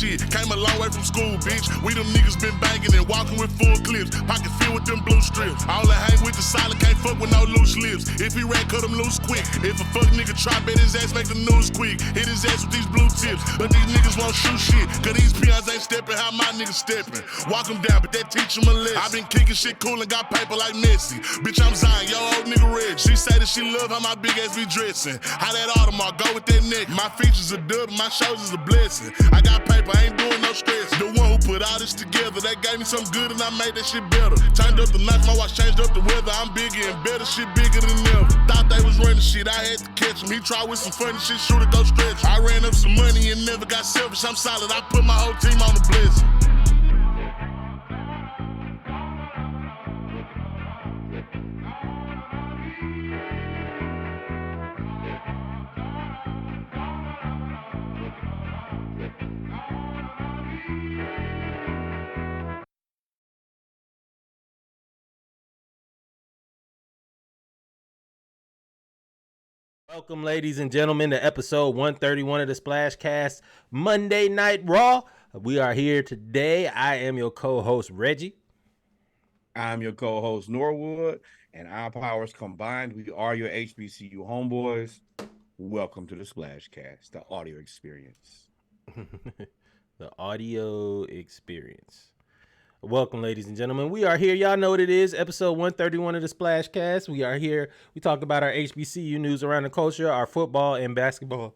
shit. Came a long way from school, bitch. We them niggas been banging and walking with full clips. Pocket filled with them blue strips. All I hang with the solid, can't fuck with no loose lips. If he ran, cut him loose quick. If a fuck nigga try, bet his ass make the news quick. Hit his ass with these blue tips. But these niggas won't shoot shit. Cause these peons ain't stepping how my niggas stepping. Walk them down, but that teach them a lesson. I been kicking shit cool and got paper like Messi. Bitch, I'm Zion, yo old nigga red. She say that she love how my big ass be dressing. How that Audemars go with that neck. My features are dub, my shoulders a blessing. I got paper, I ain't doing no stress. The one who put all this together, that gave me some good and I made that shit better. Turned up the knife, my watch changed up the weather. I'm bigger and better, shit bigger than ever. Thought they was running shit, I had to catch him. He tried with some funny shit, shoot it, go stretch. I ran up some money and never got selfish. I'm solid, I put my whole team on the blessing. Welcome, ladies and gentlemen, to episode 131 of the SplashCast Monday Night Raw. We are here today. I am your co-host, Reggie. I'm your co-host, Norwood, and our powers combined, we are your HBCU homeboys. Welcome to the SplashCast, the audio experience. The audio experience. Welcome, ladies and gentlemen. We are here. Y'all know what it is. Episode 131 of the SplashCast. We are here. We talk about our HBCU news around the culture, our football and basketball,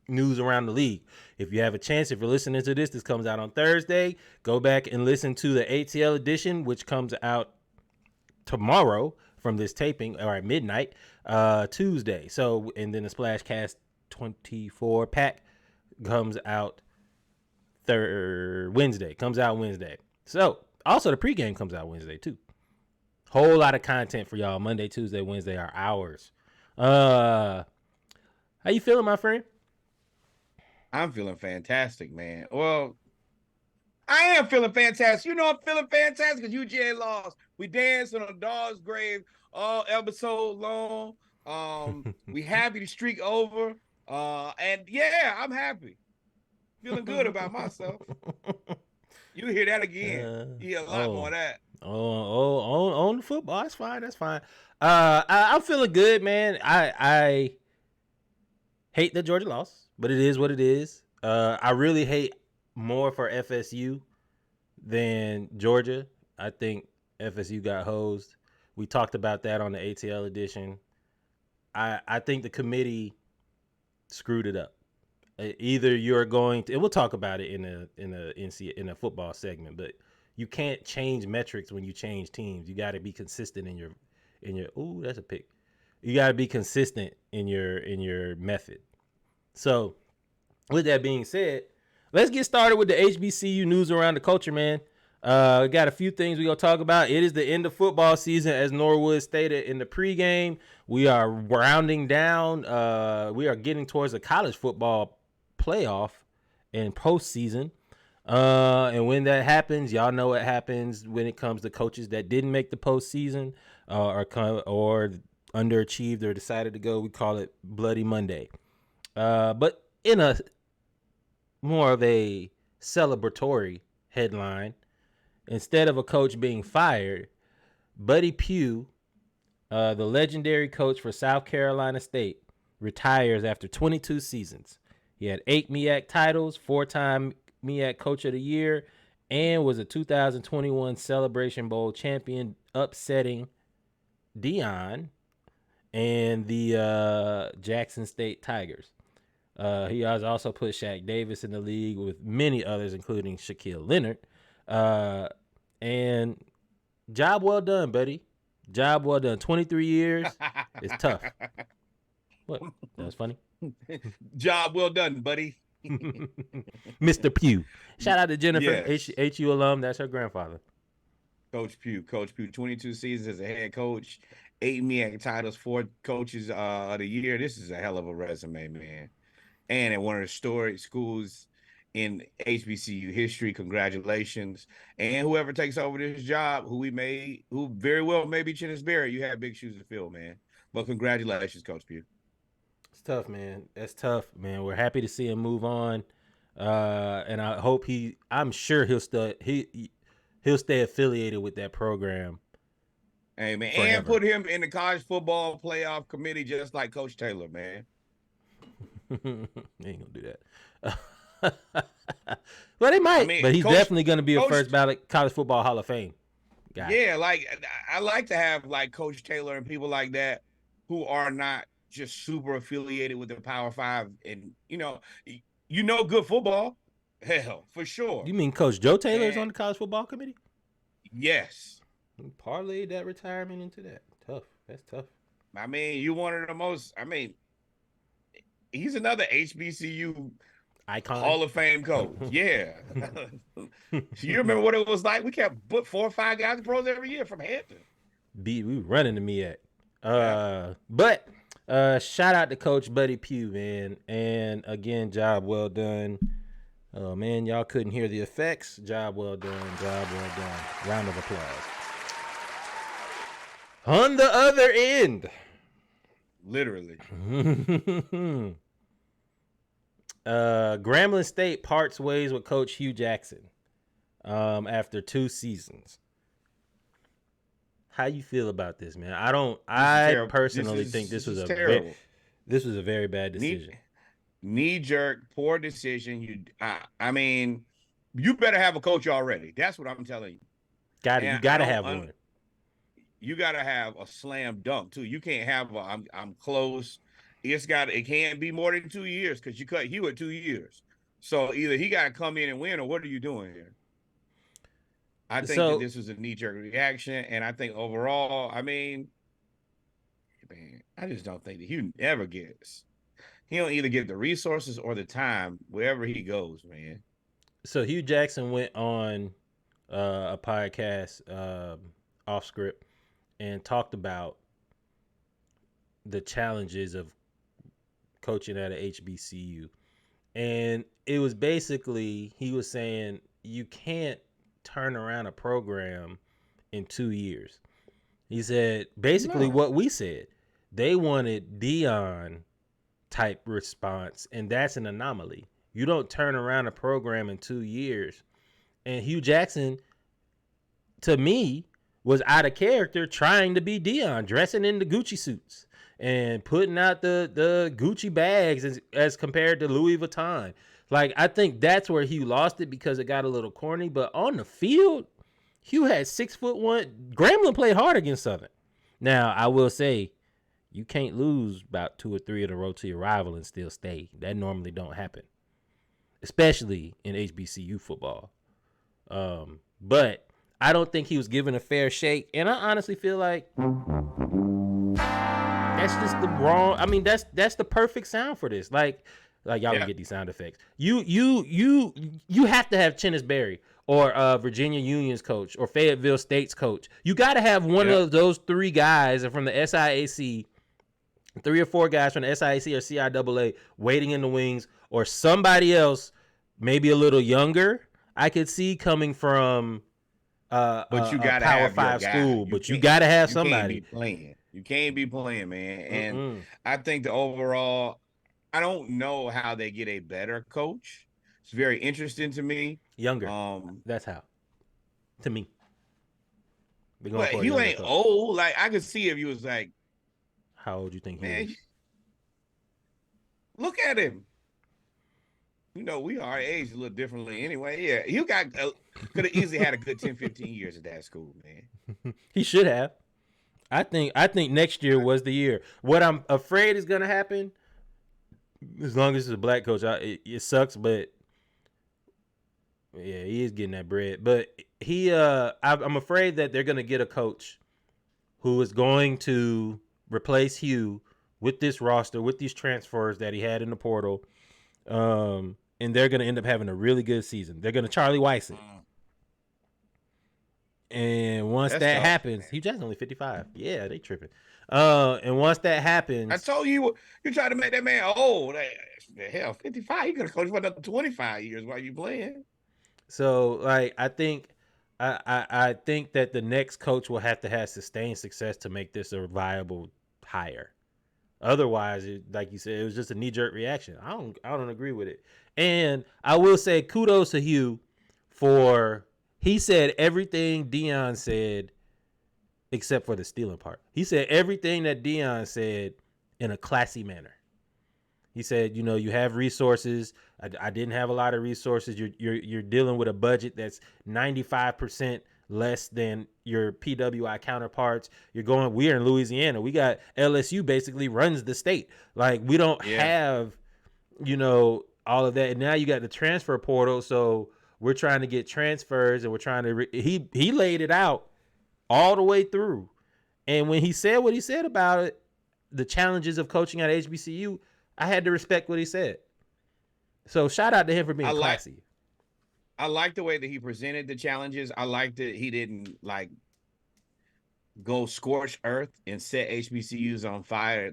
news around the league. If you have a chance, if you're listening to this comes out on Thursday, go back and listen to the ATL edition, which comes out tomorrow from this taping, or at midnight, Tuesday. So, and then the SplashCast 24 pack comes out Wednesday. So, also the pregame comes out Wednesday too. Whole lot of content for y'all. Monday, Tuesday, Wednesday are ours. How you feeling, my friend? I'm feeling fantastic, man. Well, I am feeling fantastic. You know I'm feeling fantastic because UGA lost. We danced on a dog's grave all episode long. We happy to streak over. And yeah, I'm happy. Feeling good about myself. You hear that again. You hear a lot more of that. On the football. That's fine. I'm feeling good, man. I hate that Georgia lost, but it is what it is. I really hate more for FSU than Georgia. I think FSU got hosed. We talked about that on the ATL edition. I think the committee screwed it up. Either you're going to, and we'll talk about it in a football segment, but you can't change metrics when you change teams. You got to be consistent in your ooh, that's a pick. You got to be consistent in your method. So, with that being said, let's get started with the HBCU news around the culture, man. We got a few things we're going to talk about. It is the end of football season, as Norwood stated in the pregame. We are rounding down. We are getting towards the college football playoff and postseason. And when that happens, y'all know what happens when it comes to coaches that didn't make the postseason or underachieved or decided to go. We call it Bloody Monday. But in a more of a celebratory headline, instead of a coach being fired, Buddy Pugh, the legendary coach for South Carolina State, retires after 22 seasons. He had 8 MEAC titles, 4-time MEAC Coach of the Year, and was a 2021 Celebration Bowl champion, upsetting Deion and the Jackson State Tigers. He has also put Shaq Davis in the league with many others, including Shaquille Leonard. And job well done, buddy. Job well done. 23 years. It's tough. What? That was funny. Job well done, buddy. Mr. Pugh. Shout out to Jennifer, Yes. HU alum. That's her grandfather. Coach Pugh, 22 seasons as a head coach, 8 MEAC titles, 4 coaches of the year. This is a hell of a resume, man. And at one of the historic schools in HBCU history, congratulations. And whoever takes over this job, who very well may be Chennis Berry, you have big shoes to fill, man. But congratulations, Coach Pugh. It's tough, man. That's tough, man. We're happy to see him move on. And I hope I'm sure he'll stay affiliated with that program. Hey, man, forever. and put him in the college football playoff committee just like Coach Taylor, man. They ain't gonna do that. Well, they might, but he's definitely gonna be a first ballot college football Hall of Fame guy. Yeah, like I like to have like Coach Taylor and people like that who are not just super affiliated with the Power Five, and good football. Hell, for sure. You mean Coach Joe Taylor is on the college football committee? Yes. Parlayed that retirement into that. Tough. That's tough. I mean, you one of the most. I mean, he's another HBCU icon, Hall of Fame coach. Yeah. You remember what it was like? We kept 4 or 5 guys in pros every year from Hampton. We were running the MEAC. But shout out to Coach Buddy Pugh, man. And again, job well done. Oh, man, y'all couldn't hear the effects. Job well done. Job well done. Round of applause. On the other end. Literally. Grambling State parts ways with Coach Hugh Jackson after 2 seasons. How you feel about this, man? I personally think this was a very bad decision. Knee jerk, poor decision. I mean, you better have a coach already. That's what I'm telling you. You gotta have one. You gotta have a slam dunk too. You can't have I'm close. It can't be more than 2 years because you cut Hugh at 2 years. So either he got to come in and win, or what are you doing here? I think that this was a knee-jerk reaction, and I think overall, I mean, man, I just don't think that Hugh ever gets. He don't either get the resources or the time wherever he goes, man. So Hugh Jackson went on a podcast off script and talked about the challenges of coaching at a HBCU. And it was basically, he was saying, you can't turn around a program in 2 years. He said, basically what we said, they wanted Deion type response, and that's an anomaly. You don't turn around a program in 2 years. And Hugh Jackson, to me, was out of character trying to be Deion, dressing in the Gucci suits and putting out the Gucci bags as compared to Louis Vuitton. Like, I think that's where Hugh lost it because it got a little corny. But on the field, Hugh had 6'1". Grambling played hard against Southern. Now, I will say, you can't lose about 2 or 3 in a row to your rival and still stay. That normally don't happen, especially in HBCU football. But I don't think he was given a fair shake. And I honestly feel like that's just the wrong. I mean, that's the perfect sound for this. Like y'all can get these sound effects. You have to have Chennis Berry or Virginia Union's coach or Fayetteville State's coach. You got to have one of those 3 guys from the SIAC, 3 or 4 guys from the SIAC or CIAA waiting in the wings, or somebody else, maybe a little younger, I could see coming from but you got a Power 5 school. But you got to have somebody. You can't be playing, man. And I think the overall, I don't know how they get a better coach. It's very interesting to me. Younger. That's how. To me. But you ain't old. Like, I could see if you was like, how old you think he is? Look at him. You know, we are aged a little differently anyway. Yeah, you could have easily had a good 10, 15 years at that school, man. He should have. I think next year was the year. What I'm afraid is going to happen, as long as it's a black coach, it sucks, but yeah, he is getting that bread. But I'm afraid that they're going to get a coach who is going to replace Hugh with this roster, with these transfers that he had in the portal. And they're going to end up having a really good season. They're going to Charlie Weiss it. And once that happens, Hugh Jackson's only 55. Yeah, they tripping. And once that happens, I told you tried to make that man old. Hell, 55. You could have coached for another 25 years while you playing. So, like, I think that the next coach will have to have sustained success to make this a viable hire. Otherwise, like you said, it was just a knee jerk reaction. I don't agree with it. And I will say kudos to Hugh for he said everything Deion said except for the stealing part. He said everything that Deion said in a classy manner. He said, you have resources. I didn't have a lot of resources. You're dealing with a budget that's 95% less than your PWI counterparts. We are in Louisiana. We got LSU basically runs the state. Like we don't have, all of that. And now you got the transfer portal. So we're trying to get transfers and we're trying to, he laid it out all the way through. And when he said what he said about it, the challenges of coaching at HBCU, I had to respect what he said. So shout out to him for being classy. I like the way that he presented the challenges. I liked that he didn't go scorch earth and set HBCUs on fire.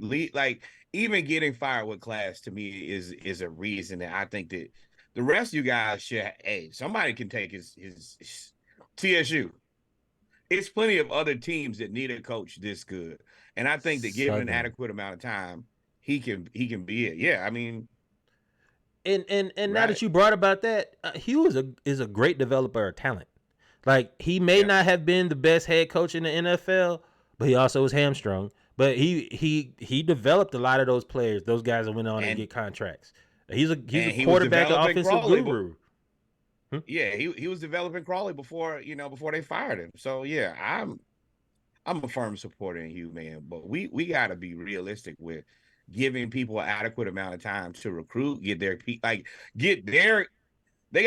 Even getting fired with class to me is a reason that I think that the rest of you guys should. Hey, somebody can take his TSU. It's plenty of other teams that need a coach this good, and I think that given an adequate amount of time, he can be it. Yeah, I mean, and now that you brought about that, Hugh is a great developer of talent. Like he may not have been the best head coach in the NFL, but he also was hamstrung. But he developed a lot of those players, those guys that went on and get contracts. He's a quarterback offensive guru. Yeah, he was developing Crawley before they fired him. So yeah, I'm a firm supporter in Hugh, man. But we got to be realistic with giving people an adequate amount of time to recruit, they got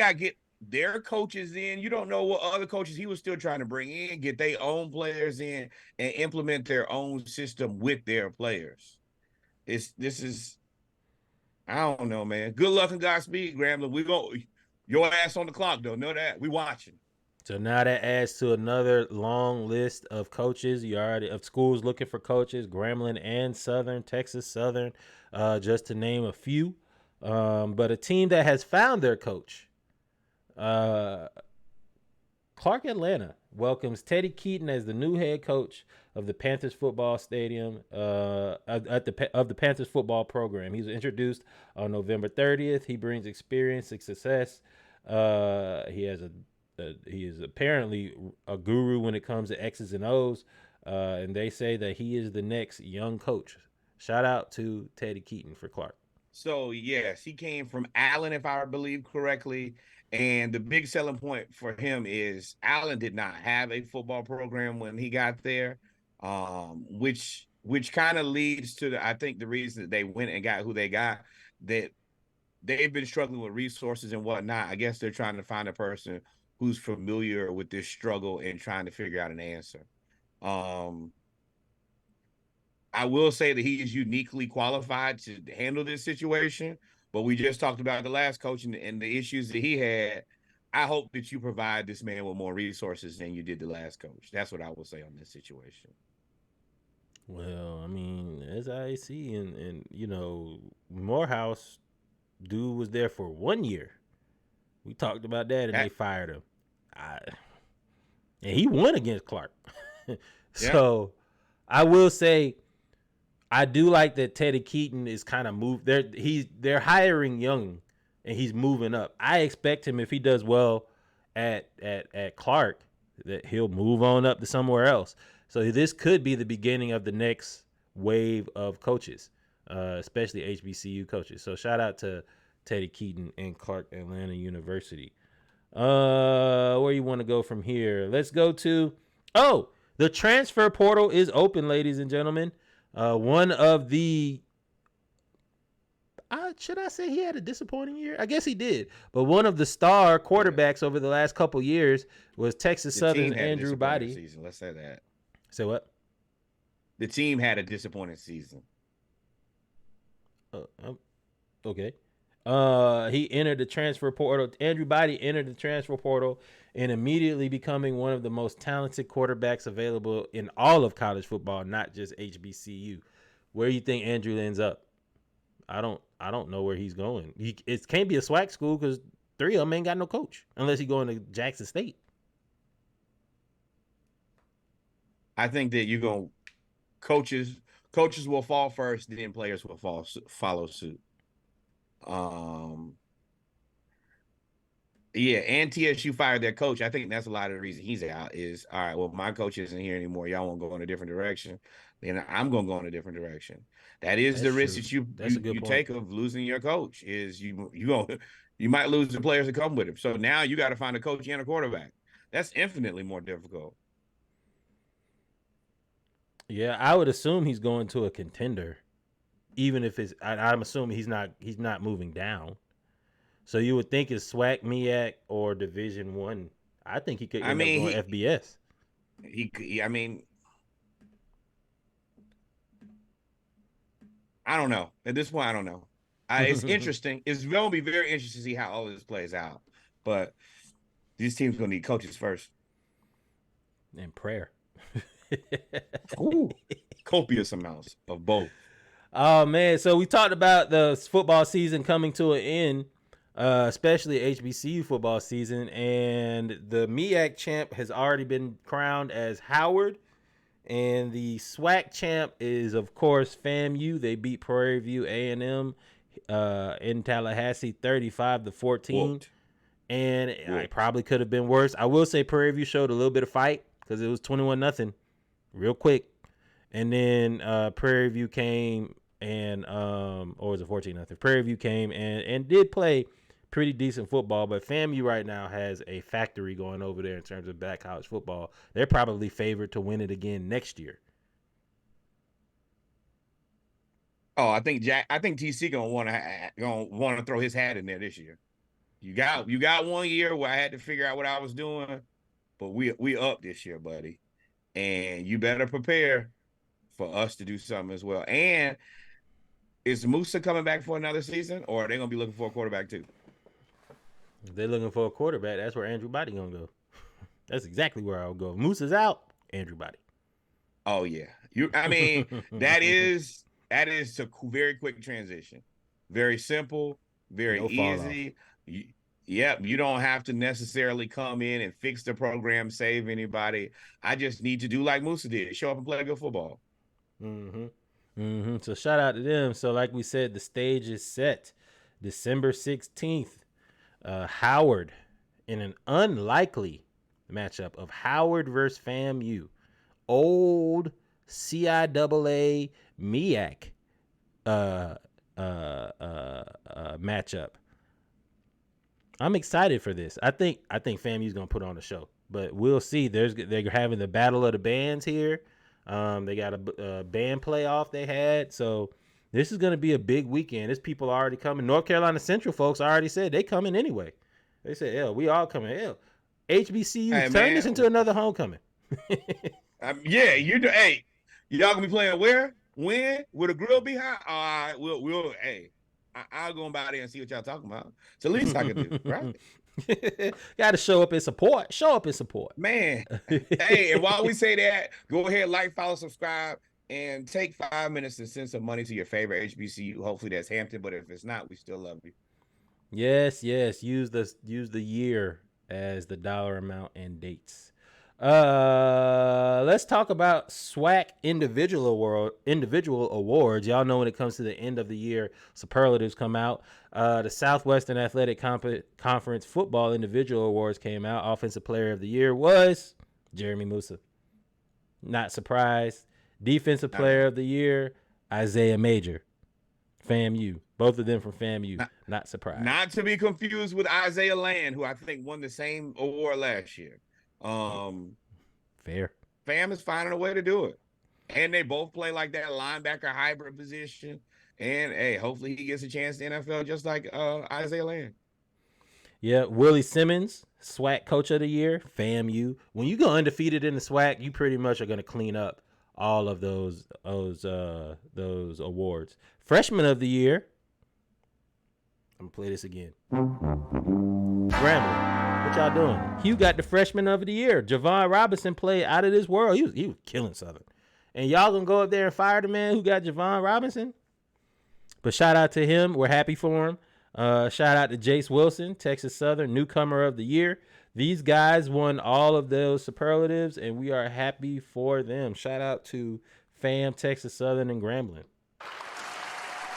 to get their coaches in. You don't know what other coaches he was still trying to bring in, get their own players in, and implement their own system with their players. I don't know, man. Good luck and Godspeed, Grambling. We go your ass on the clock, though. Know that we watching. So now that adds to another long list of coaches. Of schools looking for coaches, Grambling and Southern, Texas Southern, just to name a few. But a team that has found their coach, Clark Atlanta welcomes Teddy Keaton as the new head coach of the Panthers football stadium of the Panthers football program. He was introduced on November 30th. He brings experience and success. He is apparently a guru when it comes to X's and O's, and they say that he is the next young coach. Shout out to Teddy Keaton for Clark. So, yes, he came from Allen, if I believe correctly, and the big selling point for him is Allen did not have a football program when he got there, which kind of leads to, I think, the reason that they went and got who they got, that they've been struggling with resources and whatnot. I guess they're trying to find a person who's familiar with this struggle and trying to figure out an answer. I will say that he is uniquely qualified to handle this situation, but we just talked about the last coach and the issues that he had. I hope that you provide this man with more resources than you did the last coach. That's what I will say on this situation. Well, I mean, as I see, and Morehouse, dude was there for 1 year. We talked about that, and they fired him. And he won against Clark. So I will say, I do like that Teddy Keaton is kind of moved. They're hiring young, and he's moving up. I expect him, if he does well at Clark, that he'll move on up to somewhere else. So this could be the beginning of the next wave of coaches, especially HBCU coaches. So shout out to Teddy Keaton and Clark Atlanta University. Where you want to go from here? Let's go to the transfer portal is open, ladies and gentlemen. One of the should I say he had a disappointing year? I guess he did. But one of the star quarterbacks over the last couple years was Texas Southern's Andrew Body. Season. Let's say that. Say what? The team had a disappointing season. Okay. He entered the transfer portal. Andrew Body entered the transfer portal and immediately becoming one of the most talented quarterbacks available in all of college football, not just HBCU. Where do you think Andrew ends up? I don't know where he's going. It can't be a SWAC school because 3 of them ain't got no coach unless he's going to Jackson State. I think that you're going coaches Coaches will fall first, then players will follow suit. Yeah, and TSU fired their coach. I think that's a lot of the reason he's out is, all right, well, my coach isn't here anymore. Y'all want to go in a different direction. Then I'm going to go in a different direction. That's the risk that you take of losing your coach is you might lose the players that come with him. So now you got to find a coach and a quarterback. That's infinitely more difficult. Yeah, I would assume he's going to a contender, even if I'm assuming he's not moving down. So you would think it's SWAC, MEAC, or Division One. I think he could end up going FBS. I don't know. At this point, I don't know. It's interesting. It's going to be very interesting to see how all this plays out. But these teams going to need coaches first. And prayer. Ooh, copious amounts of both. Oh, man. So we talked about the football season coming to an end. Especially HBCU football season, and the MEAC champ has already been crowned as Howard, and the SWAC champ is, of course, FAMU. They beat Prairie View A&M in Tallahassee 35-14, and it probably could have been worse. I will say Prairie View showed a little bit of fight because it was 21-0 real quick, and then Prairie View came and or was it 14-0? Prairie View came and did play pretty decent football, but FAMU right now has a factory going over there in terms of black college football. They're probably favored to win it again next year. Oh, I think TC gonna want to throw his hat in there this year. You got 1 year where I had to figure out what I was doing, but we up this year, buddy, and you better prepare for us to do something as well. And is Musa coming back for another season, or are they gonna be looking for a quarterback too? If they're looking for a quarterback, that's where Andrew Body gonna go. That's exactly where I'll go. Moose's out, Andrew Body. Oh yeah, that is a very quick transition, very simple, very easy. You don't have to necessarily come in and fix the program, save anybody. I just need to do like Musa did, show up and play good football. So shout out to them. So like we said, the stage is set, December 16th. Howard in an unlikely matchup of Howard versus FAMU, old CIAA MEAC matchup. I'm excited for this. I think FAMU's gonna put on a show, but we'll see. They're having the battle of the bands here. They got a band playoff they had, so this is going to be a big weekend. There's people already coming. North Carolina Central folks already said they coming anyway. They said, we all coming. HBCU, turn this into another homecoming. Yeah, y'all going to be playing where? When? Will the grill be hot? All right, I'll go by there and see what y'all talking about. It's the least I can do, right? Got to show up and support. Show up and support. Man. And while we say that, go ahead, like, follow, subscribe. And take 5 minutes to send some money to your favorite HBCU. Hopefully that's Hampton, but if it's not, we still love you. Yes. Use the year as the dollar amount and dates. Let's talk about SWAC individual awards. Y'all know when it comes to the end of the year, superlatives come out. The Southwestern Athletic Conference Football Individual Awards came out. Offensive Player of the Year was Jeremy Musa. Not surprised. Defensive Player of the Year, Isaiah Major, FAMU. Both of them from FAMU. Not surprised. Not to be confused with Isaiah Land, who I think won the same award last year. Fair. FAM is finding a way to do it. And they both play like that linebacker hybrid position. And, hopefully he gets a chance in the NFL just like Isaiah Land. Yeah, Willie Simmons, SWAC Coach of the Year, FAMU. When you go undefeated in the SWAC, you pretty much are going to clean up all of those awards. Freshman of the Year. I'm gonna play this again. Grambling, what y'all doing? Hugh got the Freshman of the Year. Javon Robinson played out of this world. He was killing Southern. And y'all gonna go up there and fire the man who got Javon Robinson? But shout out to him. We're happy for him. Shout out to Jace Wilson, Texas Southern Newcomer of the Year. These guys won all of those superlatives, and we are happy for them. Shout out to FAM, Texas Southern, and Grambling.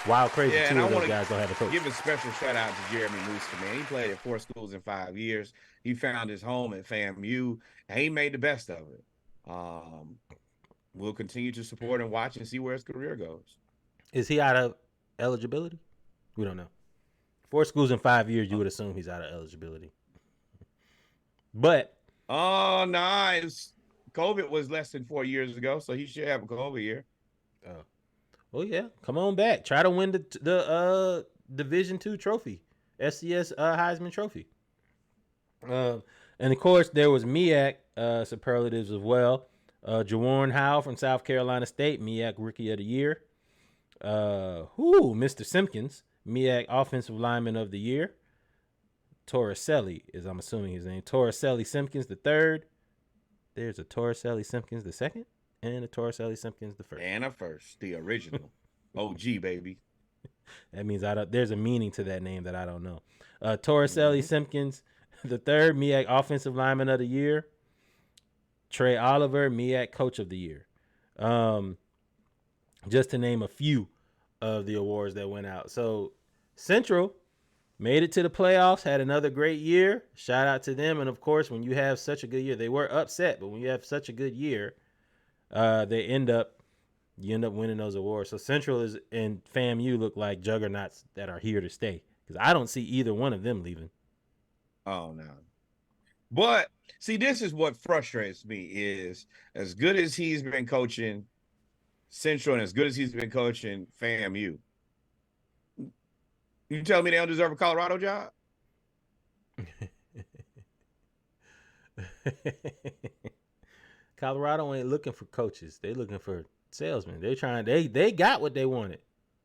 Wild, crazy. Yeah, Two and of I those want guys don't have a coach. give a special shout out to Jeremy Mooster, man. He played at 4 schools in 5 years. He found his home at FAMU, and he made the best of it. We'll continue to support and watch and see where his career goes. Is he out of eligibility? We don't know. 4 schools in 5 years, you would assume he's out of eligibility. But oh, nah, COVID was less than 4 years ago, so he should have a COVID year. Oh, well, yeah. Come on back. Try to win the Division II trophy, SCS Heisman Trophy. And of course, there was MEAC superlatives as well. Jawarn Howell from South Carolina State, MEAC Rookie of the Year. Mr. Simpkins, MEAC Offensive Lineman of the Year. Torricelli is, I'm assuming his name. Torricelli Simpkins the third. There's a Torricelli Simpkins the second, and a Torricelli Simpkins the first. And a first, the original. OG, baby. That means there's a meaning to that name that I don't know. Torricelli Simpkins the third, MEAC Offensive Lineman of the Year. Trey Oliver, MEAC Coach of the Year. Just to name a few of the awards that went out. So Central made it to the playoffs, had another great year. Shout out to them. And of course, when you have such a good year, they were upset, but when you have such a good year, you end up winning those awards. So Central and FAMU look like juggernauts that are here to stay, because I don't see either one of them leaving. Oh, no. But see, this is what frustrates me is as good as he's been coaching Central and as good as he's been coaching FAMU, you tell me they don't deserve a Colorado job? Colorado ain't looking for coaches. They looking for salesmen. They got what they wanted.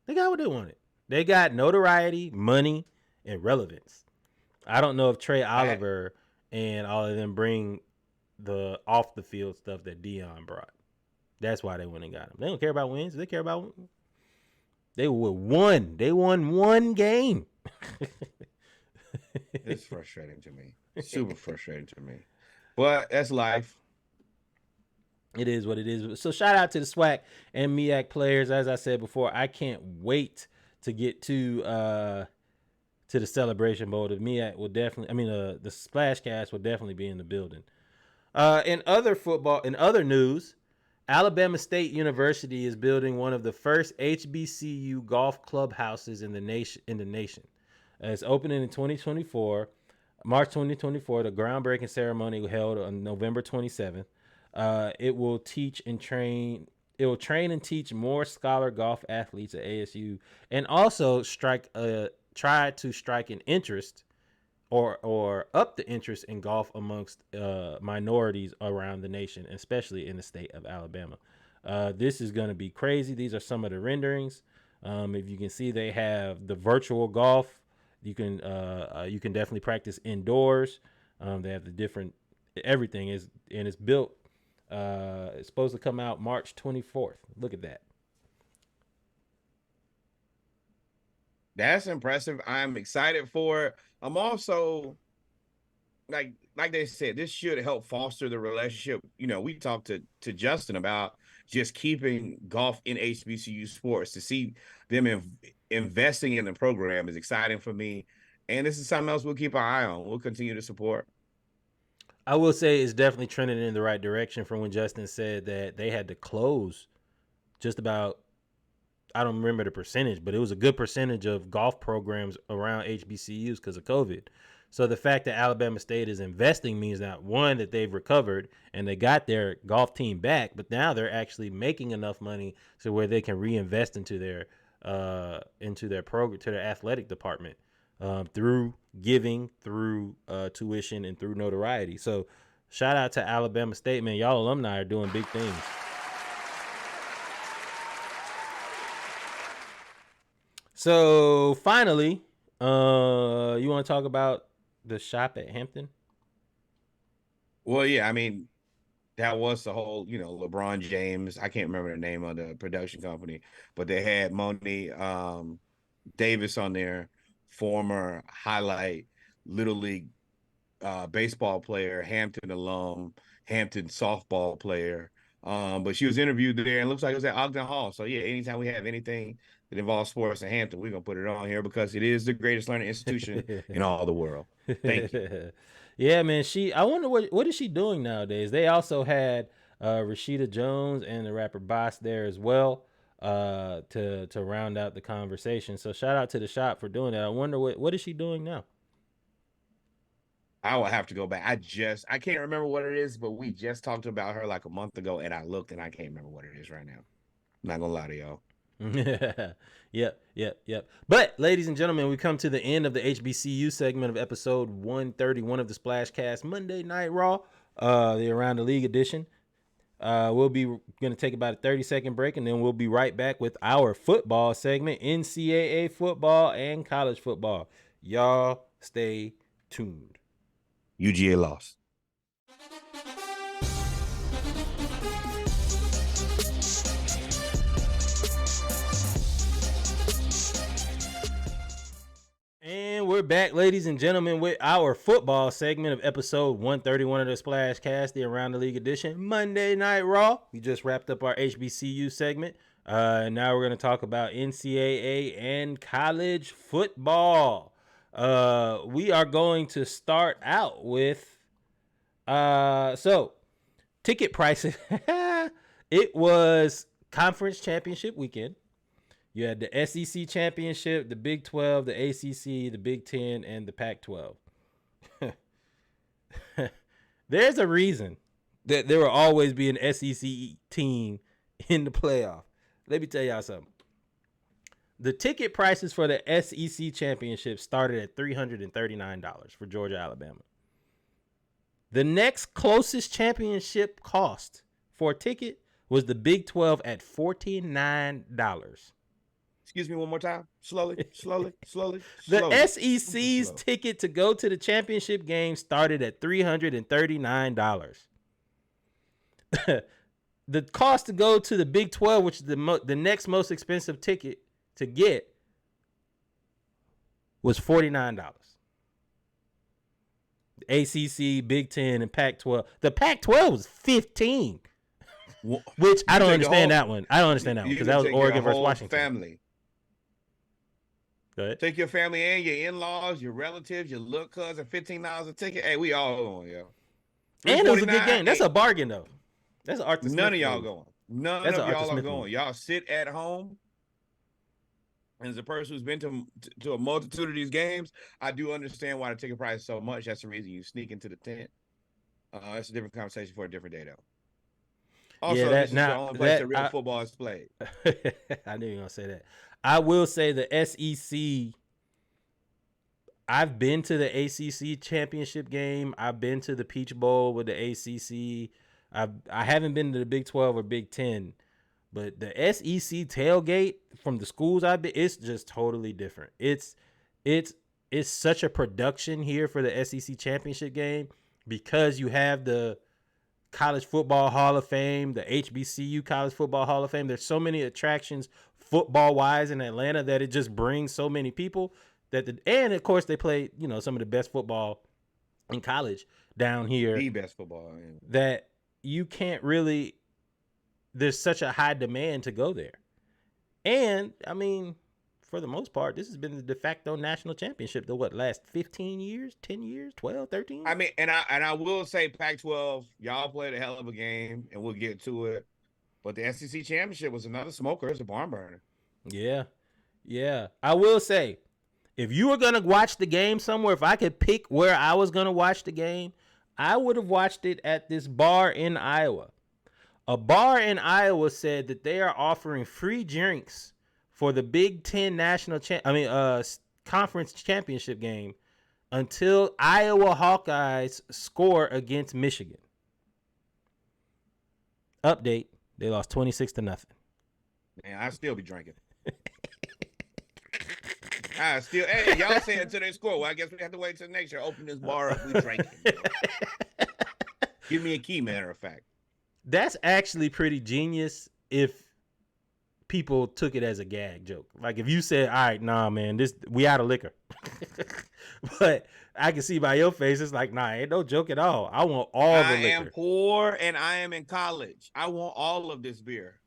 They got what they wanted. They got notoriety, money, and relevance. I don't know if Trey Oliver and all of them bring the off the field stuff that Dion brought. That's why they went and got him. They don't care about wins. They care about they won. They won one game. It's frustrating to me. Super frustrating to me. But that's life. It is what it is. So shout out to the SWAC and MEAC players. As I said before, I can't wait to get to the Celebration Bowl. The MEAC will definitely, the SplashCast will definitely be in the building. In other news, Alabama State University is building one of the first HBCU golf clubhouses in the nation. It's opening in 2024, March 2024. The groundbreaking ceremony held on November 27th. It will train and teach more scholar golf athletes at ASU, and also try to strike an interest or up the interest in golf amongst minorities around the nation, especially in the state of Alabama. This is going to be crazy. These are some of the renderings. If you can see, they have the virtual golf. You can definitely practice indoors. They have the different everything is, and it's built. It's supposed to come out March 24th. Look at that. That's impressive. I'm excited for it. I'm also like they said, this should help foster the relationship. We talked to Justin about just keeping golf in HBCU sports. To see them investing in the program is exciting for me. And this is something else we'll keep our eye on. We'll continue to support. I will say it's definitely trending in the right direction from when Justin said that they had to close just about, I don't remember the percentage, but it was a good percentage of golf programs around HBCUs because of COVID. So the fact that Alabama State is investing means that, one, that they've recovered and they got their golf team back, but now they're actually making enough money to where they can reinvest into their program, to their athletic department, through giving, through tuition, and through notoriety. So shout out to Alabama State, man. Y'all alumni are doing big things. So finally, you want to talk about the shop at Hampton? Well, yeah, that was the whole, LeBron James. I can't remember the name of the production company, but they had Moni Davis on there, former highlight Little League baseball player, Hampton alum, Hampton softball player. But she was interviewed there, and it looks like it was at Ogden Hall. So yeah, anytime we have anything that involves sports in Hampton, we're gonna put it on here because it is the greatest learning institution in all the world. Thank you. Yeah, man. I wonder what is she doing nowadays? They also had Rashida Jones and the rapper Boss there as well to round out the conversation. So shout out to the shop for doing that. I wonder what is she doing now? I will have to go back. I can't remember what it is, but we just talked about her like a month ago, and I looked and I can't remember what it is right now. I'm not gonna lie to y'all. Yep. But ladies and gentlemen, we come to the end of the HBCU segment of episode 131 of the SplashCast Monday Night Raw, the Around the League edition. We'll be going to take about a 30-second break, and then we'll be right back with our football segment, NCAA football and college football. Y'all stay tuned. UGA lost. And we're back, ladies and gentlemen, with our football segment of episode 131 of the SplashCast, the Around the League edition, Monday Night Raw. We just wrapped up our HBCU segment. Now we're going to talk about NCAA and college football. We are going to start out with, ticket prices. It was conference championship weekend. You had the SEC championship, the Big 12, the ACC, the Big 10, and the Pac 12. There's a reason that there will always be an SEC team in the playoff. Let me tell y'all something. The ticket prices for the SEC championship started at $339 for Georgia, Alabama. The next closest championship cost for a ticket was the Big 12 at $49. Excuse me one more time. Slowly. The SEC's ticket to go to the championship game started at $339. The cost to go to the Big 12, which is the next most expensive ticket to get, was $49. The ACC, Big 10, and Pac-12. The Pac-12 was $15, which I don't understand that one. I don't understand that one because that was Oregon versus Washington. Family. Go ahead. Take your family and your in-laws, your relatives, your little cousin, $15 a ticket. Hey, we all going, yo. And it was a good game. That's a bargain, though. That's an Arthur Smith. None of y'all going. None of y'all are going. Y'all sit at home. And as a person who's been to a multitude of these games, I do understand why the ticket price is so much. That's the reason you sneak into the tent. That's a different conversation for a different day, though. Also, this is the only place that real football is played. I knew you were going to say that. I will say the SEC, I've been to the ACC championship game. I've been to the Peach Bowl with the ACC. I haven't been to the Big 12 or Big 10, but the SEC tailgate from the schools I've been, it's just totally different. It's such a production here for the SEC championship game because you have the College Football Hall of Fame, the HBCU College Football Hall of Fame. There's so many attractions football-wise in Atlanta that it just brings so many people and of course they play, some of the best football in college down here. The best football. Yeah. That you can't really, there's such a high demand to go there. And, I mean, for the most part, this has been the de facto national championship the last 15 years, 10 years, 12, 13? I mean, and I will say Pac-12, y'all played a hell of a game, and we'll get to it. But the SEC championship was another smoker. It's a barn burner. Yeah. I will say, if you were going to watch the game somewhere, if I could pick where I was going to watch the game, I would have watched it at this bar in Iowa. A bar in Iowa said that they are offering free drinks for the Big 10 conference championship game until Iowa Hawkeyes score against Michigan. Update. They lost 26-0. Man, I'd still be drinking. Hey, y'all say until they score. Well, I guess we have to wait till next year. Open this bar up, we drinking. Give me a key, matter of fact. That's actually pretty genius if people took it as a gag joke. Like if you said, all right, nah, man, we out of liquor. But I can see by your face, it's like, nah, ain't no joke at all. I want all the liquor. I am poor and I am in college. I want all of this beer.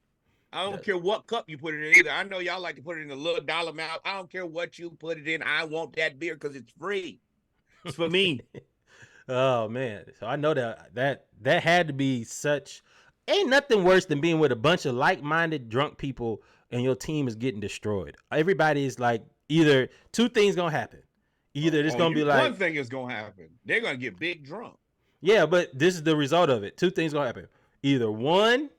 I don't care what cup you put it in either. I know y'all like to put it in a little dollar amount. I don't care what you put it in. I want that beer because it's free. It's for me. Oh man. So I know that had to be such, ain't nothing worse than being with a bunch of like-minded drunk people and your team is getting destroyed. Everybody's like, either two things gonna happen. Either it's gonna be like, one thing is gonna happen. They're gonna get big drunk. Yeah, but this is the result of it. Two things gonna happen. Either one,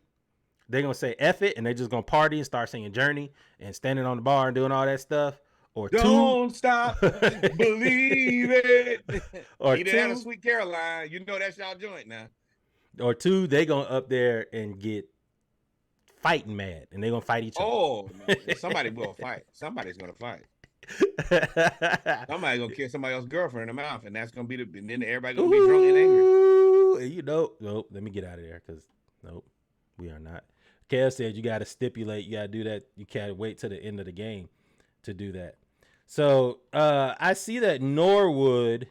they're gonna say F it and they're just gonna party and start singing Journey and standing on the bar and doing all that stuff. Or don't stop, believe it. Or either that or Sweet Caroline, you know that's y'all joint now. Or two, they gonna up there and get fighting mad and they gonna fight each other. Oh, man. Somebody will fight. Somebody's gonna fight. Somebody's gonna kiss somebody else's girlfriend in the mouth, and that's gonna be and then everybody gonna be drunk and angry. You know, nope. Let me get out of there because nope, we are not. Kev said you got to stipulate. You got to do that. You can't wait till the end of the game to do that. So I see that Norwood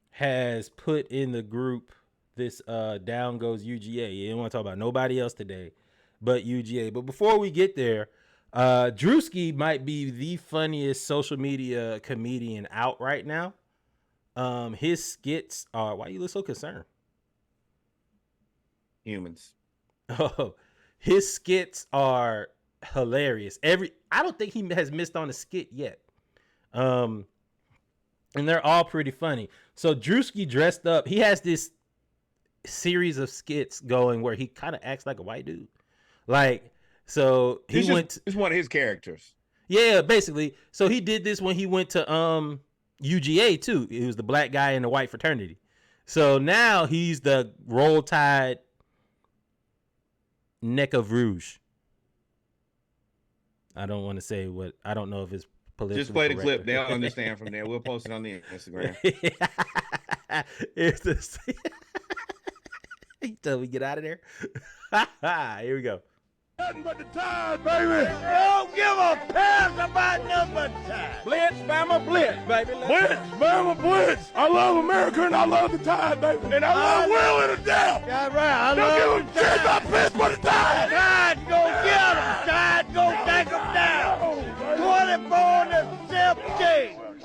has put in the group this down goes UGA. You didn't want to talk about nobody else today but UGA. But before we get there, Drewski might be the funniest social media comedian out right now. His skits are, why you look so concerned? Humans. Oh, his skits are hilarious. I don't think he has missed on a skit yet. And they're all pretty funny. So Drewski dressed up. He has this series of skits going where he kind of acts like a white dude. Like, so it's one of his characters. Yeah, basically. So he did this when he went to UGA too. He was the black guy in the white fraternity. So now he's the Roll Tide neck of rouge. I don't want to say what, I don't know if it's politically just play the correct. clip. They'll understand from there. We'll post it on the Instagram. It's this. He told me get out of there. Here we go. Nothing but the Tide, baby. Don't give a pass about number 10. Blitz, Bama, blitz, baby. Blitz, Bama, blitz. I love America and I love the Tide, baby. And I love Will and the Dell. Yeah, right. Don't give a shit about piss for the Tide. Tide, go get them. Tide, go take them down. 24 to 17.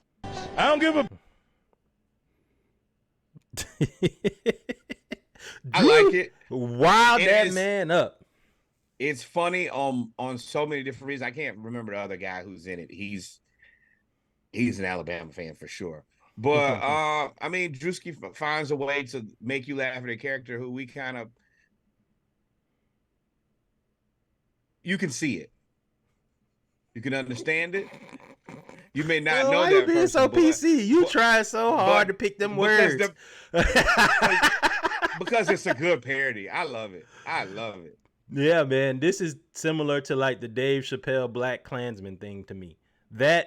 I don't give a... I like it. Wow, that man up. It's funny on so many different reasons. I can't remember the other guy who's in it. He's an Alabama fan for sure. But I mean, Drewski finds a way to make you laugh at a character who we kind of, you can see it, you can understand it. You may not know that. Why you being so PC? You try so hard to pick them words. Because it's a good parody. I love it. I love it. Yeah, man. This is similar to like the Dave Chappelle Black Klansman thing to me. That's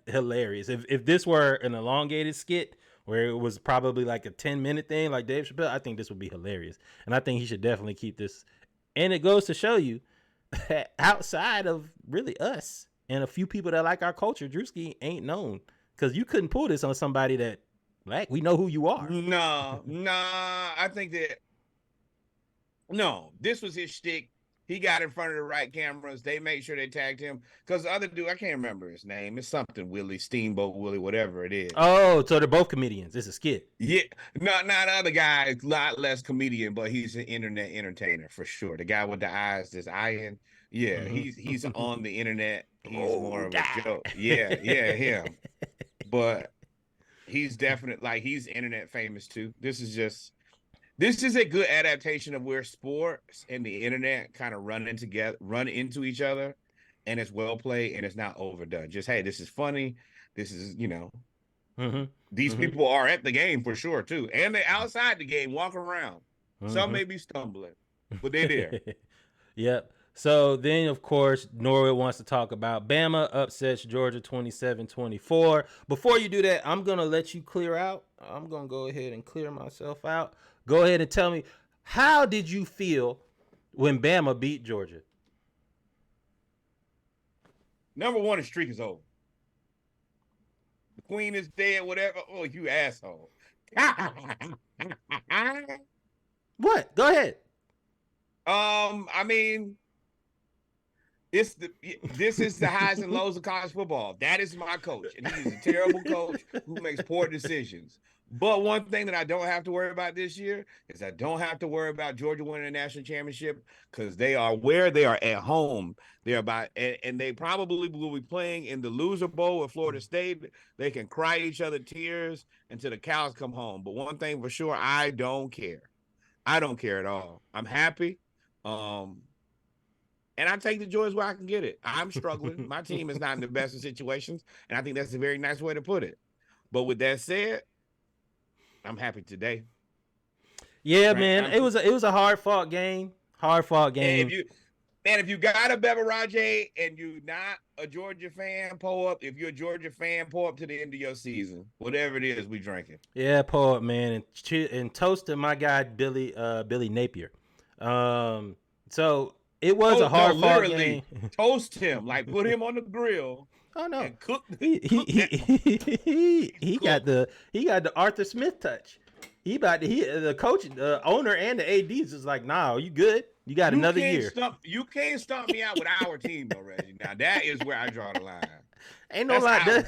hilarious. If this were an elongated skit where it was probably like a 10-minute thing like Dave Chappelle, I think this would be hilarious. And I think he should definitely keep this. And it goes to show you that outside of really us and a few people that like our culture, Drewski ain't known. Because you couldn't pull this on somebody that, like, we know who you are. No, I think that, no, this was his shtick. He got in front of the right cameras. They made sure they tagged him. Because the other dude, I can't remember his name. It's something Willie, Steamboat Willie, whatever it is. Oh, so they're both comedians. It's a skit. Yeah. No, the other guy is a lot less comedian, but he's an internet entertainer for sure. The guy with the eyes that's eyeing. Yeah, he's on the internet. He's more of a joke. Yeah, him. But he's definitely, like, he's internet famous too. This is a good adaptation of where sports and the internet kind of run into each other, and it's well played and it's not overdone. Just, hey, this is funny. This is, these people are at the game for sure too, and they're outside the game, walking around. Some may be stumbling, but they're there. Yep. So then, of course, Norwood wants to talk about Bama upsets Georgia 27-24. Before you do that, I'm going to let you clear out. I'm going to go ahead and clear myself out. Go ahead and tell me, how did you feel when Bama beat Georgia? Number one, the streak is over. The queen is dead, whatever. Oh, you asshole. What? Go ahead. I mean, this is the highs and lows of college football. That is my coach, and he is a terrible coach who makes poor decisions. But one thing that I don't have to worry about this year is I don't have to worry about Georgia winning the national championship because they are where they are at home. They're about, and they probably will be playing in the loser bowl with Florida State. They can cry each other tears until the cows come home. But one thing for sure, I don't care. I don't care at all. I'm happy. And I take the joys where I can get it. I'm struggling. My team is not in the best of situations, and I think that's a very nice way to put it. But with that said, I'm happy today. Yeah, right? Man, it was a hard fought game. And if you got a beverage and you're not a Georgia fan, pull up. If you're a Georgia fan, pull up to the end of your season. Whatever it is, we drinking. Yeah, pull up, man, and toast to my guy Billy Napier. So it was a hard fought game. Toast him, like put him on the grill. Oh no! And cook. He got the Arthur Smith touch. The coach, the owner, and the ADs is like, nah, you good? You got another year. You can't stomp me out with our team though, Reggie. Now that is where I draw the line. Ain't no line.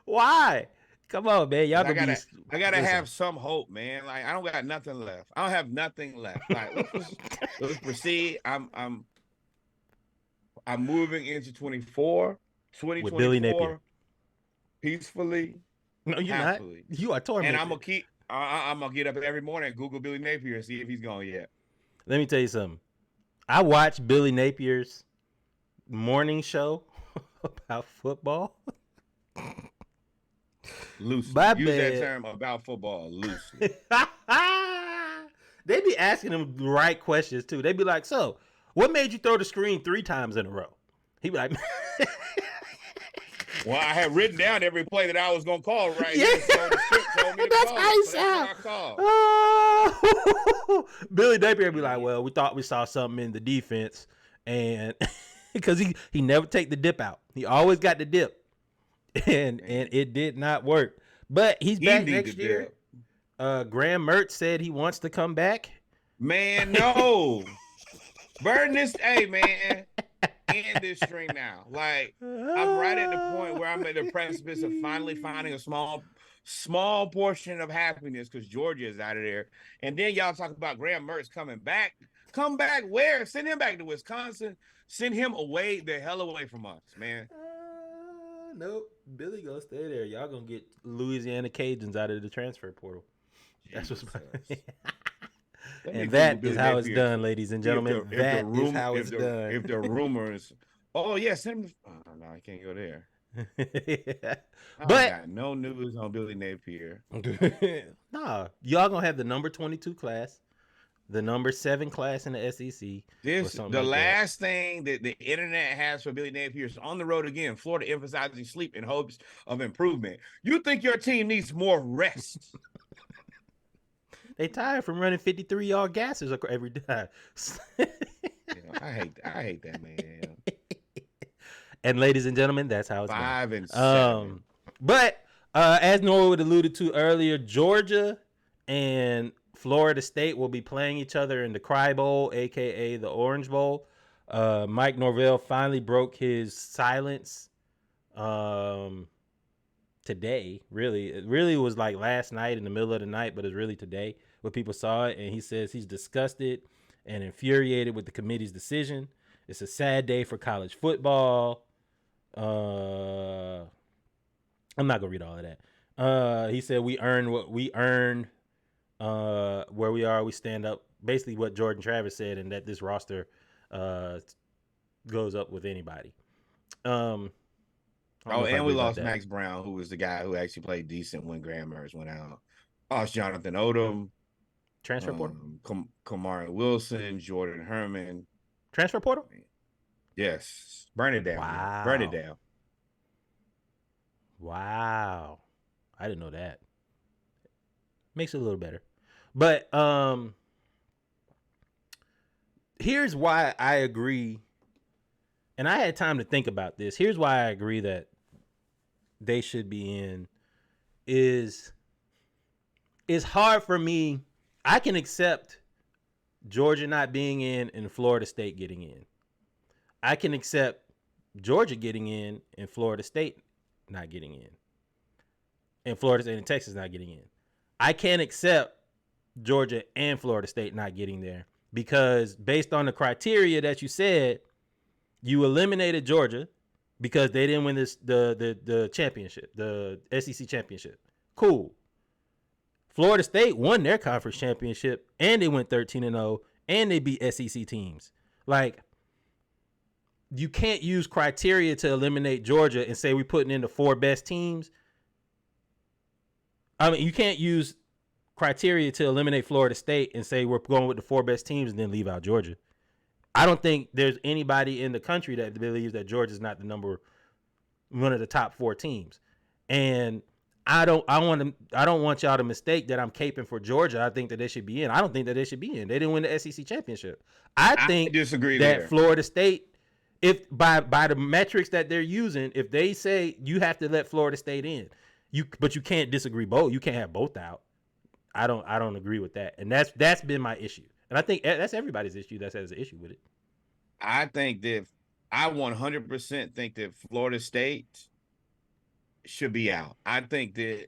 Why? Come on, man. Y'all I gotta have some hope, man. Like I don't got nothing left. I don't have nothing left. Like let's proceed. I'm moving into 2024 with Billy Napier peacefully. No, you're happily. Not. You are tormented. And I'm gonna get up every morning and Google Billy Napier and see if he's gone yet. Let me tell you something. I watched Billy Napier's morning show about football. Loosely. Use that term about football loosely. They be asking him the right questions too. They be like, "So, what made you throw the screen 3 times in a row?" He be like, "Well, I had written down every play that I was gonna call right here. So the script told me to that's call how he sound. Oh. Billy Napier be like, "Well, we thought we saw something in the defense, and because he never take the dip out. He always got the dip, and it did not work. But he's back next year. Graham Mertz said he wants to come back. Man, no." Burn this, hey man, end this string now. Like I'm right at the point where I'm at the precipice of finally finding a small portion of happiness because Georgia is out of there. And then y'all talk about Graham Mertz coming back. Come back where? Send him back to Wisconsin. Send him away the hell away from us, man. Nope. Billy gonna stay there. Y'all gonna get Louisiana Cajuns out of the transfer portal. That's what's and that is how it's done, ladies and gentlemen. That is how it's done. If the rumors, oh yeah, send him. Oh no, I can't go there. Yeah. I got no news on Billy Napier. Nah, y'all gonna have the number 22 class, the number 7 class in the SEC. The last thing that the internet has for Billy Napier is on the road again. Florida emphasizing sleep in hopes of improvement. You think your team needs more rest? They tired from running 53-yard gases every time. I hate that, man. And ladies and gentlemen, that's how it's 5 and 7. But as Norwood alluded to earlier, Georgia and Florida State will be playing each other in the Cry Bowl, aka the Orange Bowl. Mike Norvell finally broke his silence today. It really was like last night in the middle of the night, but it's really today when people saw it. And he says he's disgusted and infuriated with the committee's decision. It's a sad day for college football. I'm not gonna read all of that. He said we earned what we earned. Where we are, we stand up. Basically, what Jordan Travis said, and that this roster goes up with anybody. And we lost Max Brown, who was the guy who actually played decent when Graham Mertz went out. Lost Jonathan Odom, transfer portal. Kamari Wilson, Jordan Herman, transfer portal. Yes, burn it down. Wow. Burn it down. Wow, I didn't know that. Makes it a little better. But here's why I agree and I had time to think about this. Here's why I agree that they should be in. Is it's hard for me. I can accept Georgia not being in and Florida State getting in. I can accept Georgia getting in and Florida State not getting in. And Florida State and Texas not getting in. I can't accept Georgia and Florida State not getting there because based on the criteria that you said, you eliminated Georgia because they didn't win the championship, the SEC championship. Cool. Florida State won their conference championship and they went 13-0 and they beat SEC teams. Like, you can't use criteria to eliminate Georgia and say we're putting in the 4 best teams. I mean, you can't use criteria to eliminate Florida State and say we're going with the 4 best teams and then leave out Georgia. I don't think there's anybody in the country that believes that Georgia's not one of the top 4 teams. And I don't want y'all to mistake that I'm caping for Georgia. I think that they should be in. I don't think that they should be in. They didn't win the SEC championship. I disagree that there. Florida State, if by the metrics that they're using, if they say you have to let Florida State in, but you can't disagree both. You can't have both out. I don't agree with that. And that's been my issue. And I think that's everybody's issue that has an issue with it. I think that I 100% think that Florida State should be out. I think that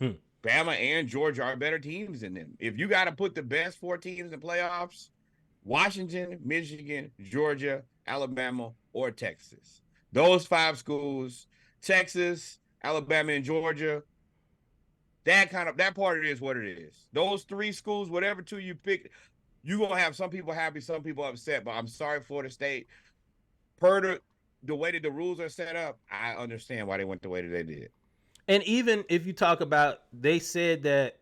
Bama and Georgia are better teams than them. If you got to put the best 4 teams in playoffs, Washington, Michigan, Georgia, Alabama, or Texas. Those 5 schools, Texas, Alabama, and Georgia, that part of it is what it is. Those 3 schools, whatever 2 you pick, you're going to have some people happy, some people upset, but I'm sorry, Florida State. Per the way that the rules are set up, I understand why they went the way that they did. And even if you talk about, they said that,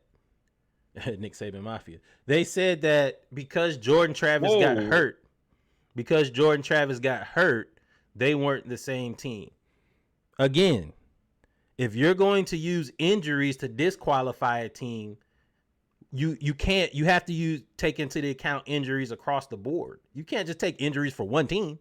Nick Saban Mafia, they said that because Jordan Travis got hurt, they weren't the same team. Again, if you're going to use injuries to disqualify a team, you have to take into the account injuries across the board. You can't just take injuries for one team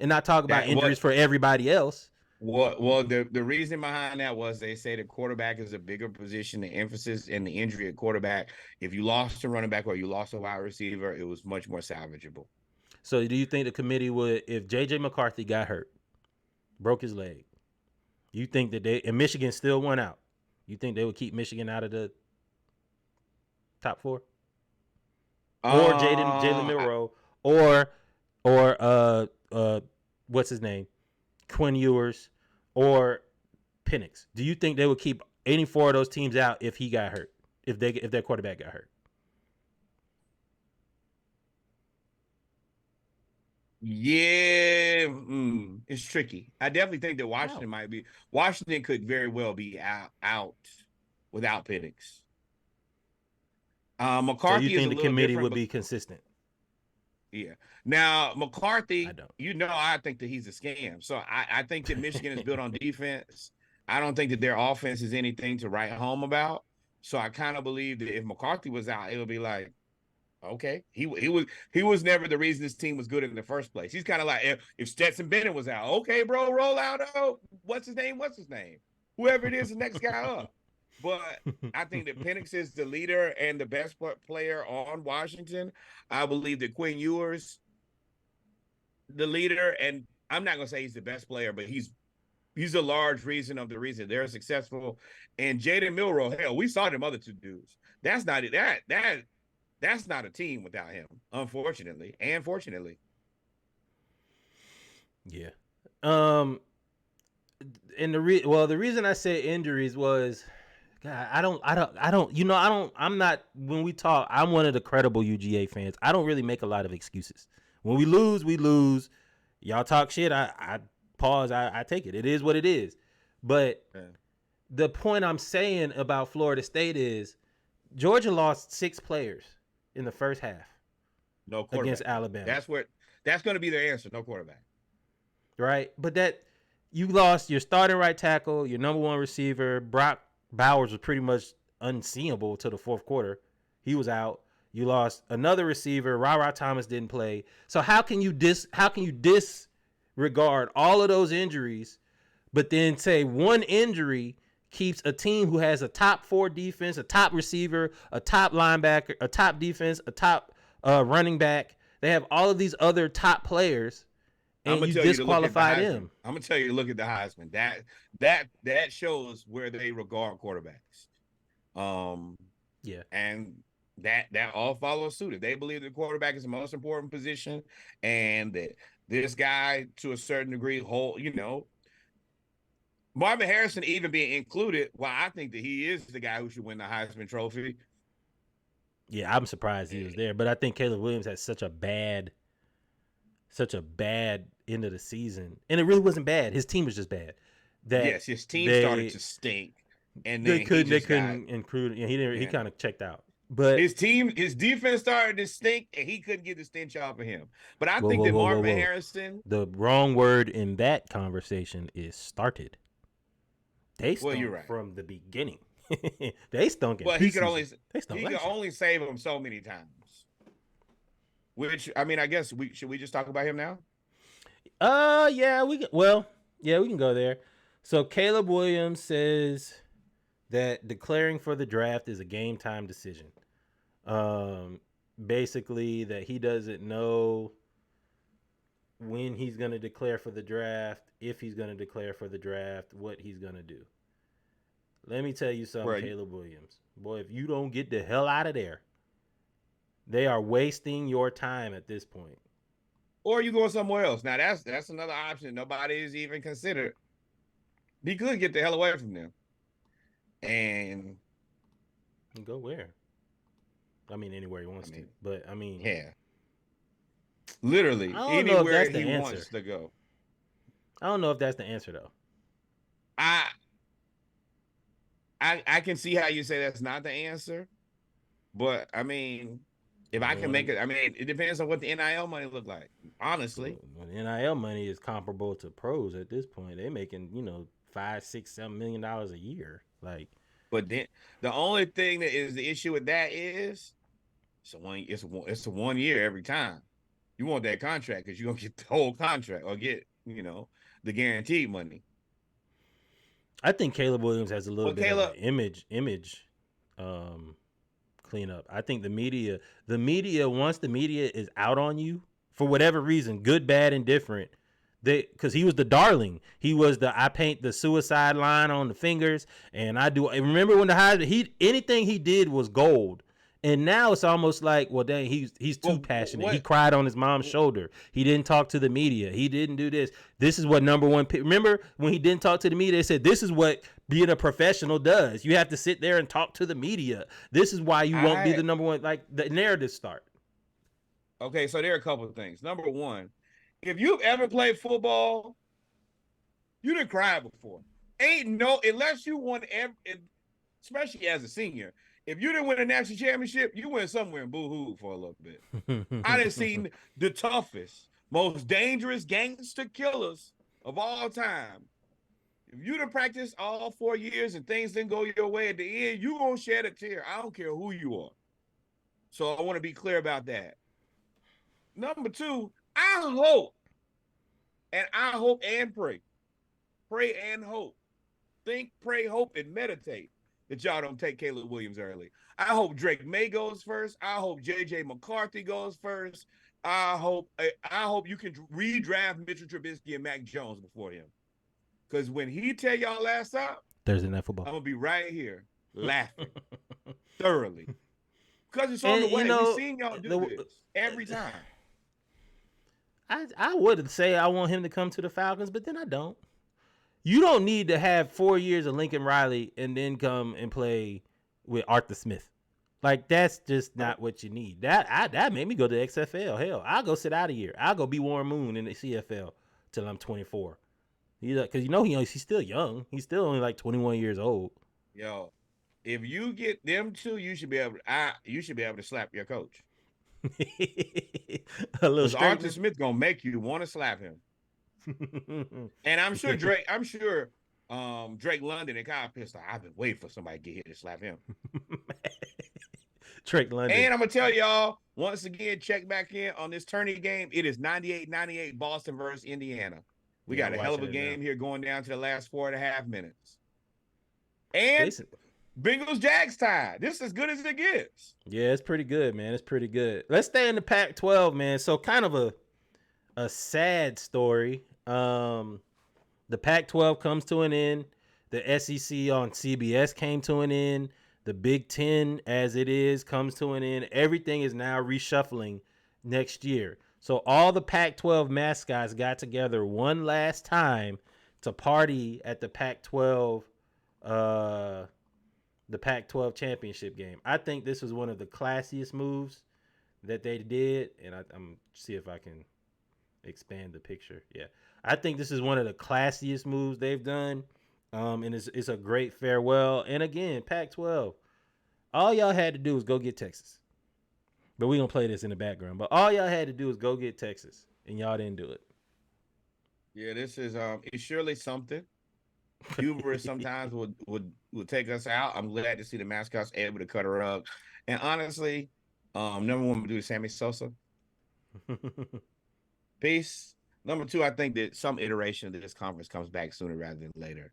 and not talk about injuries for everybody else. Well, the reason behind that was they say the quarterback is a bigger position, the emphasis in the injury at quarterback. If you lost a running back or you lost a wide receiver, it was much more salvageable. So do you think the committee would, if J.J. McCarthy got hurt, broke his leg, you think that and Michigan still won out, you think they would keep Michigan out of the top 4? Or Jalen Milroe, or what's his name, Quinn Ewers, or Penix? Do you think they would keep any 4 of those teams out if he got hurt, if their quarterback got hurt? Yeah, it's tricky. I definitely think that Washington could very well be out without Penix. McCarthy. So you think the committee would be consistent? Yeah. Now McCarthy, I think that he's a scam. So I think that Michigan is built on defense. I don't think that their offense is anything to write home about. So I kind of believe that if McCarthy was out, it would be like, okay, he was never the reason this team was good in the first place. He's kind of like if Stetson Bennett was out, okay, bro, roll out. Oh, what's his name? Whoever it is, the next guy up. But I think that Penix is the leader and the best player on Washington. I believe that Quinn Ewers, the leader, and I'm not gonna say he's the best player, but he's a large reason of the reason they're successful. And Jaden Milroe, hell, we saw them other 2 dudes. That's not it. That's not a team without him, unfortunately and fortunately. Yeah. And the reason I said injuries was, God, I'm not, when we talk, I'm one of the credible UGA fans. I don't really make a lot of excuses. When we lose, we lose. Y'all talk shit, I pause, I take it. It is what it is. But the point I'm saying about Florida State is Georgia lost 6 players in the first half. No quarterback against Alabama. That's going to be their answer. No quarterback. Right. But that you lost your starting right tackle, your number 1 receiver. Brock Bowers was pretty much unseeable to the 4th quarter. He was out. You lost another receiver. Ra Thomas didn't play. So how can you regard all of those injuries, but then say one injury keeps a team who has a top 4 defense, a top receiver, a top linebacker, a top defense, a top running back. They have all of these other top players, and you disqualify them. I'm gonna tell you to look at the Heisman. That shows where they regard quarterbacks. Yeah, and that all follows suit. If they believe the quarterback is the most important position, and that this guy to a certain degree Marvin Harrison even being included, well, I think that he is the guy who should win the Heisman Trophy. Yeah, I'm surprised he was there, but I think Caleb Williams had such a bad end of the season, and it really wasn't bad. His team was just bad. Yes, his team started to stink, and then they couldn't include. He didn't. He kind of checked out. But his defense started to stink, and he couldn't get the stench off of him. But I think that Marvin Harrison. The wrong word in that conversation is started. They stunk from the beginning. They stunk. Well, he could only save them so many times. Which, I mean, I guess should we just talk about him now? Yeah, we can go there. So Caleb Williams says that declaring for the draft is a game time decision. Basically that he doesn't know when he's going to declare for the draft, if he's going to declare for the draft, what he's going to do. Let me tell you something, Caleb Williams. Boy, if you don't get the hell out of there, they are wasting your time at this point. Or you go somewhere else. Now, that's another option nobody is even considered. He could get the hell away from them. And go where? I mean, anywhere he wants to. But, I mean. Yeah. Literally, anywhere he wants to go. I don't know if that's the answer, though. I can see how you say that's not the answer. But, I mean, if I can make it, I mean, it depends on what the NIL money look like, honestly. Well, the NIL money is comparable to pros at this point. They're making, $5, $6, $7 million a year. But then the only thing that is the issue with that is it's a 1 year every time. You want that contract because you're gonna get the whole contract or get, the guaranteed money. I think Caleb Williams has a little bit of an image cleanup. I think the media, once the media is out on you for whatever reason, good, bad, indifferent, because he was the darling. He was I paint the suicide line on the fingers, and I do. Remember when the Heisman, anything he did was gold. And now it's almost like, well, dang, he's too passionate. He cried on his mom's shoulder. He didn't talk to the media. He didn't do this. This is what number one. Remember when he didn't talk to the media? They said this is what being a professional does. You have to sit there and talk to the media. This is why you won't be the number one. Like the narrative start. Okay, so there are a couple of things. Number one, if you've ever played football, you didn't cry before. Unless you won especially as a senior. If you didn't win a national championship, you went somewhere and boo-hoo for a little bit. I done seen the toughest, most dangerous gangster killers of all time. If you done practiced all 4 years and things didn't go your way at the end, you gonna shed a tear. I don't care who you are. So I want to be clear about that. Number two, I hope and pray. Pray and hope. Think, pray, hope, and meditate that y'all don't take Caleb Williams early. I hope Drake May goes first. I hope J.J. McCarthy goes first. I hope you can redraft Mitchell Trubisky and Mac Jones before him. Because when he tell y'all last out, Thursday Night Football, I'm going to be right here laughing thoroughly. Because it's on the way. We've seen y'all do this every time. I would say I want him to come to the Falcons, but then I don't. You don't need to have 4 years of Lincoln Riley and then come and play with Arthur Smith. Like, that's just not what you need. That made me go to XFL. Hell, I'll go sit out a year. I'll go be Warren Moon in the CFL till I'm 24. Because he's still young. He's still only like 21 years old. Yo, if you get them two, you should be able to slap your coach. Arthur Smith gonna make you want to slap him. And I'm sure Drake London and Kyle Pistol, I've been waiting for somebody to get here to slap him. Drake London. And I'm gonna tell y'all, Once again, check back in on this tourney game. It is 98-98 Boston versus Indiana. We got a hell of a game here going down to the last 4.5 minutes. And Bengals Jags tie. This is as good as it gets. Yeah, it's pretty good, man. It's pretty good. Let's stay in the Pac-12, man. So kind of a sad story. The Pac-12 comes to an end. The SEC on CBS came to an end. The Big Ten, as it is, comes to an end. Everything is now reshuffling next year. So all the Pac-12 mascots got together one last time to party at the Pac-12 championship game. I think this was one of the classiest moves that they did, and I'm see if I can expand the picture. Yeah, I think this is one of the classiest moves they've done, and it's a great farewell. And again, Pac-12, all y'all had to do was go get Texas, but we gonna play this in the background. But all y'all had to do was go get Texas, and y'all didn't do it. Yeah, this is it's surely something. Hubris sometimes would take us out. I'm glad to see the mascots able to cut her up. And honestly, number one, we do Sammy Sosa. Peace. Number two, I think that some iteration of this conference comes back sooner rather than later.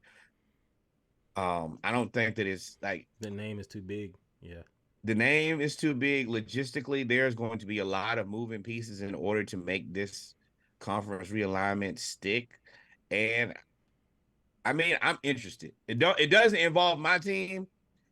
I don't think that it's like the name is too big. Yeah. The name is too big. Logistically, there's going to be a lot of moving pieces in order to make this conference realignment stick. And I mean, I'm interested. It doesn't involve my team,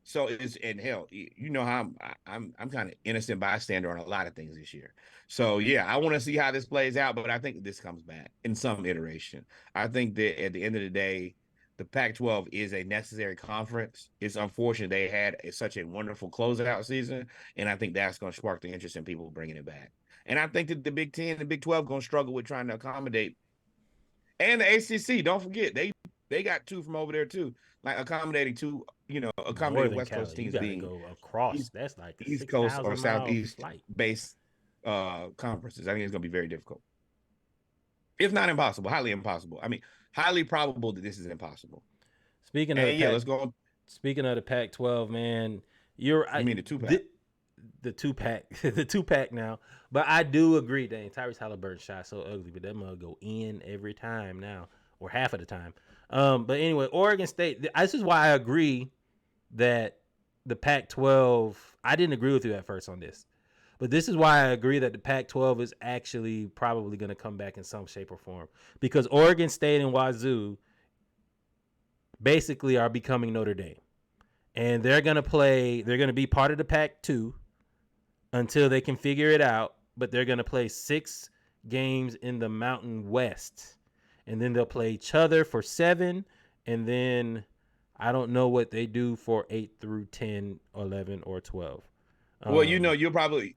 so it's and hell, you know how I'm kind of innocent bystander on a lot of things this year. So yeah, I want to see how this plays out, but I think this comes back in some iteration. I think that at the end of the day, the Pac-12 is a necessary conference. It's unfortunate they had such a wonderful closeout season, and I think that's going to spark the interest in people bringing it back. And I think that the Big Ten and the Big 12 going to struggle with trying to accommodate, and the ACC. Don't forget they got two from over there too, like accommodating two, accommodating West Coast teams being go across. That's like the East Coast or Southeast based conferences. I think it's going to be very difficult, if not impossible, highly impossible. I mean, highly probable that this is impossible. Speaking of let's go. Speaking of the Pac-12, man, I mean the two-pack. The two-pack now. But I do agree, dang, Tyrese Halliburton shot so ugly, but that mug go in every time now, or half of the time. But anyway, Oregon State, this is why I agree that the Pac-12, I didn't agree with you at first on this, but this is why I agree that the Pac-12 is actually probably going to come back in some shape or form, because Oregon State and Wazoo basically are becoming Notre Dame, and they're going to be part of the Pac-2 until they can figure it out, but they're going to play 6 games in the Mountain West. And then they'll play each other for 7. And then I don't know what they do for 8 through 10, 11, or 12. Well, you'll probably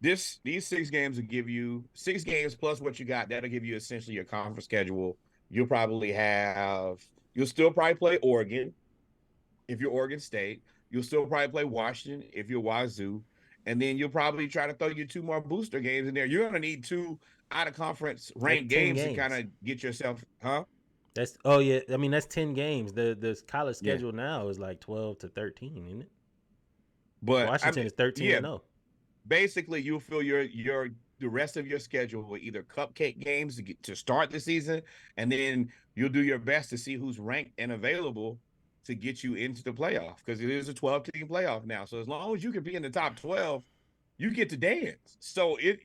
these 6 games will give you 6 games plus what you got. That'll give you essentially your conference schedule. You'll still probably play Oregon if you're Oregon State. You'll still probably play Washington if you're Wazoo. And then you'll probably try to throw you 2 more booster games in there. You're going to need 2 out-of-conference ranked games to kind of get yourself, That's 10 games. The college schedule now is like 12 to 13, isn't it? But Washington is 13-0. Basically, you'll fill the rest of your schedule with either cupcake games to start the season, and then you'll do your best to see who's ranked and available to get you into the playoff, because it is a 12-team playoff now. So as long as you can be in the top 12, you get to dance. So it's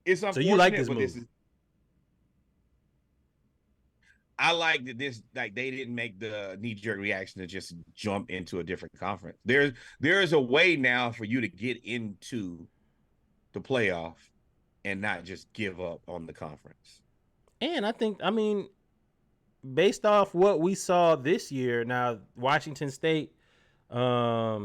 unfortunate. So you like this move? I like that they didn't make the knee-jerk reaction to just jump into a different conference. There is a way now for you to get into the playoff and not just give up on the conference. And based off what we saw this year, now Washington State, I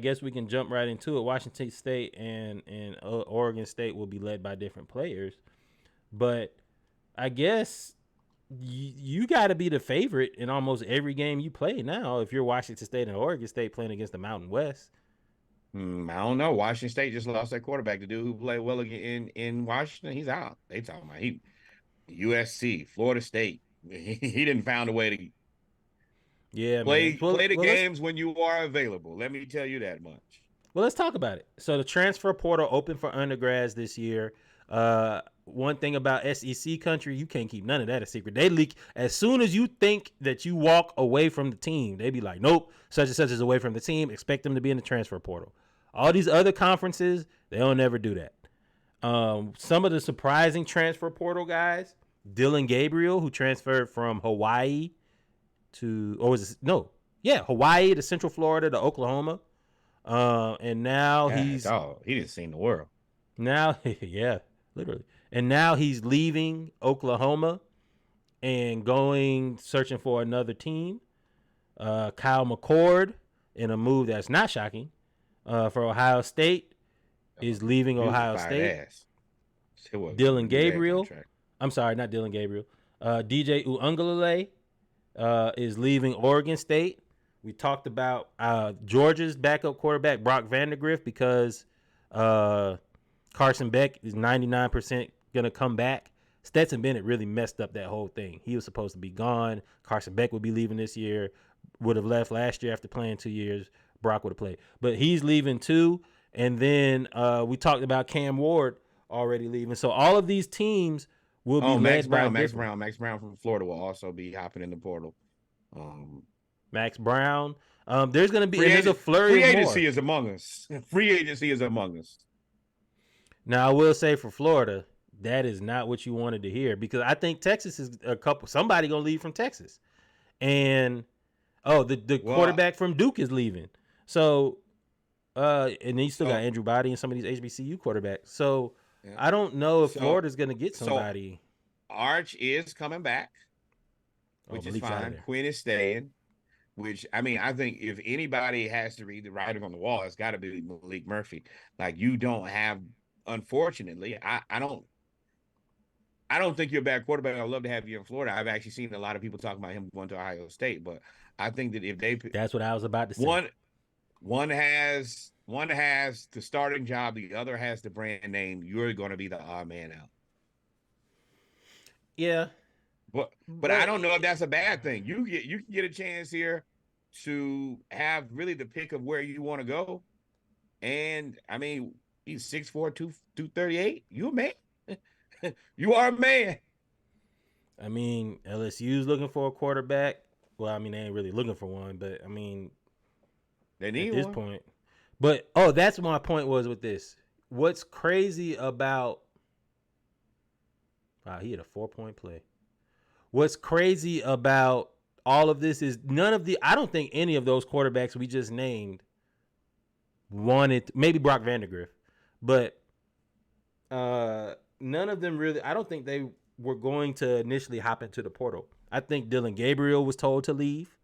guess we can jump right into it. Washington State and Oregon State will be led by different players, but I guess you got to be the favorite in almost every game you play now if you're Washington State and Oregon State playing against the Mountain West. I don't know. Washington State just lost their quarterback. The dude who played well in Washington, he's out. They talking about USC, Florida State. He didn't find a way to play the games when you are available. Let me tell you that much. Well, let's talk about it. So the transfer portal open for undergrads this year. One thing about SEC country, you can't keep none of that a secret. They leak as soon as you think that you walk away from the team. They be like, nope, such and such is away from the team. Expect them to be in the transfer portal. All these other conferences, they don't ever do that. Some of the surprising transfer portal guys, Dylan Gabriel, who transferred from Hawaii Hawaii to Central Florida to Oklahoma. And now he didn't see the world. Now, yeah, literally. And now he's leaving Oklahoma and searching for another team. Kyle McCord, in a move that's not shocking, for Ohio State, is leaving Ohio State. Dylan Gabriel. I'm sorry, not Dylan Gabriel. DJ Uungalele is leaving Oregon State. We talked about Georgia's backup quarterback, Brock Vandagriff, because Carson Beck is 99% going to come back. Stetson Bennett really messed up that whole thing. He was supposed to be gone. Carson Beck would be leaving this year. Would have left last year after playing 2 years. Brock would have played. But he's leaving too. And then we talked about Cam Ward already leaving. So all of these teams will be Max Brown from Florida will also be hopping in the portal. Max Brown. There's going to be there's a flurry. Free agency is among us. Free agency is among us. Now I will say for Florida, that is not what you wanted to hear, because I think Texas is somebody gonna leave from Texas, and the quarterback from Duke is leaving. So, and then you still got Andrew Body and some of these HBCU quarterbacks. So yeah. I don't know if Florida's gonna get somebody. Arch is coming back, which is fine. Quinn is staying. Which, I mean, I think if anybody has to read the writing on the wall, it's got to be Malik Murphy. Like, you don't have, unfortunately, I don't think you're a bad quarterback. I'd love to have you in Florida. I've actually seen a lot of people talking about him going to Ohio State, but I think that if they, that's what I was about to say. One has the starting job, the other has the brand name. You're going to be the odd man out. Yeah. But I don't know if that's a bad thing. You can get a chance here to have really the pick of where you want to go. And I mean, he's 6'4", 238. You a man. You are a man. I mean, LSU's looking for a quarterback. Well, I mean, they ain't really looking for one, but I mean, they need at this point. But that's my point was with this. What's crazy about he had a 4-point play. What's crazy about all of this is I don't think any of those quarterbacks we just named wanted, maybe Brock Vandagriff, but none of them really, I don't think they were going to initially hop into the portal. I think Dylan Gabriel was told to leave.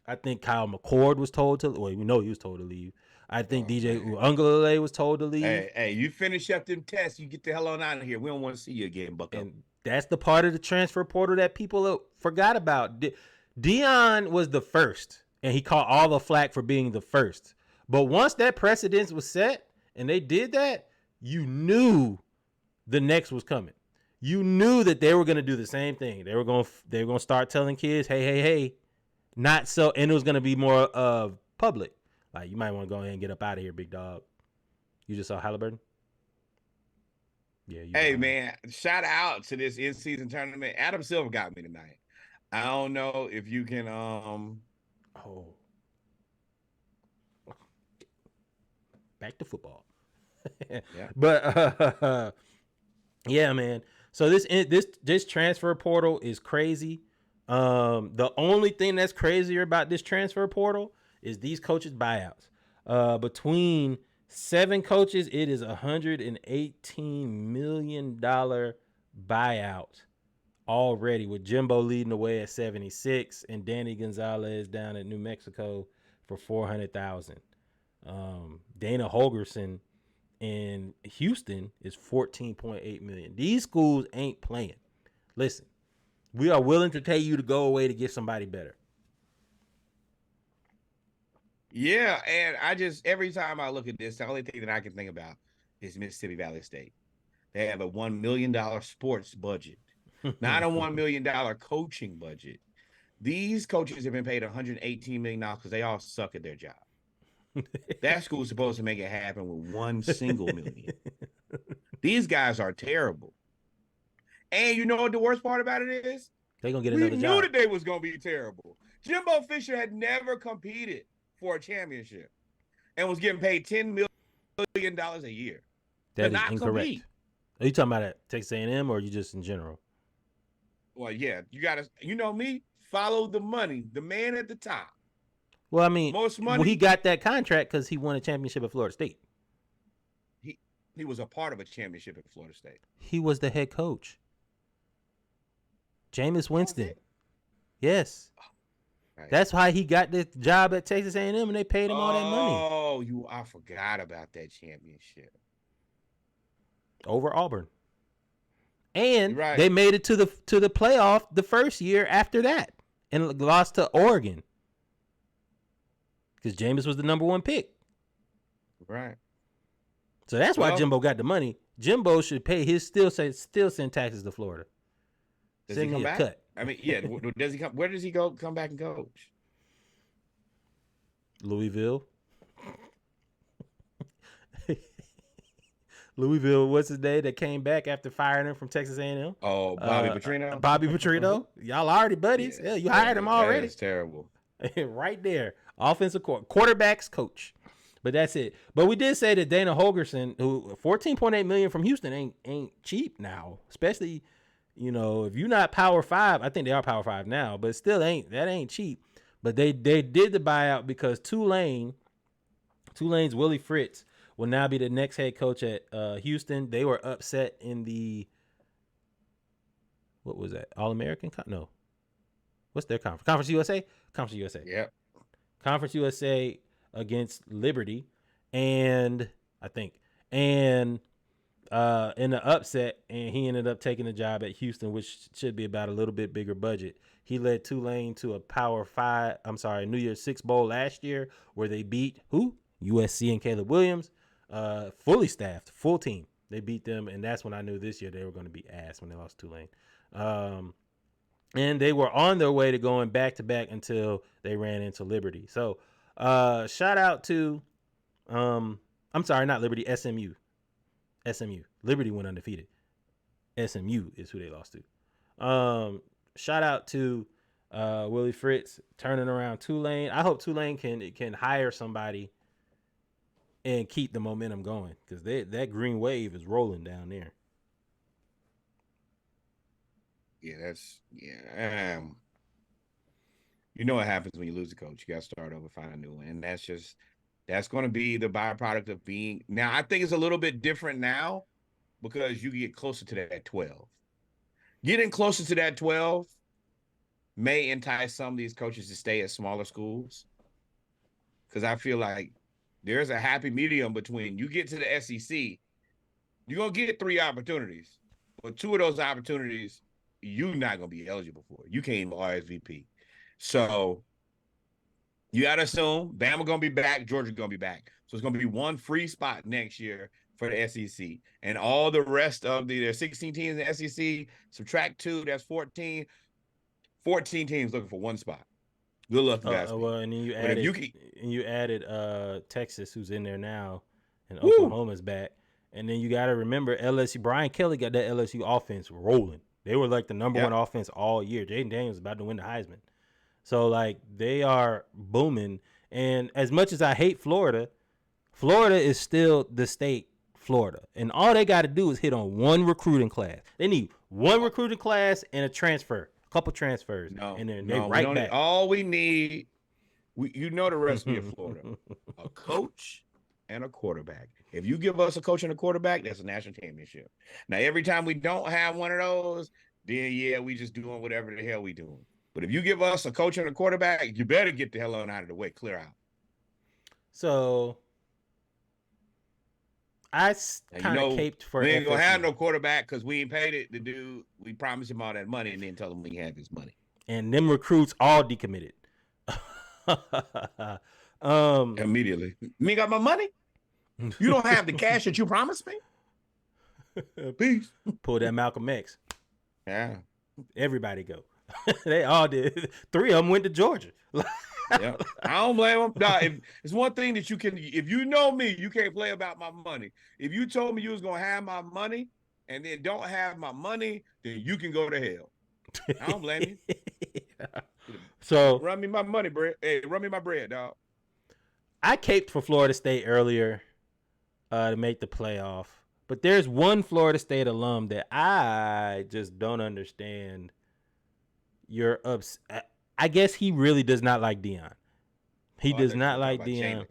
I think Kyle McCord was told to, well, we know he was told to leave. I think DJ Uungalele was told to leave. Hey, you finish up them tests, you get the hell on out of here. We don't want to see you again, Bucko. And that's the part of the transfer portal that people forgot about. Deion was the first, and he caught all the flack for being the first. But once that precedence was set, and they did that, you knew the next was coming. You knew that they were going to do the same thing. They were going to start telling kids, hey, not so, and it was going to be more of public. Like, you might want to go ahead and get up out of here, big dog. You just saw Halliburton? Yeah. Hey, man, shout out to this in-season tournament. Adam Silver got me tonight. I don't know if you can back to football. Yeah. But yeah, man. So this transfer portal is crazy. The only thing that's crazier about this transfer portal is these coaches' buyouts. Between 7 coaches, it is $118 million buyout already, with Jimbo leading the way at 76 and Danny Gonzalez down at New Mexico for $400,000. Dana Holgerson in Houston is $14.8 million. These schools ain't playing. Listen, we are willing to tell you to go away to get somebody better. Yeah, and every time I look at this, the only thing that I can think about is Mississippi Valley State. They have a $1 million sports budget, not a $1 million coaching budget. These coaches have been paid $118 million because they all suck at their job. That school's supposed to make it happen with $1 single million. These guys are terrible. And you know what the worst part about it is? They're going to get We another knew job. that they was going to be terrible. Jimbo Fisher had never competed for a championship and was getting paid $10 million a year. That is not incorrect. Compete. Are you talking about at Texas A&M or are you just in general? Well, yeah, you got to, you know me, follow the money, the man at the top. Well, I mean, Most money. well, he got that contract because he won a championship at Florida State. He was a part of a championship at Florida State. He was the head coach. Jameis Winston. Yes. Right. That's why he got the job at Texas A&M and they paid him all that money. Oh, I forgot about that championship. Over Auburn. And Right. they made it to the playoff the first year after that and lost to Oregon. Because Jameis was the number 1 pick. Right. So that's why Jimbo got the money. Jimbo should pay his still send taxes to Florida. Does Send he come me a back? cut. I mean, yeah. Does he come? Where does he come back and coach? Louisville. Louisville, what's his name that came back after firing him from Texas A&M? Oh, Bobby Petrino. Bobby Petrino. Y'all already buddies. Yeah, you hired him already. It's terrible. Right there. Offensive quarterbacks coach. But that's it. But we did say that Dana Holgorsen, who $14.8 million from Houston ain't cheap now. Especially, you know, if you're not Power 5, I think they are Power 5 now, but still ain't cheap. But they did the buyout because Tulane's Willie Fritz will now be the next head coach at Houston. They were upset in the, what was that? All-American? No. What's their conference? Conference USA? Conference USA. Yep. Conference USA against Liberty. And I think, in the upset, and he ended up taking a job at Houston, which should be about a little bit bigger budget. He led Tulane to a New Year's Six Bowl last year where they beat who? USC and Caleb Williams. Fully staffed, full team. They beat them, and that's when I knew this year they were going to be ass when they lost Tulane. And they were on their way to going back-to-back until they ran into Liberty. So shout out to, I'm sorry, not Liberty, SMU. SMU. Liberty went undefeated. SMU is who they lost to. Shout out to Willie Fritz turning around Tulane. I hope Tulane can hire somebody and keep the momentum going because that green wave is rolling down there. Yeah, you know what happens when you lose a coach. You got to start over, find a new one. And that's going to be the byproduct of being. Now, I think it's a little bit different now because you get closer to that 12. Getting closer to that 12 may entice some of these coaches to stay at smaller schools because I feel like there's a happy medium between you get to the SEC, you're going to get 3 opportunities, but 2 of those opportunities you're not going to be eligible for. You can't even RSVP. So you got to assume Bama going to be back, Georgia going to be back. So it's going to be 1 free spot next year for the SEC. And all the rest of there's 16 teams in the SEC, subtract 2, that's 14. 14 teams looking for 1 spot. Good luck, guys. Well, and then you added Texas, who's in there now, and Oklahoma's back. And then you got to remember LSU. Brian Kelly got that LSU offense rolling. They were like the number 1 offense all year. Jaden Daniels was about to win the Heisman. So, like, they are booming. And as much as I hate Florida, Florida is still the state Florida. And all they got to do is hit on 1 recruiting class. They need 1 recruiting class and a transfer. Couple transfers, and then they right back. All we need, you know the recipe of Florida: a coach and a quarterback. If you give us a coach and a quarterback, that's a national championship. Now, every time we don't have one of those, then we just doing whatever the hell we doing. But if you give us a coach and a quarterback, you better get the hell on out of the way, clear out. So I kind of caped for. We ain't gonna have no quarterback because we ain't paid it. The dude, we promised him all that money and then tell him we have his money. And them recruits all decommitted. Immediately. You ain't got my money? You don't have the cash that you promised me? Peace. Pull that Malcolm X. Yeah. Everybody go. They all did. 3 of them went to Georgia. Yeah, I don't blame them. Nah, it's one thing that you can, if you know me, you can't play about my money. If you told me you was gonna have my money and then don't have my money, then you can go to hell. I don't blame you. So run me my money, bread. Hey, run me my bread, dog. I caped for Florida State earlier to make the playoff, but there's one Florida State alum that I just don't understand. I guess he really does not like Deion. He does not like Deion.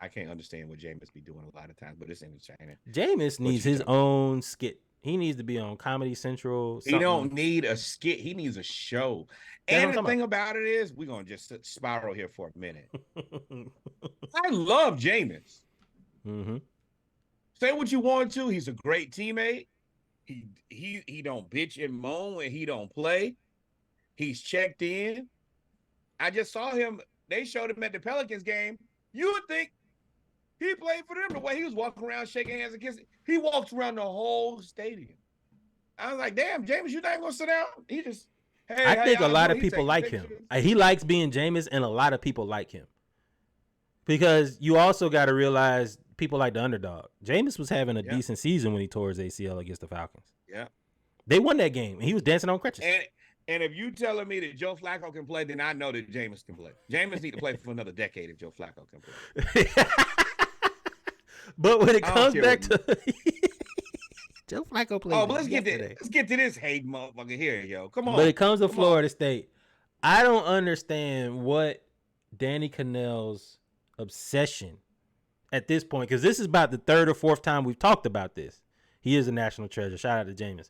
I can't understand what Jameis be doing a lot of times, but it's entertaining. Jameis needs his own skit. He needs to be on Comedy Central. He don't need a skit. He needs a show. And the thing about it is, we're going to just spiral here for a minute. I love Jameis. Mm-hmm. Say what you want to. He's a great teammate. He don't bitch and moan when he don't play. He's checked in. I just saw him. They showed him at the Pelicans game. You would think he played for them the way he was walking around shaking hands and kissing. He walks around the whole stadium. I was like, damn, Jameis, you not going to sit down? He just, hey. I think a lot of people like him. He likes being Jameis, and a lot of people like him. Because you also got to realize people like the underdog. Jameis was having a decent season when he tore his ACL against the Falcons. Yeah. They won that game, and he was dancing on crutches. And if you telling me that Joe Flacco can play, then I know that Jameis can play. Jameis need to play for another decade if Joe Flacco can play. But when it comes back to Joe Flacco played. Oh, but let's get to this hate motherfucker here, yo. Come on. But it comes to Florida State. I don't understand what Danny Kanell's obsession at this point, because this is about the 3rd or 4th time we've talked about this. He is a national treasure. Shout out to Jameis.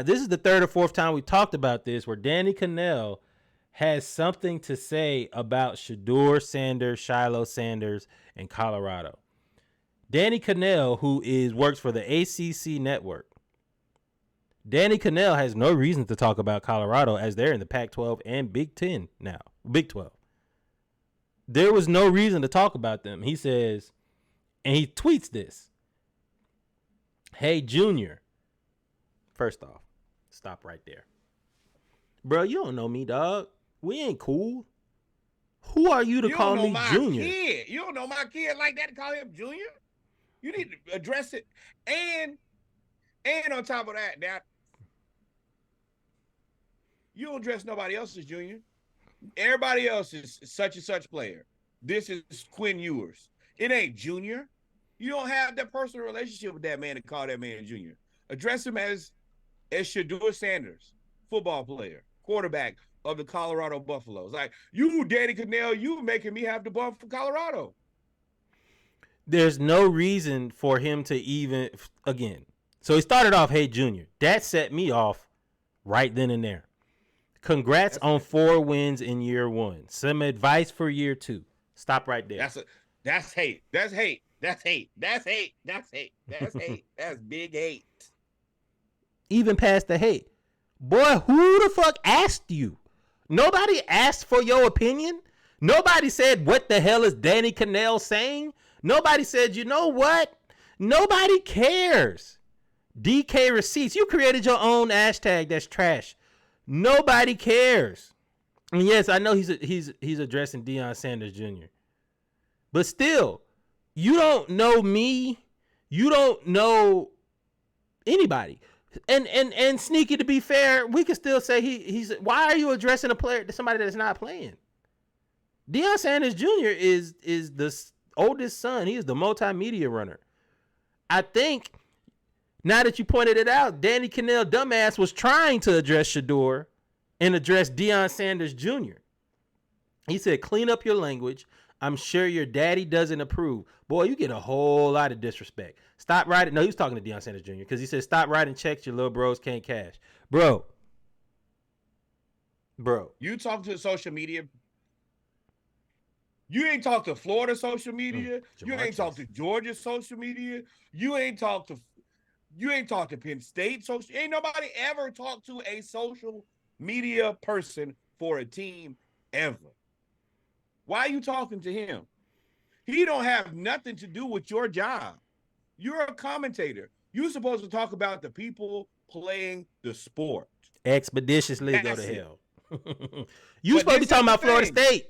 This is the 3rd or 4th time we talked about this, where Danny Kanell has something to say about Shedeur Sanders, Shiloh Sanders, and Colorado. Danny Kanell, who works for the ACC network. Danny Kanell has no reason to talk about Colorado, as they're in the Pac-12 and Big 10 now. Big 12. There was no reason to talk about them. He says, and he tweets this. Hey, Junior. First off, stop right there. Bro, you don't know me, dog. We ain't cool. Who are you to call me Junior? Kid. You don't know my kid like that to call him Junior? You need to address it. And on top of that, now, you don't address nobody else's Junior. Everybody else is such and such player. This is Quinn Ewers. It ain't Junior. You don't have that personal relationship with that man to call that man Junior. Address him as Shedeur Sanders, football player, quarterback of the Colorado Buffaloes. Like, you, Danny Kanell, you making me have to bump for Colorado. There's no reason for him to even, again. So he started off, hey, Junior. That set me off right then and there. Congrats on 4 wins in year 1. Some advice for year 2. Stop right there. That's hate. That's hate. That's hate. That's hate. That's hate. That's hate. That's big hate. Even past the hate. Boy, who the fuck asked you? Nobody asked for your opinion. Nobody said, what the hell is Danny Kanell saying? Nobody said, you know what? Nobody cares. DK receipts. You created your own hashtag that's trash. Nobody cares. And yes, I know he's addressing Deion Sanders Jr. But still, you don't know me. You don't know anybody. And Sneaky, to be fair, we can still say he's. Why are you addressing somebody that's not playing? Deion Sanders Jr. is the oldest son. He is the multimedia runner. I think, now that you pointed it out, Danny Kanell dumbass was trying to address Shedeur and address Deion Sanders Jr. He said, clean up your language. I'm sure your daddy doesn't approve. Boy, you get a whole lot of disrespect. Stop writing. No, he was talking to Deion Sanders Jr. because he said, stop writing checks your little bros can't cash. Bro. You talk to social media. You ain't talk to Florida social media. You ain't talk to Georgia social media. You ain't talk to Penn State social. Ain't nobody ever talked to a social media person for a team ever. Why are you talking to him? He don't have nothing to do with your job. You're a commentator. You're supposed to talk about the people playing the sport. Expeditiously go to hell. You supposed to be talking about Florida State.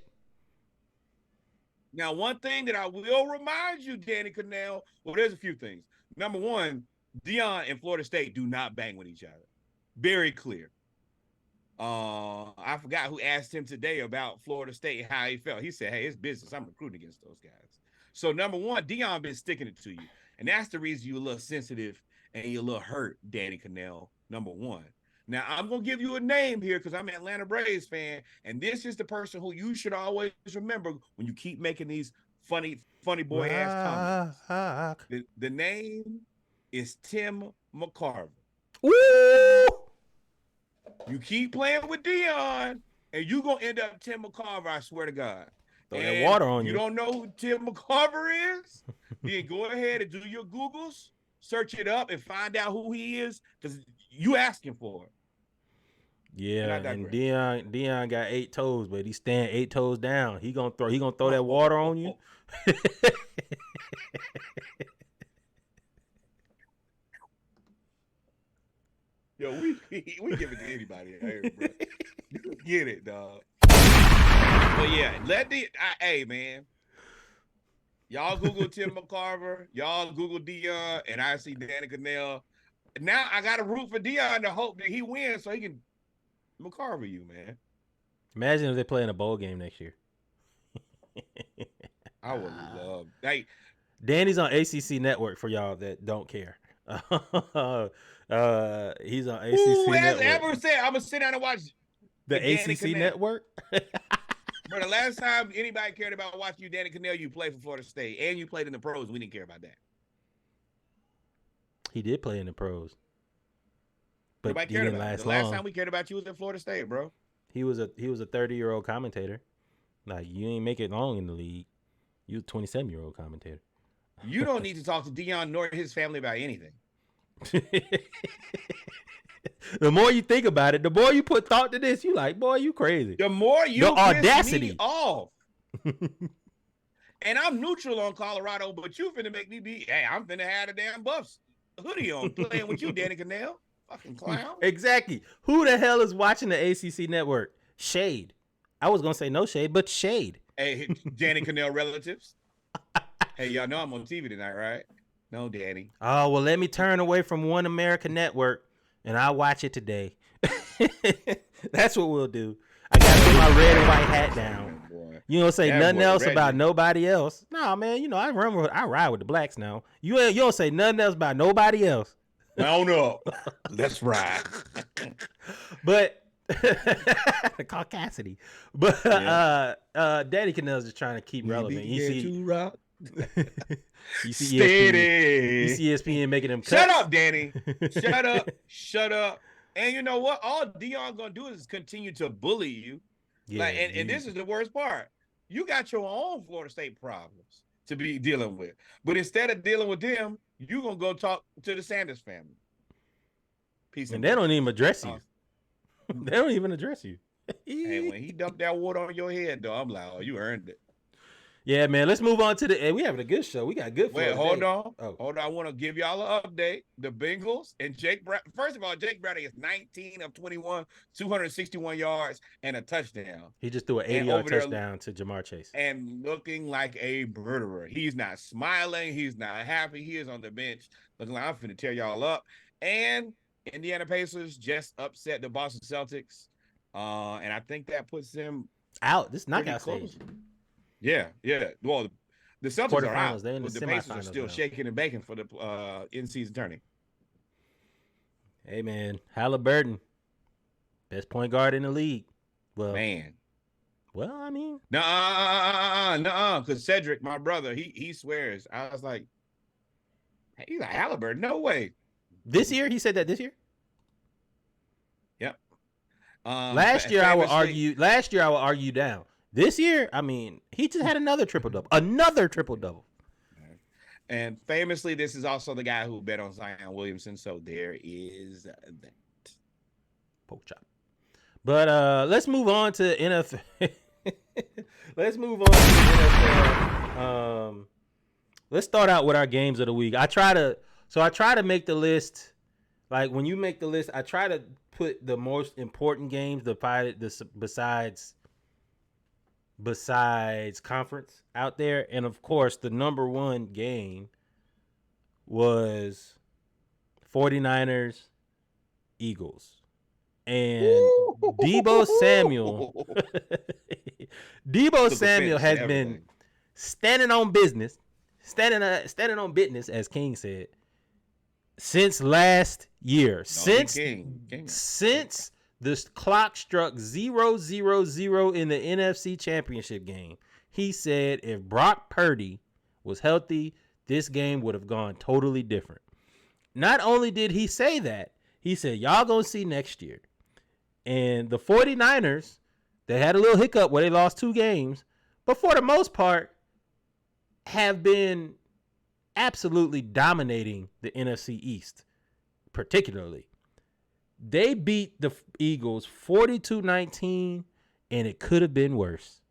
Now, one thing that I will remind you, Danny Kanell, well, there's a few things. Number one, Deion and Florida State do not bang with each other. Very clear. I forgot who asked him today about Florida State, how he felt. He said, hey, it's business. I'm recruiting against those guys. So, number one, Deion been sticking it to you. And that's the reason you're a little sensitive and you're a little hurt, Danny Kanell, number one. Now, I'm going to give you a name here because I'm an Atlanta Braves fan, and this is the person who you should always remember when you keep making these funny boy-ass comments. The name is Tim McCarver. Woo! You keep playing with Deion, and you're going to end up Tim McCarver, I swear to God. Throw that water on you. You don't know who Tim McCarver is? Then go ahead and do your Googles, search it up, and find out who he is, because you asking for it. Yeah, and Deion got 8 toes, but he's staying 8 toes down. He gonna throw that water on you. Yo, we give it to anybody here, bro. You get it, dog. But yeah, hey man, y'all Google Tim McCarver, y'all Google Deion, and I see Danny Kanell. Now I got to root for Deion to hope that he wins so he can McCarver you, man. Imagine if they play in a bowl game next year. I would love. Hey, Danny's on ACC Network for y'all that don't care. He's on ACC who has Network. ever said I'm gonna sit down and watch the ACC Network? Bro, the last time anybody cared about watching you, Danny Kanell, you played for Florida State and you played in the pros. We didn't care about that. He did play in the pros, but nobody he cared didn't about last the long. last time we cared about you was at Florida State, bro. He was a 30-year-old commentator. Like, you ain't make it long in the league. You a 27-year-old commentator. You don't need to talk to Deion nor his family about anything. The more you think about it, the more you put thought to this, you like, boy, you crazy. The more you the audacity me off. And I'm neutral on Colorado, but you finna make me be, hey, I'm finna have the damn Buffs hoodie on playing with you, Danny Kanell. Fucking clown. Exactly. Who the hell is watching the ACC Network? Shade. I was going to say no shade, but shade. Hey, Danny Kanell relatives. Hey, y'all know I'm on TV tonight, right? No, Danny. Oh, well, let me turn away from One America Network, and I'll watch it today. That's what we'll do. I got to put my red and white hat down. You don't say nothing else about nobody else. No, man, you know, I ride with the blacks now. You don't say nothing else about nobody else. Mount up. Let's ride. But the caucasity. But Daddy Kanell's just trying to keep relevant. You see Steady. You see ESPN making them cuts. Shut up, Danny. Shut up. And you know what? All Deion gonna do is continue to bully you. Yeah, and this is the worst part. You got your own Florida State problems to be dealing with. But instead of dealing with them, you're going to go talk to the Sanders family. Peace and they don't even address you. They don't even address you. And when he dumped that water on your head, though, I'm like, oh, you earned it. Yeah, man. Let's move on to we having a good show. We got good. Wait, hold on. Hold on. I want to give y'all an update. The Bengals and Jake Brown. First of all, Jake Brown is 19 of 21, 261 yards and a touchdown. He just threw an 80-yard touchdown to Jamar Chase. And looking like a murderer. He's not smiling. He's not happy. He is on the bench looking like I'm finna tear y'all up. And Indiana Pacers just upset the Boston Celtics. And I think that puts them out. This knockout stage. Yeah. Well, the Celtics are out, but the Pacers are still shaking and baking for the in-season tourney. Hey, man, Halliburton, best point guard in the league. Well, man. Well, I mean, nuh-uh, because Cedric, my brother, he swears. I was like, hey, he's like Halliburton, no way. This year, he said that this year. Yep. Last year, I would argue down. This year, I mean, he just had another triple-double. And famously, this is also the guy who bet on Zion Williamson, so there is that. Poke chop. But let's move on to NFL. Let's start out with our games of the week. I try to make the list. Like, when you make the list, I try to put the most important games besides conference out there, and of course the number one game was 49ers Eagles. And Deebo Samuel has been standing on business, as King said, since last year. Since the clock struck 0-0-0 in the NFC Championship game, he said if Brock Purdy was healthy, this game would have gone totally different. Not only did he say that, he said, y'all gonna see next year. And the 49ers, they had a little hiccup where they lost 2 games, but for the most part, have been absolutely dominating the NFC East, particularly. They beat the Eagles 42-19, and it could have been worse.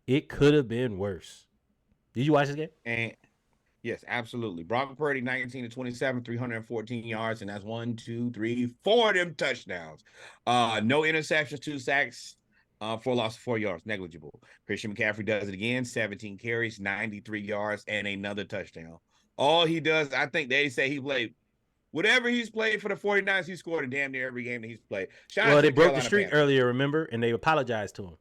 It could have been worse. Did you watch this game? And yes, absolutely. Brock Purdy, 19-27, 314 yards, and that's 4 of them touchdowns. No interceptions, 2 sacks, 4 losses, 4 yards, negligible. Christian McCaffrey does it again, 17 carries, 93 yards, and another touchdown. All he does, I think they say he played, whatever he's played for the 49ers, he scored in damn near every game that he's played. They broke the streak earlier, remember? And they apologized to him.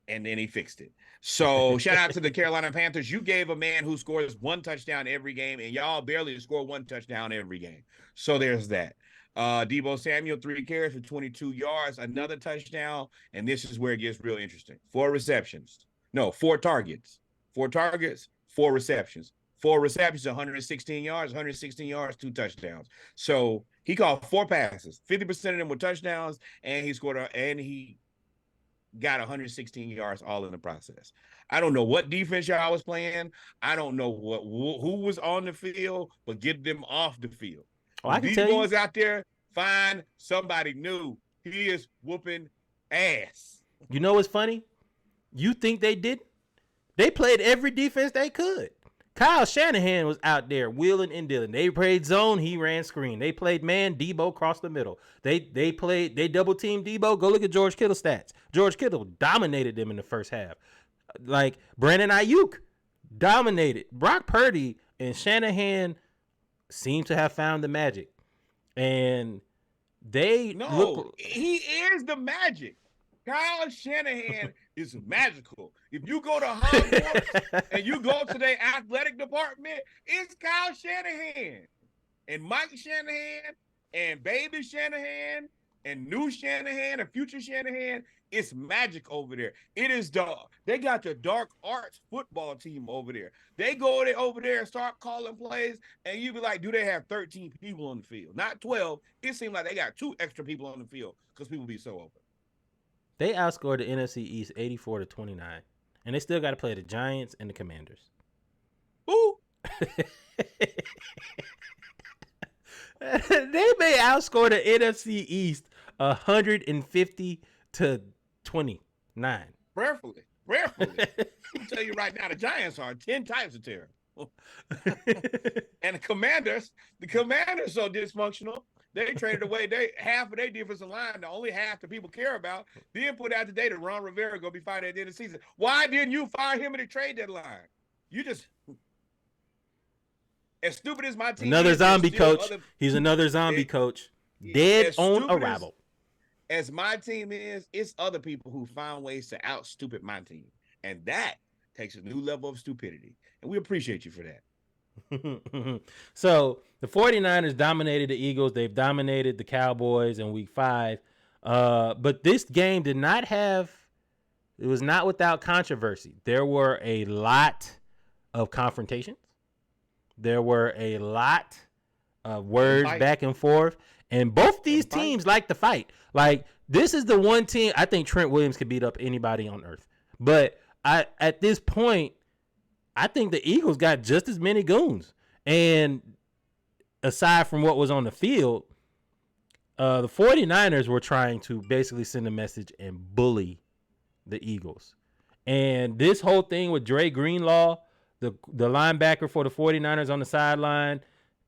And then he fixed it. So shout out to the Carolina Panthers. You gave a man who scores 1 touchdown every game, and y'all barely score 1 touchdown every game. So there's that. Deebo Samuel, 3 carries for 22 yards, another touchdown, and this is where it gets real interesting. 4 receptions. No, 4 targets. 4 targets, 4 receptions. 4 receptions, 116 yards, 2 touchdowns. So he caught 4 passes. 50% of them were touchdowns, and he got 116 yards all in the process. I don't know what defense y'all was playing. I don't know who was on the field, but get them off the field. These boys out there, find somebody new. He is whooping ass. You know what's funny? You think they didn't? They played every defense they could. Kyle Shanahan was out there wheeling and dealing. They played zone, he ran screen. They played man, Debo crossed the middle. They double teamed Debo. Go look at George Kittle's stats. George Kittle dominated them in the first half. Like Brandon Ayuk dominated. Brock Purdy and Shanahan seem to have found the magic. And he is the magic. Kyle Shanahan is magical. If you go to Hogwarts and you go to their athletic department, it's Kyle Shanahan and Mike Shanahan and baby Shanahan and new Shanahan and future Shanahan. It's magic over there. It is they got the dark arts football team over there. They go over there and start calling plays, and you be like, do they have 13 people on the field? Not 12. It seems like they got 2 extra people on the field because people be so open. They outscored the NFC East 84-29, and they still got to play the Giants and the Commanders. Ooh. They may outscore the NFC East 150-29. Prayerfully. I'll tell you right now, the Giants are 10 times the terrible. And the Commanders are dysfunctional. They traded away half of their defensive line, the only half the people care about. Then put out today that Ron Rivera going to be fired at the end of the season. Why didn't you fire him at the trade deadline? You just, as stupid as my team another zombie coach. He's another zombie coach. Dead on arrival. As my team is, it's other people who found ways to out-stupid my team. And that takes a new level of stupidity. And we appreciate you for that. So the 49ers dominated the Eagles. They've dominated the Cowboys in week 5. But this game it was not without controversy. There were a lot of confrontations. There were a lot of words back and forth. And both these teams like to fight. Like, this is the one team I think Trent Williams could beat up anybody on earth. But at this point, I think the Eagles got just as many goons. And aside from what was on the field, the 49ers were trying to basically send a message and bully the Eagles. And this whole thing with Dre Greenlaw, the linebacker for the 49ers on the sideline,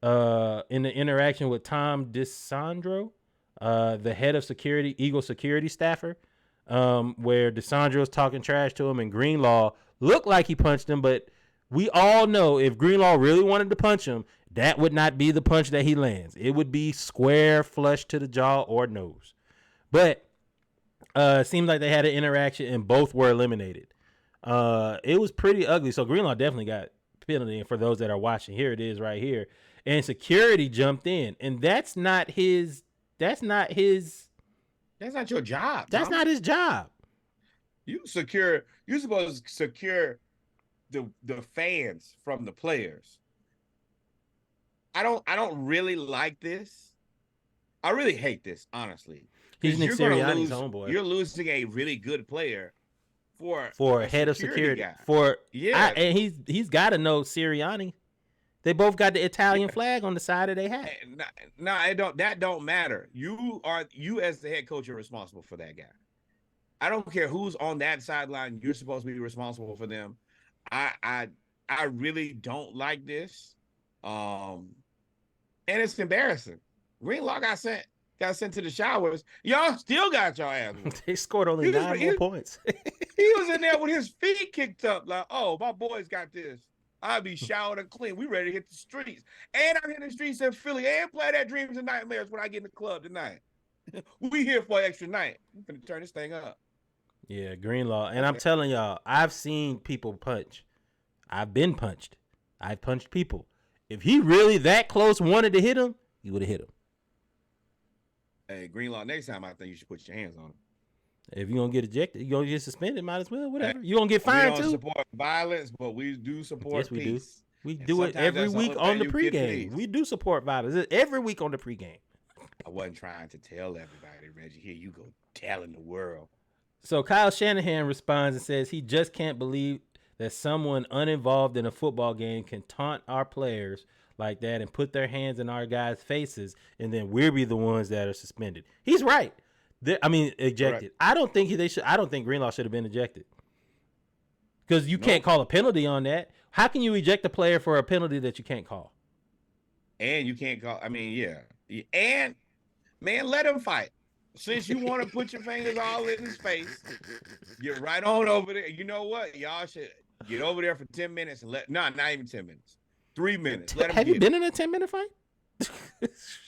in the interaction with Tom DeSandro, the head of security, Eagle security staffer, where DeSandre was talking trash to him, and Greenlaw looked like he punched him, but we all know if Greenlaw really wanted to punch him, that would not be the punch that he lands. It would be square flush to the jaw or nose. But it seemed like they had an interaction and both were eliminated. It was pretty ugly. So Greenlaw definitely got penalty. And for those that are watching, here it is right here. And security jumped in, and that's not your job. That's not his job. You're supposed to secure the fans from the players. I don't really like this. I really hate this, honestly. He's Nick Sirianni's homeboy. You're losing a really good player for a head of security guy. And he's got to know Sirianni. They both got the Italian flag on the side of their hat. No, that don't matter. You as the head coach are responsible for that guy. I don't care who's on that sideline. You're supposed to be responsible for them. I really don't like this. And it's embarrassing. Greenlaw got sent to the showers. Y'all still got your ass. They scored only 9 more points. He was in there with his feet kicked up, like, oh, my boys got this. I'll be showered and clean. We ready to hit the streets. And I'm hitting the streets in Philly and play that Dreams and Nightmares when I get in the club tonight. We here for an extra night. I'm going to turn this thing up. Yeah, Greenlaw. And I'm telling y'all, I've seen people punch. I've been punched. I've punched people. If he really that close wanted to hit him, he would have hit him. Hey, Greenlaw, next time I think you should put your hands on him. If you're going to get ejected, you're going to get suspended, might as well, whatever. You're going to get fined, too. We don't support violence, but we do support peace. Do. We do it every week on the pregame. We do support violence. Every week on the pregame. I wasn't trying to tell everybody, Reggie. Here you go telling the world. So Kyle Shanahan responds and says he just can't believe that someone uninvolved in a football game can taunt our players like that and put their hands in our guys' faces, and then we'll be the ones that are suspended. He's right. Ejected. Right. I don't think Greenlaw should have been ejected because you can't call a penalty on that. How can you eject a player for a penalty that you can't call? And you can't call. And man, let him fight. Since you want to put your fingers all in his face, get right on over there. You know what? Y'all should get over there for 10 minutes and not even 10 minutes. 3 minutes. Have you been in a 10-minute fight?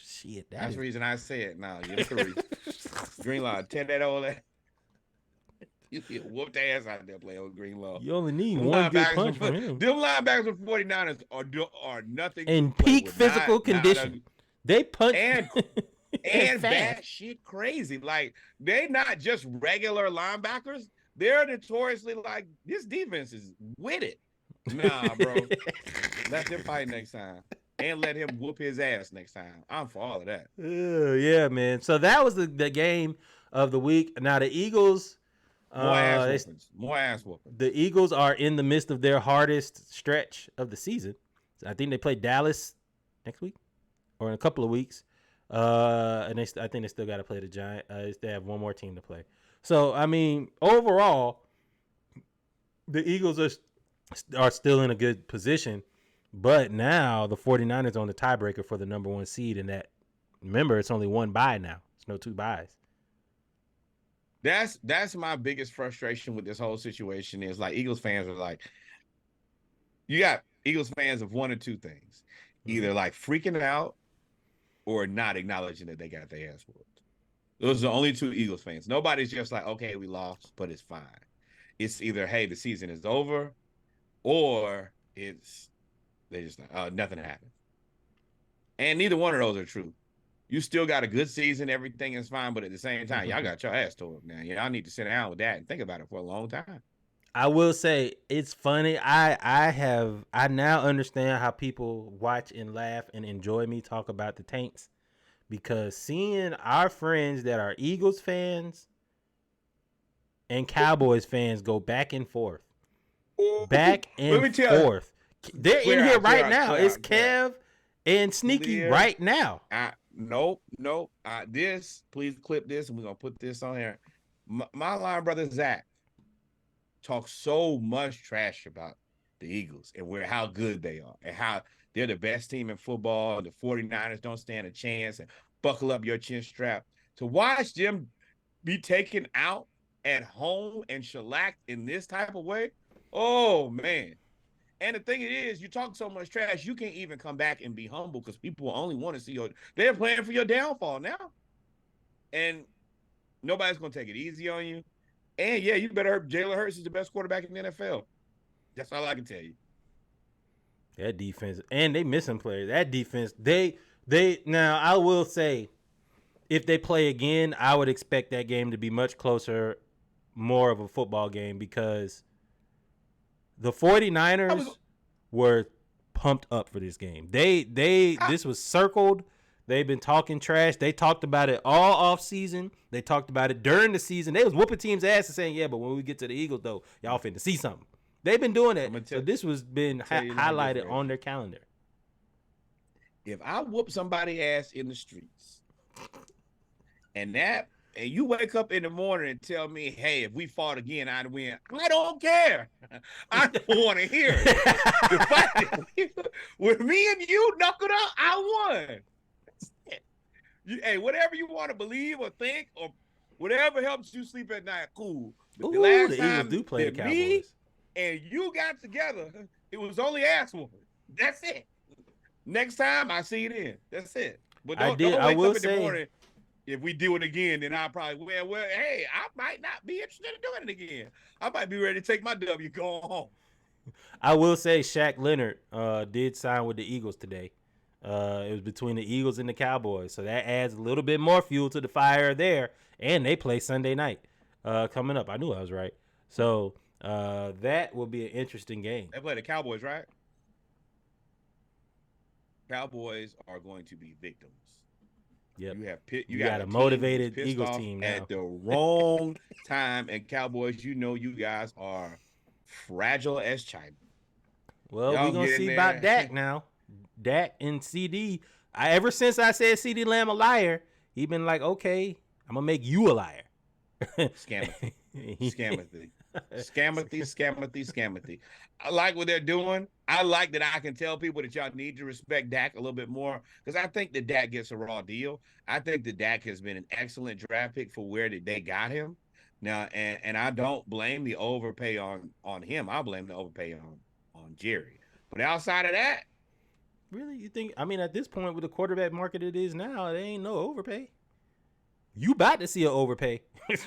Shit, that's the reason I said no. You're 3. Greenlaw, tell that old ass. You whoop the ass out there playing with Greenlaw. You only need one good punch from him. Them linebackers with 49ers are nothing. In peak physical condition. They punch and bad shit crazy. Like, they're not just regular linebackers. They're notoriously like, this defense is with it. Nah, bro. Let them fight next time. And let him whoop his ass next time. I'm for all of that. Yeah, man. So that was the game of the week. Now the Eagles, more ass whoopings. The Eagles are in the midst of their hardest stretch of the season. I think they play Dallas next week or in a couple of weeks. And I think they still got to play the Giants. They have one more team to play. So overall, the Eagles are still in a good position. But now the 49ers are on the tiebreaker for the number 1 seed. And that, remember, it's only 1 bye now. It's no 2 byes. That's my biggest frustration with this whole situation is like Eagles fans are like, you got Eagles fans of one or two things. Either like freaking out or not acknowledging that they got their ass whooped. Those are the only 2 Eagles fans. Nobody's just like, okay, we lost, but it's fine. It's either, hey, the season is over, or they just nothing happened. And neither one of those are true. You still got a good season, everything is fine, but at the same time, y'all got your ass tore up now. Y'all need to sit down with that and think about it for a long time. I will say it's funny. I now understand how people watch and laugh and enjoy me talk about the Tanks, because seeing our friends that are Eagles fans and Cowboys fans go back and forth. Back and forth. They're in here right now. It's Kev and Sneaky right now. Nope. Please clip this, and we're gonna put this on here. My line brother Zach talks so much trash about the Eagles and how good they are and how they're the best team in football. The 49ers don't stand a chance, and buckle up your chin strap. to watch them be taken out at home and shellacked in this type of way. Oh man. And the thing is, you talk so much trash, you can't even come back and be humble because people only want to see they're playing for your downfall now. And nobody's going to take it easy on you. And yeah, you better hope Jalen Hurts is the best quarterback in the NFL. That's all I can tell you. That defense, and they missing players. That defense, now I will say, if they play again, I would expect that game to be much closer, more of a football game, because the 49ers were pumped up for this game. This was circled. They've been talking trash. They talked about it all off season. They talked about it during the season. They was whooping teams' ass and saying, yeah, but when we get to the Eagles, though, y'all finna see something. They've been doing it. So this was been highlighted on their calendar. If I whoop somebody's ass in the streets and you wake up in the morning and tell me, hey, if we fought again, I'd win. I don't care. I don't want to hear it. The fight with me and you knuckled up, I won. Hey, whatever you want to believe or think or whatever helps you sleep at night, cool. But the last time do play that me and you got together, it was only ass whooping. That's it. Next time I see it in. That's it. But don't wake up in the morning. If we do it again, then I'll probably, well, hey, I might not be interested in doing it again. I might be ready to take my W, go home. I will say Shaq Leonard did sign with the Eagles today. It was between the Eagles and the Cowboys, so that adds a little bit more fuel to the fire there. And they play Sunday night coming up. I knew I was right. So that will be an interesting game. They play the Cowboys, right? Cowboys are going to be victims. Yep. You got a motivated Eagles team now. At the wrong time, and Cowboys, you guys are fragile as China. Well, we're going to see about Dak now. Dak and CD. Ever since I said CD Lamb a liar, he been like, okay, I'm going to make you a liar. Scammethy. Scammethy. I like what they're doing. I like that I can tell people that y'all need to respect Dak a little bit more, because I think that Dak gets a raw deal. I think that Dak has been an excellent draft pick for where they got him. Now, and I don't blame the overpay on him. I blame the overpay on Jerry. But outside of that, really, you think? I mean, at this point with the quarterback market it is now, there ain't no overpay. You about to see an overpay.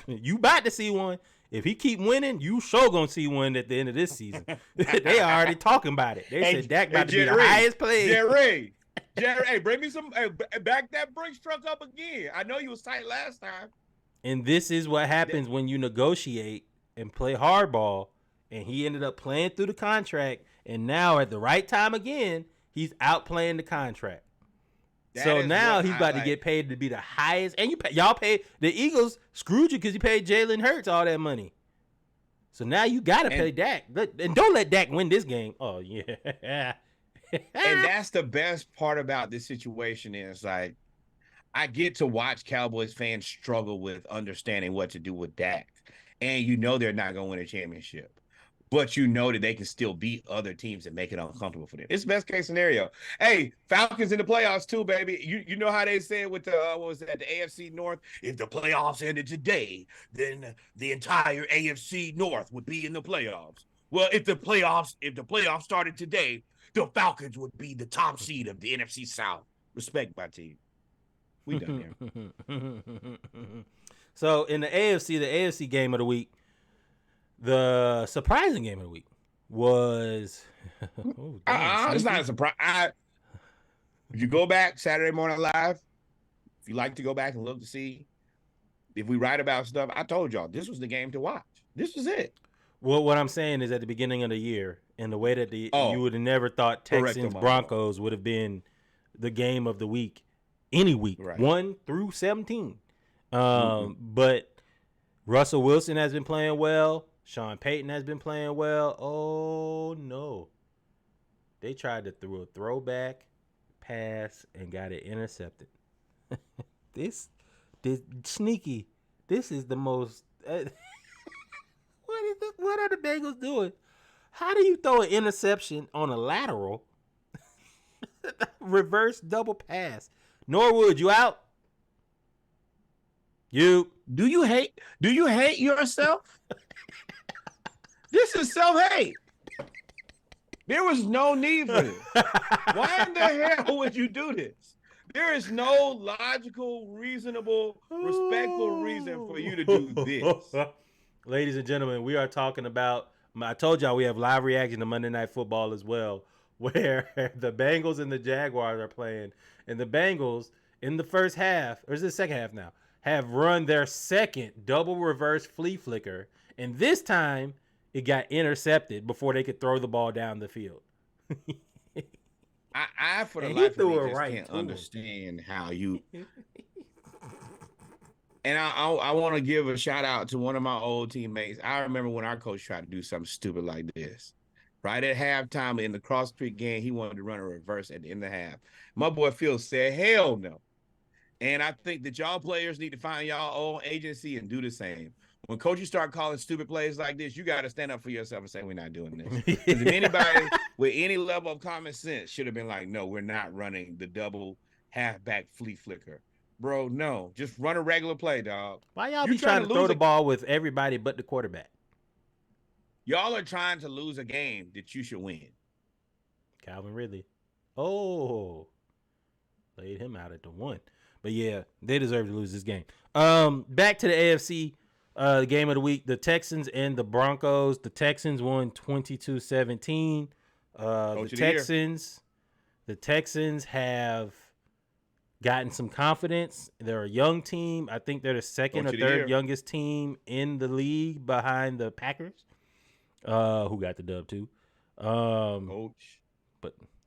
You about to see one. If he keep winning, you sure gonna see one at the end of this season. They already talking about it. They said Dak about to be the highest player. Jerry, hey, bring me some. Hey, back that Brinks truck up again. I know you was tight last time. And this is what happens when you negotiate and play hardball. And he ended up playing through the contract, and now at the right time again, he's outplaying the contract. So now he's about to get paid to be the highest. And y'all paid the Eagles screwed you because you paid Jalen Hurts all that money. So now you got to pay Dak. And don't let Dak win this game. Oh, yeah. And that's the best part about this situation is, like, I get to watch Cowboys fans struggle with understanding what to do with Dak. And they're not going to win a championship. But that they can still beat other teams and make it uncomfortable for them. It's the best case scenario. Hey, Falcons in the playoffs too, baby. You know how they said with the the AFC North? If the playoffs ended today, then the entire AFC North would be in the playoffs. Well, if the playoffs started today, the Falcons would be the top seed of the NFC South. Respect my team. We done here. So in the AFC game of the week, the surprising game of the week was it's not a surprise. If you go back Saturday Morning Live, if you like to go back and look to see if we write about stuff, I told y'all this was the game to watch. This was it. Well, what I'm saying is at the beginning of the year, in the way that you would have never thought Texans Broncos would have been the game of the week, any week, right. 1 through 17. But Russell Wilson has been playing well. Sean Payton has been playing well. Oh, no. They tried to throw a throwback pass and got it intercepted. This sneaky. This is the most. What are the Bengals doing? How do you throw an interception on a lateral? Reverse double pass. Norwood, you out? You. Do you hate yourself? This is self-hate. There was no need for this. Why in the hell would you do this? There is no logical, reasonable, respectful reason for you to do this. Ladies and gentlemen, we are talking about, I told y'all we have live reaction to Monday Night Football as well, where the Bengals and the Jaguars are playing. And the Bengals, in the first half, or is it the second half now, have run their second double reverse flea flicker. And this time, it got intercepted before they could throw the ball down the field. I for the And life of me, threw it just right can't to him. understand how you. And I want to give a shout out to one of my old teammates. I remember when our coach tried to do something stupid like this. Right at halftime in the Cross Creek game, he wanted to run a reverse at the end of the half. My boy Phil said, hell no. And I think that y'all players need to find y'all own agency and do the same. When coaches start calling stupid plays like this, you got to stand up for yourself and say, we're not doing this. Because if anybody with any level of common sense should have been like, no, we're not running the double halfback flea flicker. Bro, no. Just run a regular play, dog. Why y'all be trying to throw the ball with everybody but the quarterback? Y'all are trying to lose a game that you should win. Calvin Ridley. Oh. Laid him out at the 1. But yeah, they deserve to lose this game. Back to the AFC. The game of the week, the Texans and the Broncos. The Texans won 22-17. The Texans have gotten some confidence. They're a young team. I think they're the second or third youngest team in the league behind the Packers, who got the dub too.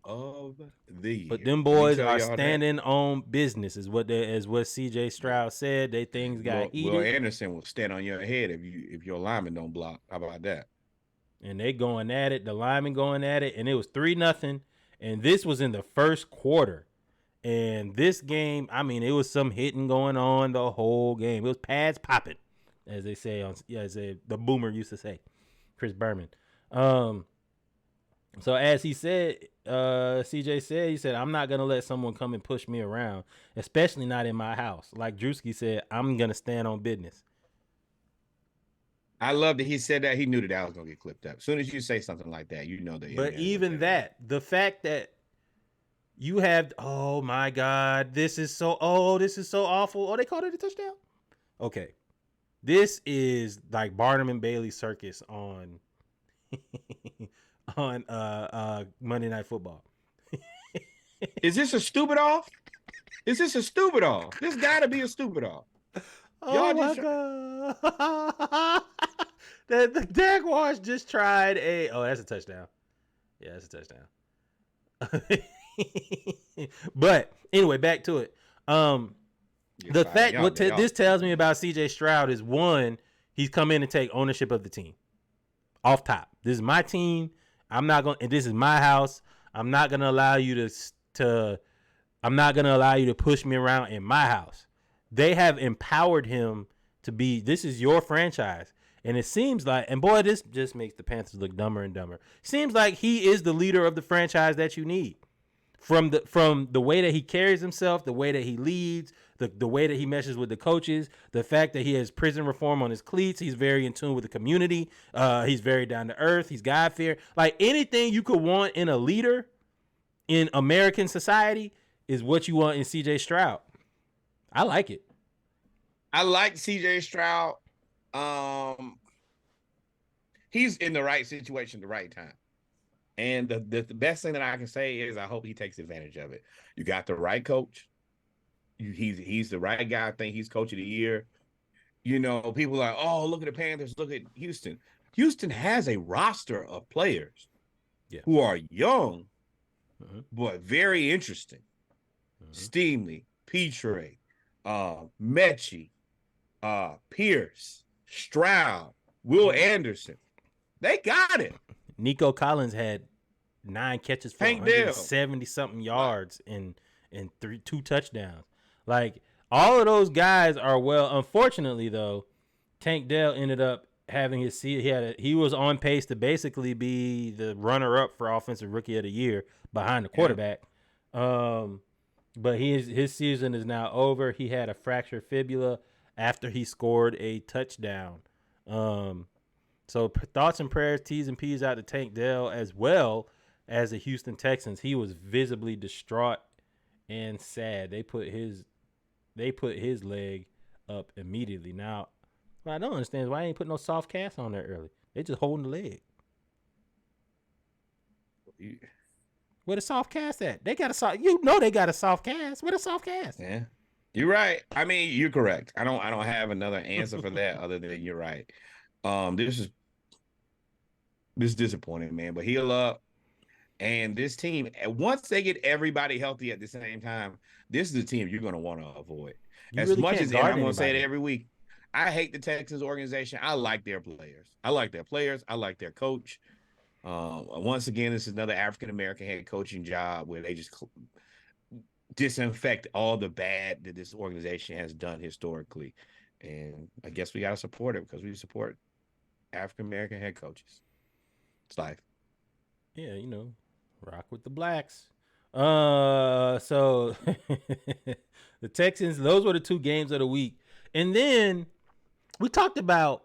But them boys are standing on business, is what CJ Stroud said. They things got heated. Will Anderson will stand on your head if your lineman don't block. How about that? And they going at it, the lineman going at it, and it was 3-0. And this was in the first quarter. And this game, I mean, it was some hitting going on the whole game. It was pads popping, as they say the boomer used to say, Chris Berman. So as he said, CJ said, he said, I'm not going to let someone come and push me around, especially not in my house. Like Drewski said, I'm going to stand on business. I love that he said that. He knew that was going to get clipped up. As soon as you say something like that, you know that. But even that, the fact that you have, oh my God, this is so awful. Oh, they called it a touchdown? Okay. This is like Barnum and Bailey circus on Monday Night Football. Is this a stupid off? Is this a stupid off? This got to be a stupid off. Oh my God. The Jaguars just tried that's a touchdown. Yeah, that's a touchdown. But anyway, back to it. The fact this tells me about CJ Stroud is, one, he's come in and take ownership of the team. Off top. This is my team. And this is my house. I'm not gonna allow you to push me around in my house. They have empowered him to be, this is your franchise. And it seems like, and boy, this just makes the Panthers look dumber and dumber. Seems like he is the leader of the franchise that you need. From the way that he carries himself, the way that he leads, the way that he meshes with the coaches, the fact that he has prison reform on his cleats, he's very in tune with the community, he's very down to earth, he's God-fearing. Like anything you could want in a leader in American society is what you want in CJ Stroud. I like it. I like CJ Stroud. He's in the right situation at the right time. And the best thing that I can say is I hope he takes advantage of it. You got the right coach. He's the right guy. I think he's coach of the year. You know, people are like, oh, look at the Panthers. Look at Houston. Houston has a roster of players who are young, but very interesting. Steemley, Petre, Mechie, Pierce, Stroud, Will Anderson. They got it. Nico Collins had 9 catches for 170-something yards and 2 touchdowns. Like, all of those guys are well. Unfortunately, though, Tank Dell ended up having his season. He was on pace to basically be the runner-up for Offensive Rookie of the Year behind the quarterback. But his season is now over. He had a fractured fibula after he scored a touchdown. So thoughts and prayers, T's and P's out to Tank Dell as well as the Houston Texans. He was visibly distraught and sad. They put his leg up immediately. Now, what I don't understand is why they ain't put no soft cast on there early. They just holding the leg. Where the soft cast at? They got a soft. They got a soft cast. Where the soft cast? Yeah, you're right. I mean, you're correct. I don't have another answer for that other than you're right. This is disappointing, man. But heal up. And this team, once they get everybody healthy at the same time, this is the team you're going to want to avoid. As really much as I'm going to say it every week, I hate the Texans organization. I like their players. I like their coach. Once again, this is another African-American head coaching job where they just disinfect all the bad that this organization has done historically. And I guess we got to support it because we support African-American head coaches. It's life. Yeah, rock with the blacks. So the Texans, those were the two games of the week. And then we talked about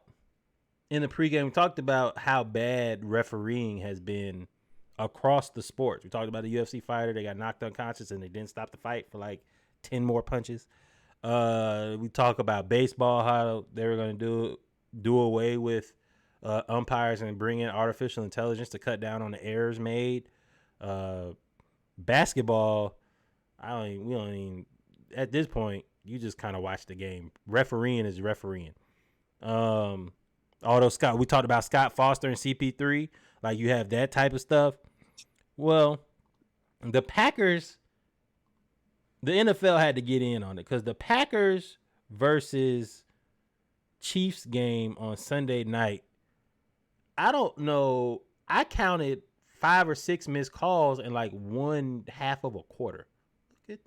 in the pregame, we talked about how bad refereeing has been across the sports. We talked about the UFC fighter. They got knocked unconscious and they didn't stop the fight for like 10 more punches. We talk about baseball, how they were going to do away with umpires and bring in artificial intelligence to cut down on the errors made. Basketball, we don't even at this point, you just kind of watch the game. Refereeing is refereeing. Although we talked about Scott Foster and CP3, like you have that type of stuff. Well, the Packers, the NFL had to get in on it because the Packers versus Chiefs game on Sunday night, I don't know. I counted 5 or 6 missed calls in like 1/2 of a quarter. Look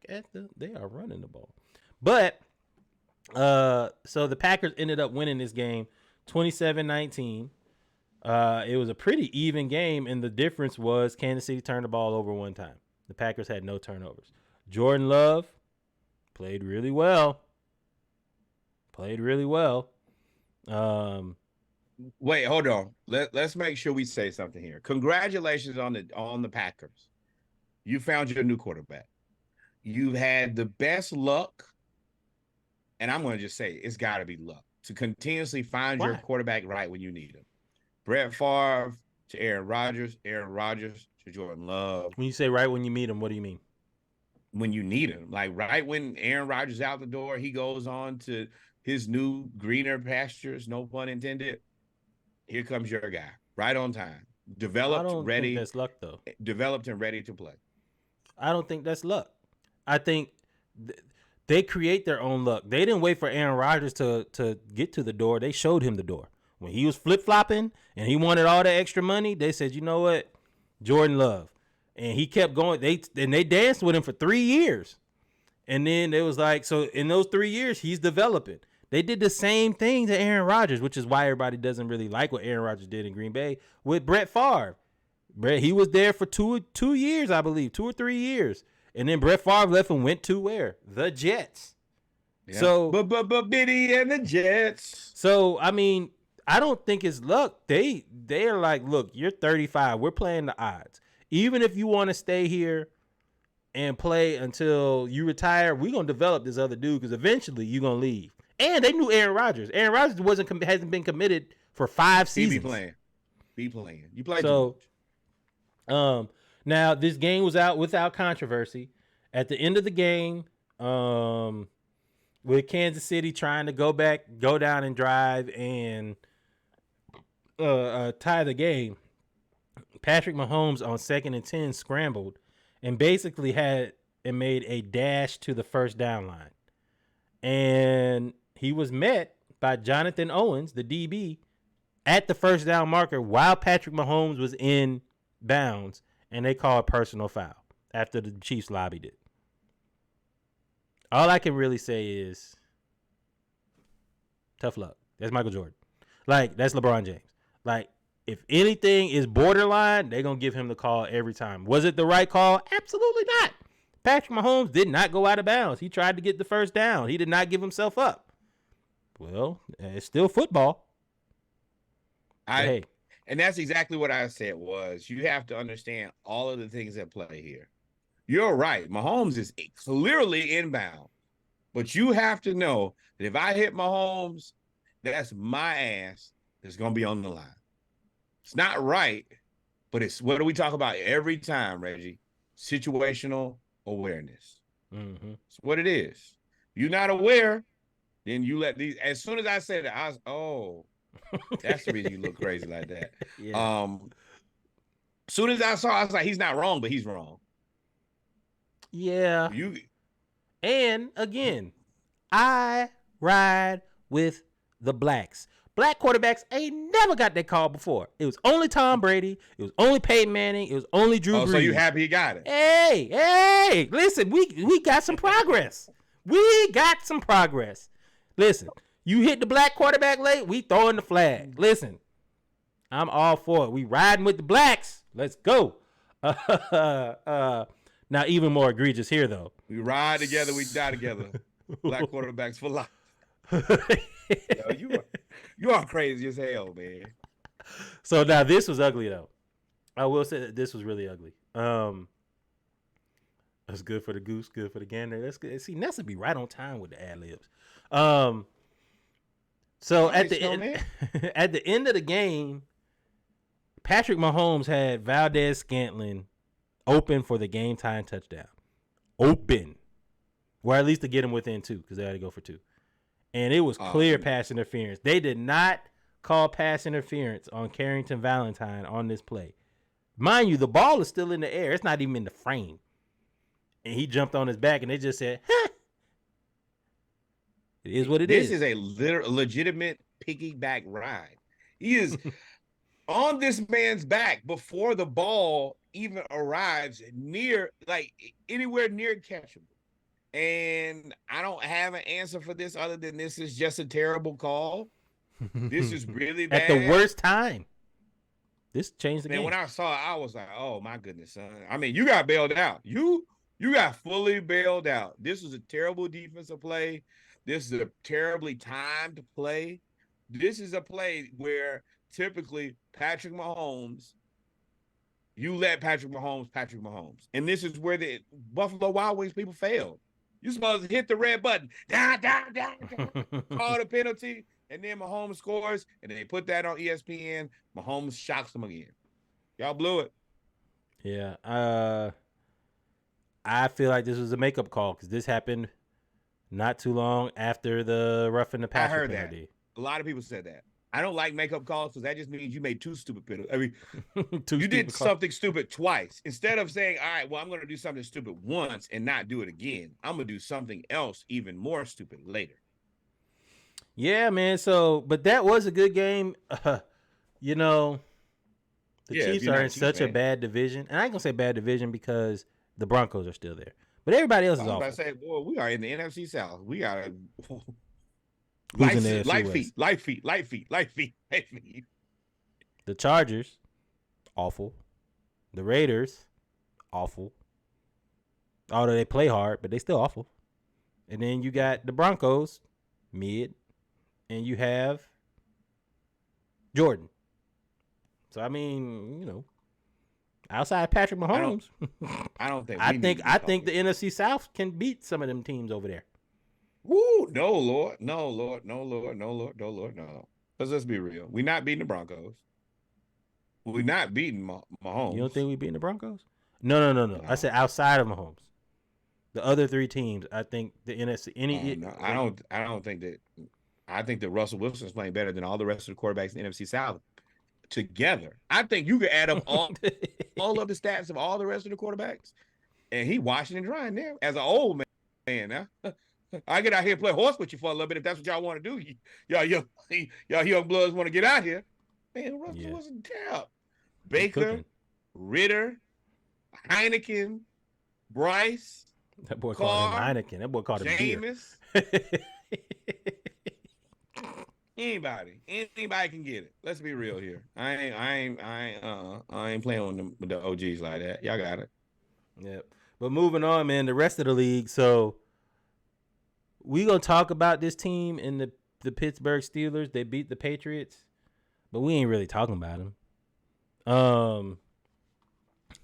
at they are running the ball. But so the Packers ended up winning this game 27-19. It was a pretty even game, and the difference was Kansas City turned the ball over one time. The Packers had no turnovers. Jordan Love played really well. Wait, hold on. Let's make sure we say something here. Congratulations on the Packers. You found your new quarterback. You've had the best luck, and I'm going to just say it's got to be luck to continuously find your quarterback right when you need him. Brett Favre to Aaron Rodgers to Jordan Love. When you say right when you meet him, what do you mean? When you need him, like right when Aaron Rodgers is out the door, he goes on to his new greener pastures, no pun intended. Here comes your guy, right on time. Developed, ready. Think that's luck, though. Developed and ready to play. I don't think that's luck. I think they create their own luck. They didn't wait for Aaron Rodgers to get to the door. They showed him the door. When he was flip-flopping and he wanted all the extra money, they said, you know what? Jordan Love. And he kept going. They danced with him for 3 years. And then it was like, so in those 3 years, he's developing. They did the same thing to Aaron Rodgers, which is why everybody doesn't really like what Aaron Rodgers did in Green Bay with Brett Favre. He was there for 2 years, I believe, 2 or 3 years. And then Brett Favre left and went to where? The Jets. Yeah. So Biddy and the Jets. So, I mean, I don't think it's luck. They are like, look, you're 35. We're playing the odds. Even if you want to stay here and play until you retire, we're going to develop this other dude because eventually you're going to leave. And they knew Aaron Rodgers. Aaron Rodgers hasn't been committed for 5 seasons. Be playing. You played too much. Now this game was out without controversy. At the end of the game, with Kansas City trying to go down and drive and tie the game, Patrick Mahomes on 2nd and 10 scrambled and basically made a dash to the first down line. And he was met by Jonathan Owens, the DB, at the first down marker while Patrick Mahomes was in bounds, and they called personal foul after the Chiefs lobbied it. All I can really say is tough luck. That's Michael Jordan. Like, that's LeBron James. Like, if anything is borderline, they're going to give him the call every time. Was it the right call? Absolutely not. Patrick Mahomes did not go out of bounds. He tried to get the first down. He did not give himself up. Well, it's still football. Hey. And that's exactly what I said was you have to understand all of the things at play here. You're right. Mahomes is clearly inbound, but you have to know that if I hit Mahomes, that's my ass that's going to be on the line. It's not right, but it's what do we talk about every time, Reggie? Situational awareness. Mm-hmm. It's what it is. If you're not aware, then you let these. As soon as I said it, I was, oh, that's the reason you look crazy like that. Yeah. As soon as I saw, I was like, he's not wrong, but he's wrong. Yeah. And again, I ride with the blacks. Black quarterbacks ain't never got that call before. It was only Tom Brady. It was only Peyton Manning. It was only Drew Brees. So you happy he got it? Hey, listen, we got some progress. We got some progress. Listen, you hit the black quarterback late, we throwing the flag. Listen, I'm all for it. We riding with the blacks. Let's go. Now, even more egregious here, though. We ride together, we die together. Black quarterbacks for life. Yo, you are crazy as hell, man. So now this was ugly, though. I will say that this was really ugly. That's good for the goose, good for the gander. That's good. See, Nessa be right on time with the ad libs. So at the end of the game, Patrick Mahomes had Valdez-Scantling open for the game time touchdown. Open. Or at least to get him within 2, because they had to go for 2. And it was clear pass interference. They did not call pass interference on Carrington Valentine on this play. Mind you, the ball is still in the air. It's not even in the frame. And he jumped on his back, and they just said, huh. It is what it is. This is a legitimate piggyback ride. He is on this man's back before the ball even arrives near, like anywhere near catchable. And I don't have an answer for this other than this is just a terrible call. This is really bad. At the worst time. This changed the game. When I saw it, I was like, oh, my goodness, son. I mean, you got bailed out. You got fully bailed out. This was a terrible defensive play. This is a terribly timed play. This is a play where typically Patrick Mahomes, you let Patrick Mahomes. And this is where the Buffalo Wild Wings people failed. You're supposed to hit the red button, down, call the penalty, and then Mahomes scores, and they put that on ESPN. Mahomes shocks them again. Y'all blew it. Yeah. I feel like this was a makeup call because this happened not too long after the roughing the passer penalty. That. A lot of people said that. I don't like makeup calls because that just means you made 2 stupid penalties. I mean, you did something stupid twice. Instead of saying, all right, well, I'm going to do something stupid once and not do it again. I'm going to do something else even more stupid later. Yeah, man. So, but that was a good game. The Chiefs are in such a bad division. And I ain't going to say bad division because the Broncos are still there. But everybody else is awful. I say, boy, we are in the NFC South. We got to... Light feet. The Chargers, awful. The Raiders, awful. Although they play hard, but they still awful. And then you got the Broncos, mid, and you have Jordan. So I mean, outside Patrick Mahomes, I don't think. I think the NFC South can beat some of them teams over there. Woo! No, Lord. Because let's be real. We're not beating the Broncos. We're not beating Mahomes. You don't think we're beating the Broncos? No. I said outside of Mahomes. The other 3 teams, I think the NFC. I don't think that. I think that Russell Wilson's playing better than all the rest of the quarterbacks in the NFC South together. I think you could add up all of the stats of all the rest of the quarterbacks, and he washing and drying there as an old man now. I get out here and play horse with you for a little bit if that's what y'all want to do. Y'all young bloods want to get out here. Man, Russell wasn't tapped. Baker, Ritter, Heineken, Bryce. That boy called him Heineken. That boy called him Jameis. Anybody can get it. Let's be real here. I ain't playing with the OGs like that. Y'all got it. Yep. But moving on, man, the rest of the league. So we gonna talk about this team in the the Pittsburgh Steelers. They beat the Patriots, but we ain't really talking about them.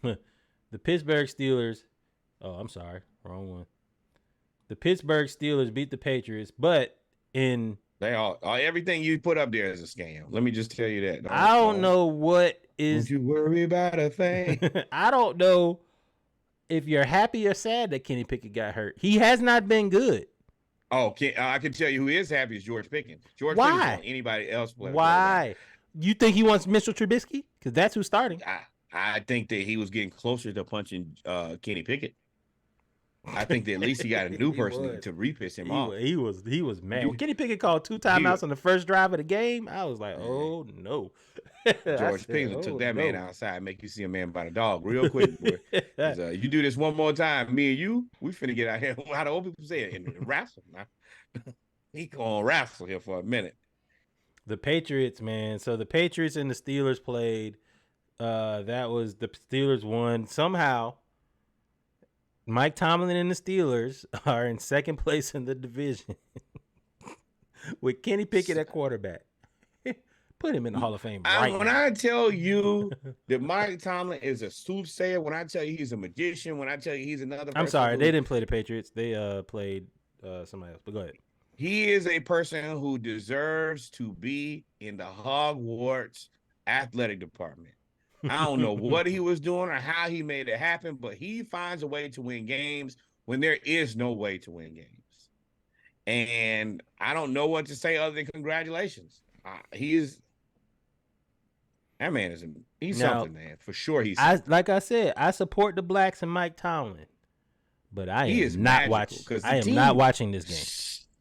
The Pittsburgh Steelers. Oh, I'm sorry, wrong one. The Pittsburgh Steelers beat the Patriots, but in they all everything you put up there is a scam. Let me just tell you that. I don't know what is. Don't you worry about a thing. I don't know if you're happy or sad that Kenny Pickett got hurt. He has not been good. Oh, I can tell you who is happy is George Pickens. George Why? Pickens want anybody else play. Why? You think he wants Mitchell Trubisky? Because that's who's starting. I think that he was getting closer to punching Kenny Pickett. I think that at least he got a new person to repiss him off. He was mad. When Kenny Pickett called 2 timeouts on the first drive of the game, I was like, oh no. George Pickens took that man outside, make you see a man by the dog real quick. Boy. You do this one more time, me and you, we finna get out here. How the old people say it, and wrestle now. He gonna wrestle here for a minute. The Patriots, man. So the Patriots and the Steelers played. That was the Steelers won. Somehow, Mike Tomlin and the Steelers are in second place in the division with Kenny Pickett at quarterback. Put him in the Hall of Fame When I tell you that Mike Tomlin is a soothsayer, when I tell you he's a magician, when I tell you he's another person. I'm sorry, they didn't play the Patriots. They played somebody else, but go ahead. He is a person who deserves to be in the Hogwarts athletic department. I don't know what he was doing or how he made it happen, but he finds a way to win games when there is no way to win games. And I don't know what to say other than congratulations. That man is something, man. For sure, like I said, I support the Blacks and Mike Tomlin, but I am not watching. I am not watching this game.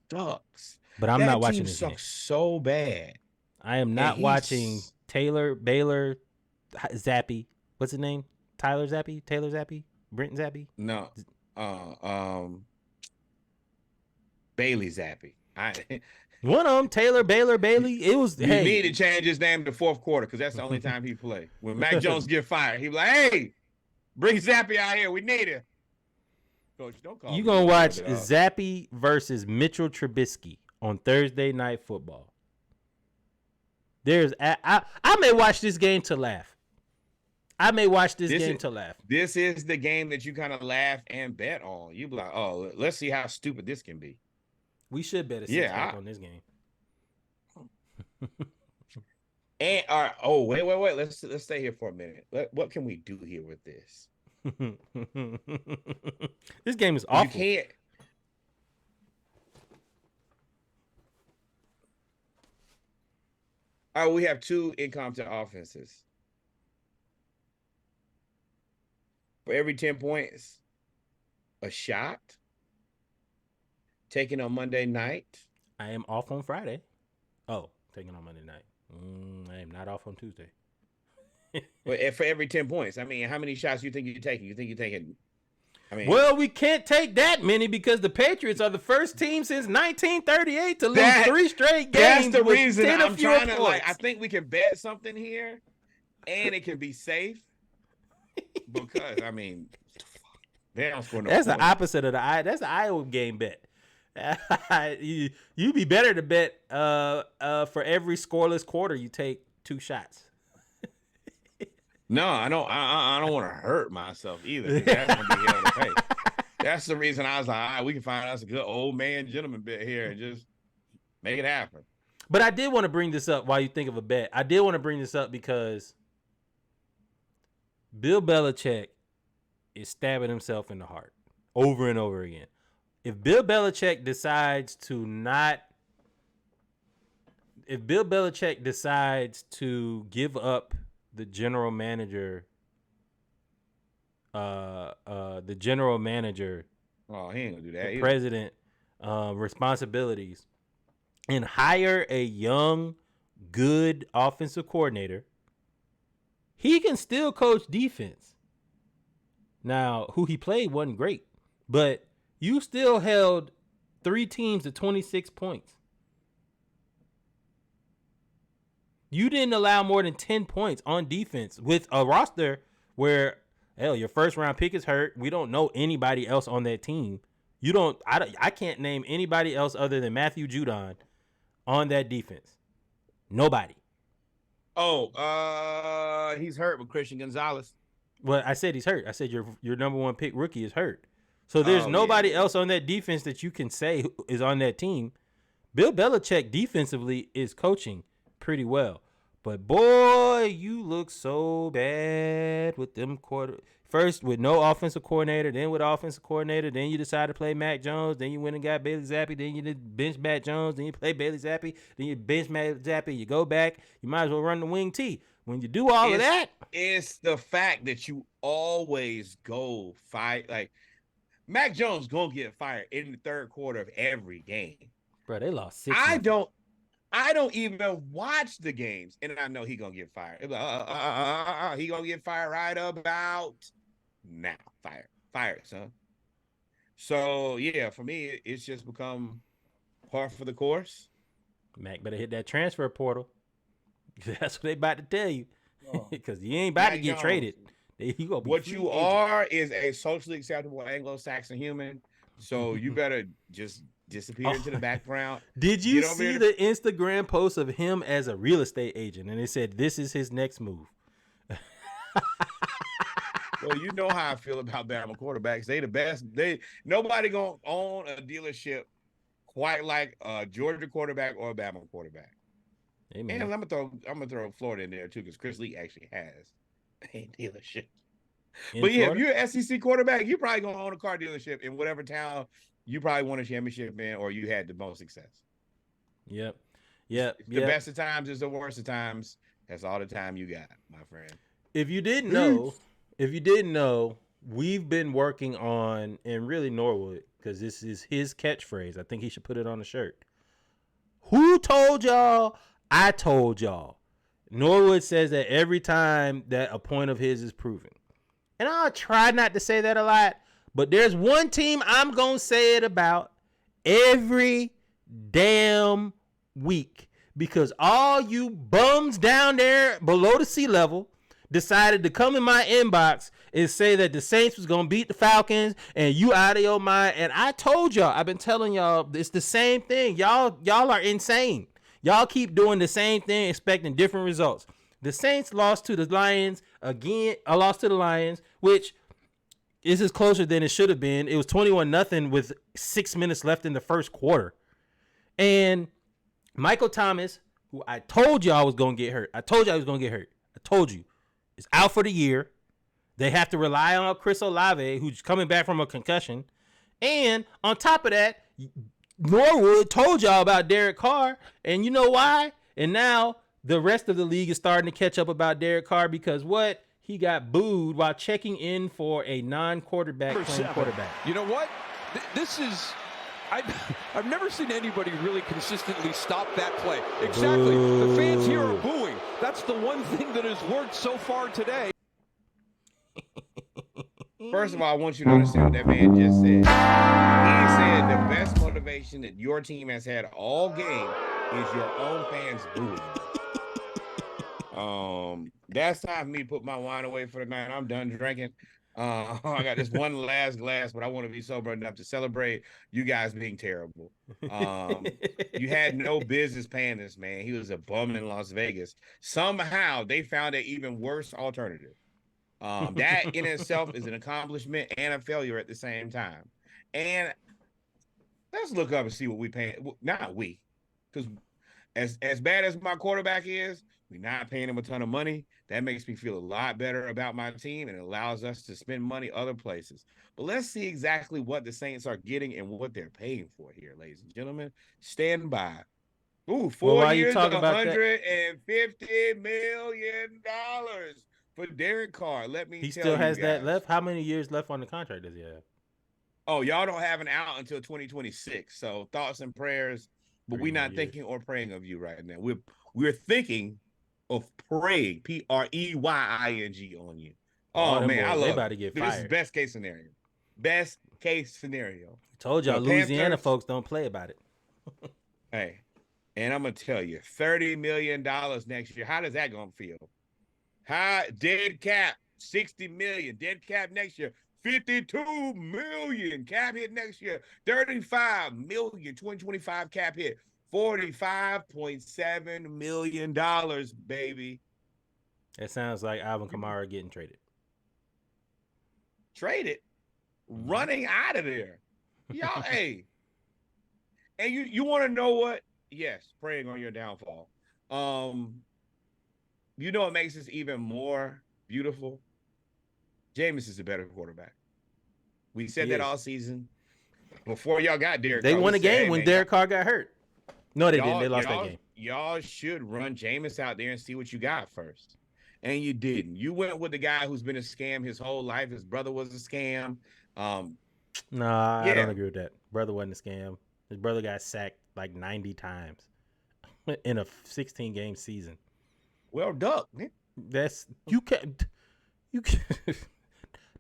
Sucks. But I'm not watching this game. Sucks so bad. I am not watching Baylor Zappy. What's his name? Taylor Zappy? Brent Zappy? No. Bailey Zappy. One of them, Taylor, Baylor, Bailey. It was. You need to change his name to fourth quarter because that's the only time he play. When Mac Jones get fired, he be like, "Hey, bring Zappy out here. We need him." Coach, don't call. You gonna watch Zappy versus Mitchell Trubisky on Thursday Night Football? I may watch this game to laugh. This is the game that you kind of laugh and bet on. You be like, "Oh, let's see how stupid this can be." We should bet a 6 on this game. And wait. Let's stay here for a minute. What can we do here with this? This game is awful. You can't. All right, we have 2 incompetent offenses. For every 10 points, a shot. Taking on Monday night. I am off on Friday. Oh, taking on Monday night. I am not off on Tuesday. But for every 10 points, I mean, how many shots do you think you're taking? You think you're taking? Well, we can't take that many because the Patriots are the first team since 1938 to lose 3 straight games. That's the reason I'm trying to I think we can bet something here, and it can be safe because they don't score no. That's the opposite of that's the Iowa game bet. You be better to bet for every scoreless quarter you take 2 shots. No, I don't want to hurt myself either. That's gonna be hell to pay. That's the reason I was like, all right, we can find us a good old man gentleman bet here and just make it happen. But I did want to bring this up while you think of a bet. I did want to bring this up because Bill Belichick is stabbing himself in the heart over and over again. If Bill Belichick decides to give up the general manager, Oh, he ain't gonna do that. the president responsibilities, and hire a young, good offensive coordinator, he can still coach defense. Now, who he played wasn't great, but you still held 3 teams to 26 points. You didn't allow more than 10 points on defense with a roster where, hell, your first round pick is hurt. We don't know anybody else on that team. I can't name anybody else other than Matthew Judon on that defense? Nobody. Oh, he's hurt with Christian Gonzalez. Well, I said he's hurt. I said your number one pick rookie is hurt. So there's nobody else on that defense that you can say is on that team. Bill Belichick defensively is coaching pretty well. But, boy, you look so bad with them First with no offensive coordinator, then with offensive coordinator, then you decide to play Mac Jones, then you went and got Bailey Zappi, then you did bench Mac Jones, then you play Bailey Zappi, then you bench Mac Zappi, you go back, you might as well run the wing T. When you do all of that. It's the fact that you always go fight. Like, Mac Jones going to get fired in the third quarter of every game. Bro, they lost 6. I don't even watch the games, and I know he gonna get fired. He gonna get fired right about now. Fired, son. So yeah, for me, it's just become par for the course. Mac better hit that transfer portal. That's what they about to tell you, because you ain't about to get traded. You gonna be what you are is a socially acceptable Anglo-Saxon human. So you better just disappear into the background. Did you see the Instagram post of him as a real estate agent? And it said, this is his next move. Well, you know how I feel about Bama quarterbacks. They the best. Nobody going to own a dealership quite like a Georgia quarterback or a Bama quarterback. Amen. And I'm gonna throw Florida in there too, because Chris Lee actually has a dealership. But yeah, if you're an SEC quarterback, you're probably going to own a car dealership in whatever town you probably won a championship in or you had the most success. Yep. The best of times is the worst of times. That's all the time you got, my friend. If you didn't know, we've been working on, and really Norwood, because this is his catchphrase. I think he should put it on a shirt. Who told y'all? I told y'all. Norwood says that every time that a point of his is proven. And I'll try not to say that a lot, but there's one team I'm going to say it about every damn week, because all you bums down there below the sea level decided to come in my inbox and say that the Saints was going to beat the Falcons and you out of your mind. And I told y'all, I've been telling y'all, it's the same thing. Y'all are insane. Y'all keep doing the same thing, expecting different results. The Saints lost to the Lions again. I lost to the Lions, which is closer than it should have been. It was 21-0 with 6 minutes left in the first quarter. And Michael Thomas, who I told y'all was going to get hurt. I told you. Is out for the year. They have to rely on Chris Olave, who's coming back from a concussion. And on top of that, Norwood told y'all about Derek Carr. And you know why? And now the rest of the league is starting to catch up about Derek Carr, because what? He got booed while checking in for a non-quarterback playing quarterback. You know what? This is... I've never seen anybody really consistently stop that play. Exactly. Boo. The fans here are booing. That's the one thing that has worked so far today. First of all, I want you to understand what that man just said. He said the best motivation that your team has had all game is your own fans booing. That's time for me to put my wine away for the night. I'm done drinking. I got this one last glass, but I want to be sober enough to celebrate you guys being terrible. You had no business paying this man. He was a bum in Las Vegas. Somehow they found an even worse alternative. That in itself is an accomplishment and a failure at the same time. And let's look up and see what we pay. Not we, because as bad as my quarterback is, we're not paying him a ton of money. That makes me feel a lot better about my team, and it allows us to spend money other places. But let's see exactly what the Saints are getting and what they're paying for here, ladies and gentlemen. Stand by. Ooh, 4 years, $150 million for Derek Carr. Let me tell you, he still has that left. How many years left on the contract does he have? Oh, y'all don't have an out until 2026. So thoughts and prayers, but we're not thinking or praying of you right now. We're thinking of praying, Preying on you. Oh man, I love about to get fired. This is best case scenario. Best case scenario. Told y'all, Louisiana folks don't play about it. Hey, and I'm gonna tell you, $30 million next year. How does that gonna feel? Dead cap, $60 million. Dead cap next year, $52 million. Cap hit next year, $35 million. 2025 cap hit, $45.7 million, baby. It sounds like Alvin Kamara getting traded. Traded, running out of there. Y'all, hey. And you want to know what? Yes, preying on your downfall. You know what makes this even more beautiful? Jameis is a better quarterback. We said that all season. Before y'all got Derek They Carr, won a game when Derek Carr got hurt. No, they didn't. They lost that game. Y'all should run Jameis out there and see what you got first. And you didn't. You went with the guy who's been a scam his whole life. His brother was a scam. Nah, I don't agree with that. Brother wasn't a scam. His brother got sacked like 90 times in a 16-game season. Well, duck, man. That's you can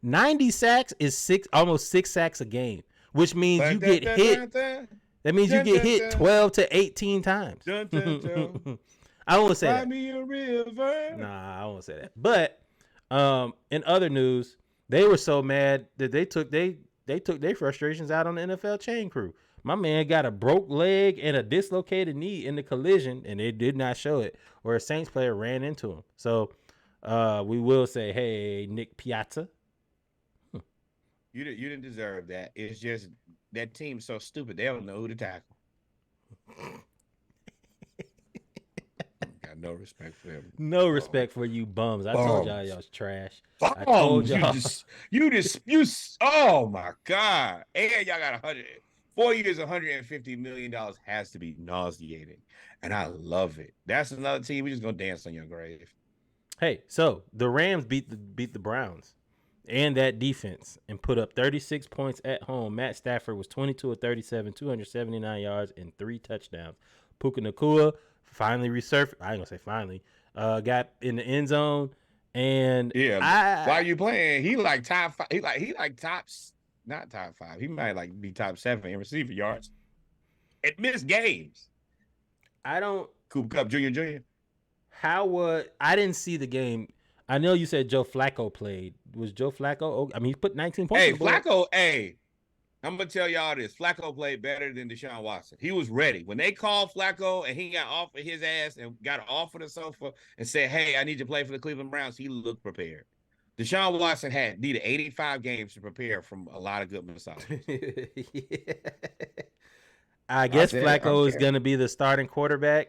90 sacks is almost 6 sacks a game, which means you get hit. That means you get hit 12 to 18 times. I don't want to say that. Me a river. Nah, I won't say that. But in other news, they were so mad that they took their frustrations out on the NFL chain crew. My man got a broke leg and a dislocated knee in the collision, and they did not show it, where a Saints player ran into him. So we will say, hey, Nick Piazza. You didn't deserve that. It's just that team's so stupid they don't know who to tackle. Got no respect for him. No respect for you bums. I told y'all was trash. Bums. I told y'all. You oh my God. And y'all got 4 years, $150 million has to be nauseating. And I love it. That's another team. We're just gonna dance on your grave. Hey, so the Rams beat the Browns and that defense and put up 36 points at home. Matt Stafford was 22 of 37, 279 yards and 3 touchdowns. Puka Nacua finally resurfaced. I ain't gonna say finally. Got in the end zone. And why are you playing? He like top 5. He like tops, not top 5. He might like be top 7 in receiving yards. It missed games. Cooper Kupp Jr. I didn't see the game. I know you said Joe Flacco played. Was Joe Flacco? I mean, he put 19 points. Hey, Flacco, I'm going to tell y'all this. Flacco played better than Deshaun Watson. He was ready. When they called Flacco and he got off of his ass and got off of the sofa and said, hey, I need you to play for the Cleveland Browns, he looked prepared. Deshaun Watson needed 85 games to prepare from a lot of good massages. I guess Flacco is going to be the starting quarterback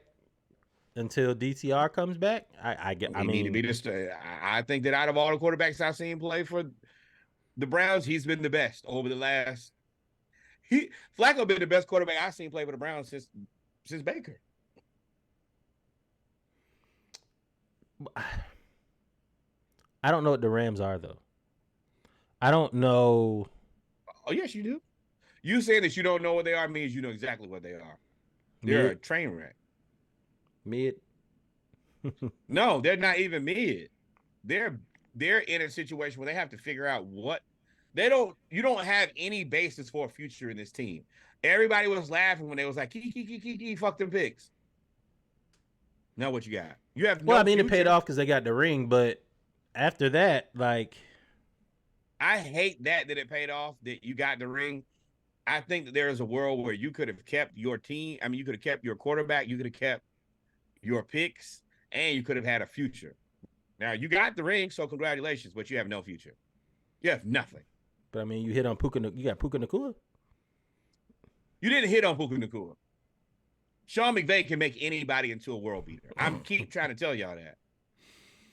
until DTR comes back. I think that out of all the quarterbacks I've seen play for the Browns, he's been the best over the last. Flacco been the best quarterback I've seen play for the Browns since Baker. I don't know what the Rams are though. I don't know. Oh yes, you do. You saying that you don't know what they are means you know exactly what they are. They're a train wreck. Mid. No, they're not even mid. They're in a situation where they have to figure out what you don't have any basis for a future in this team. Everybody was laughing when they was like, key, fuck them picks. Now what you got? You have no it paid off because they got the ring, but after that, like, I hate that it paid off, that you got the ring. I think that there is a world where you could have kept your team. I mean, you could have kept your quarterback, you could have kept your picks, and you could have had a future. Now, you got the ring, so congratulations, but you have no future. You have nothing. But, I mean, you hit on Puka. You got Puka Nacua? You didn't hit on Puka Nacua. Sean McVay can make anybody into a world beater. I'm keep trying to tell y'all that.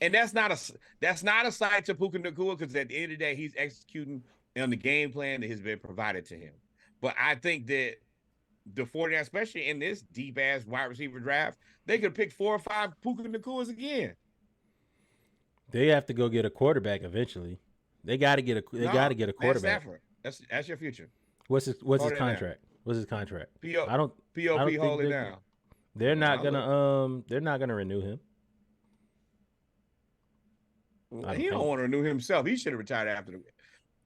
And that's not a side to Puka Nacua, because at the end of the day, he's executing on the game plan that has been provided to him. But I think that the 49ers, especially in this deep-ass wide receiver draft, they could pick 4 or 5 Puka Nacuas again. They have to go get a quarterback eventually. They got to get a quarterback. That's your future. What's his contract? What's his contract? POP hold it down. They're not gonna renew him. He don't want to renew himself. He should have retired after the.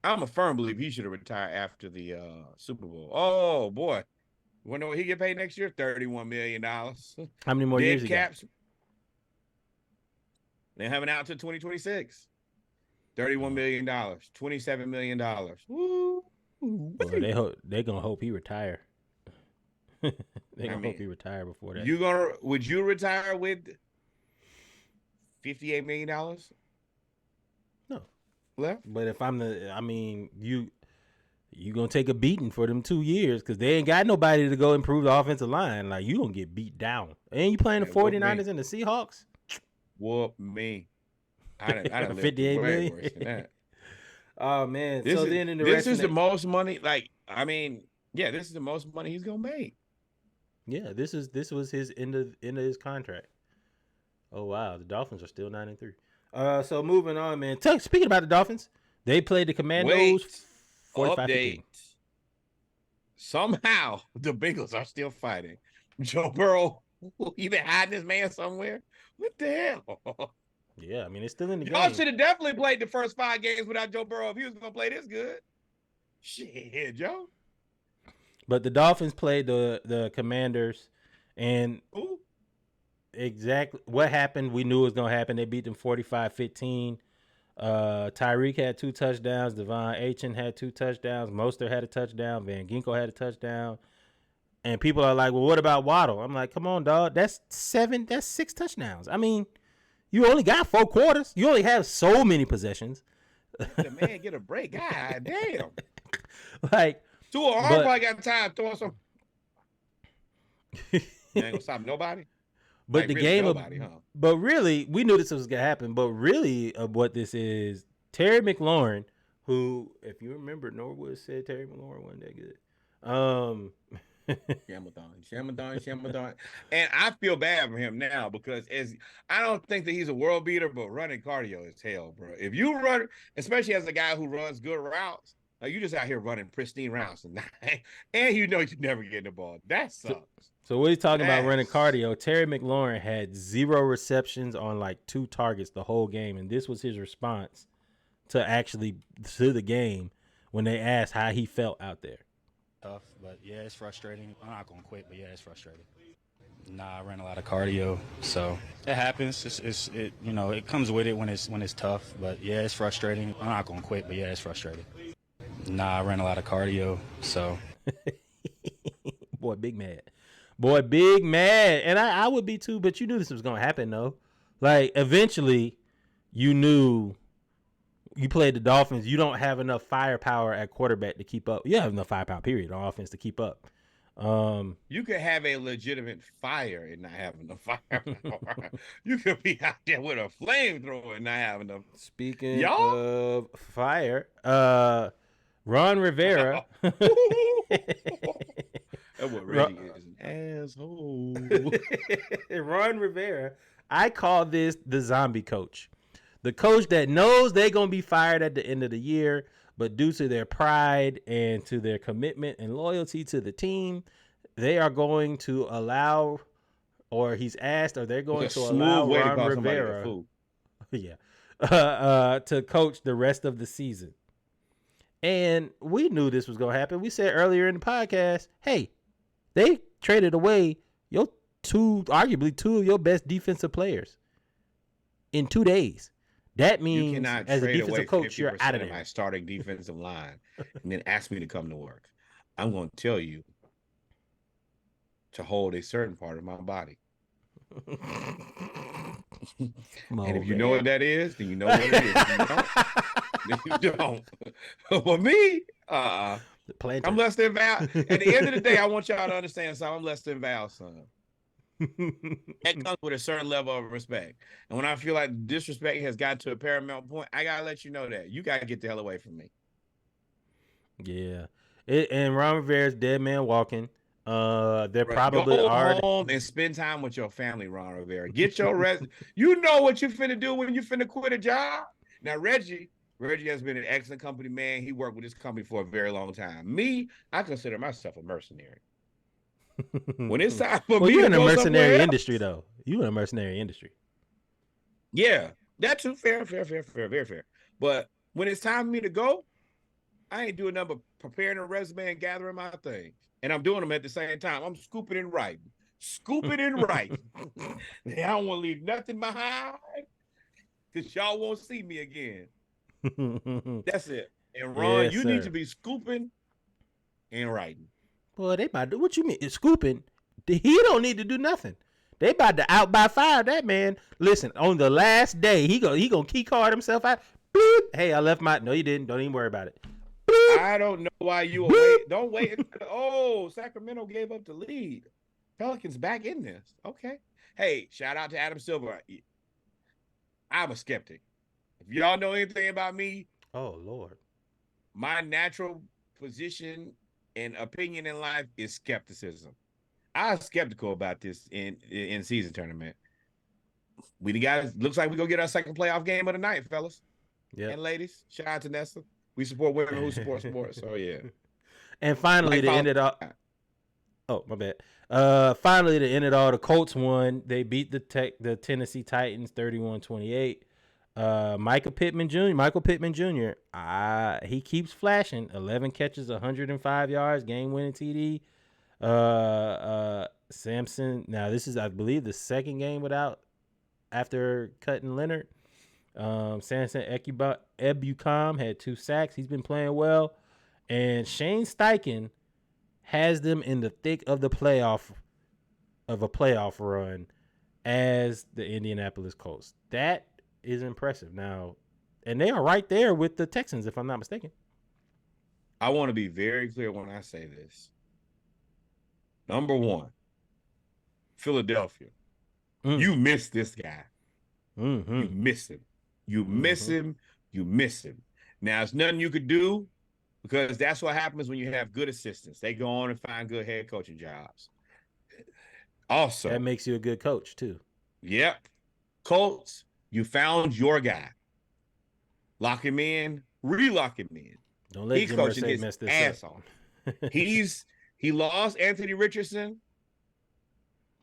I'm a firm believer he should have retired after the Super Bowl. Oh boy, you want to know what he get paid next year? $31 million. How many more years he got? They have it out to 2026. $31 million, $27 million. Woo! Well, they're gonna hope he retire. They gonna hope he retire before that. Would you retire with $58 million No. left? But if you gonna take a beating for them 2 years because they ain't got nobody to go improve the offensive line. Like, you gonna get beat down. And you playing the 49ers and the Seahawks? Whoop me. I done 58 million. Worse than that. Oh man. This is the most money. Like, this is the most money he's gonna make. Yeah, this was his end of his contract. Oh wow, the Dolphins are still 9-3. So moving on, man. Speaking about the Dolphins, they played the Commandos. 45-15. Somehow the Bengals are still fighting. Joe Burrow, you been hiding this man somewhere? What the hell? Yeah, I mean, it's still in the game. Y'all should have definitely played the first 5 games without Joe Burrow if he was gonna play this good. Shit, Joe. But the Dolphins played the Commanders, and exactly what happened, we knew it was gonna happen. They beat them 45-15. Tyreek had 2 touchdowns. Devon Achane had 2 touchdowns. Mostert had a touchdown. Van Ginkel had a touchdown. And people are like, well, what about Waddle? I'm like, come on, dog. That's 6 touchdowns. I mean, you only got 4 quarters. You only have so many possessions. The man get a break. God damn. Like, Tua probably got time throwing some. You ain't gonna stop nobody. But like, the really game nobody, but really, we knew this was gonna happen. But really, what this is, Terry McLaurin, who, if you remember, Norwood said Terry McLaurin wasn't that good. Shamathon. And I feel bad for him now because I don't think that he's a world beater, but running cardio is hell, bro. If you run, especially as a guy who runs good routes, like, you just out here running pristine routes and you never get the ball. That sucks. So what he's talking about running cardio, Terry McLaurin had 0 receptions on like 2 targets the whole game, and this was his response to the game when they asked how he felt out there. Tough, but yeah, it's frustrating. I'm not gonna quit, but yeah, it's frustrating. Nah, I ran a lot of cardio, so it happens. It comes with it when it's tough, but yeah, it's frustrating. I'm not gonna quit, but yeah, it's frustrating. Nah, I ran a lot of cardio, so. Boy, big mad. And I would be too, but you knew this was going to happen, though. Like, eventually, you knew you played the Dolphins. You don't have enough firepower at quarterback to keep up. You have enough firepower, period, on offense to keep up. You could have a legitimate fire and not have enough firepower. You could be out there with a flamethrower and not have enough. Speaking of fire, Ron Rivera. That's what Reggie is, an asshole. Ron Rivera, I call this the zombie coach. The coach that knows they're going to be fired at the end of the year, but due to their pride and to their commitment and loyalty to the team, they are going to allow, or he's asked, or they're going to allow Ron Rivera to coach the rest of the season. And we knew this was going to happen. We said earlier in the podcast, hey, they traded away arguably two of your best defensive players in 2 days. That means, as a defensive coach, you're out of there. My starting defensive line, and then ask me to come to work. I'm going to tell you to hold a certain part of my body. And if you know what that is, then you know what it is. If you don't, for me, I'm less than Val. At the end of the day, I want y'all to understand something. I'm less than Val, son. That comes with a certain level of respect. And when I feel like disrespect has got to a paramount point, I gotta let you know that you gotta get the hell away from me. Yeah, and Ron Rivera's dead man walking. They're probably go home and spend time with your family, Ron Rivera. Get your rest. You know what you finna do when you finna quit a job. Now, Reggie has been an excellent company man. He worked with this company for a very long time. Me, I consider myself a mercenary. When it's time for me you're to in a go mercenary industry, though. You in a mercenary industry. Yeah, that's too fair, very fair. But when it's time for me to go, I ain't doing nothing but preparing a resume and gathering my things. And I'm doing them at the same time. I'm scooping and writing. I don't want to leave nothing behind because y'all won't see me again. That's it. And Ron, you need to be scooping and writing. Boy, they about to, what you mean? It's scooping. He don't need to do nothing. They about to out by 5 that man. Listen, on the last day, he gonna key card himself out. Bloop. Hey, I left my. No, you didn't. Don't even worry about it. Bloop. I don't know why you will wait. Don't wait. Oh, Sacramento gave up the lead. Pelicans back in this. Okay. Hey, shout out to Adam Silver. I'm a skeptic. If y'all know anything about me, oh Lord, my natural position and opinion in life is skepticism. I was skeptical about this in season tournament. We got looks like we're gonna get our second playoff game of the night, fellas. Yeah. And ladies, shout out to Nesta. We support women who support sports. So yeah. And finally, to end it all. Oh, my bad. Finally, to end it all, the Colts won. They beat the Tennessee Titans 31-28. Michael Pittman Jr. He keeps flashing. 11 catches, 105 yards, game-winning TD. Samson. Now, this is, I believe, the second game after cutting Leonard. Samson Ebukam had 2 sacks. He's been playing well. And Shane Steichen has them in the thick of a playoff run as the Indianapolis Colts. That is impressive. Now, and they are right there with the Texans, if I'm not mistaken. I want to be very clear when I say this. Number 1, Philadelphia. You miss this guy. Mm-hmm. You miss him. You miss him. You miss him. Now, it's nothing you could do because that's what happens when you have good assistants. They go on and find good head coaching jobs. Also, that makes you a good coach, too. Yep. Colts, you found your guy. Lock him in, relock him in. Don't let Jim Irsay mess this ass up. off. He lost Anthony Richardson.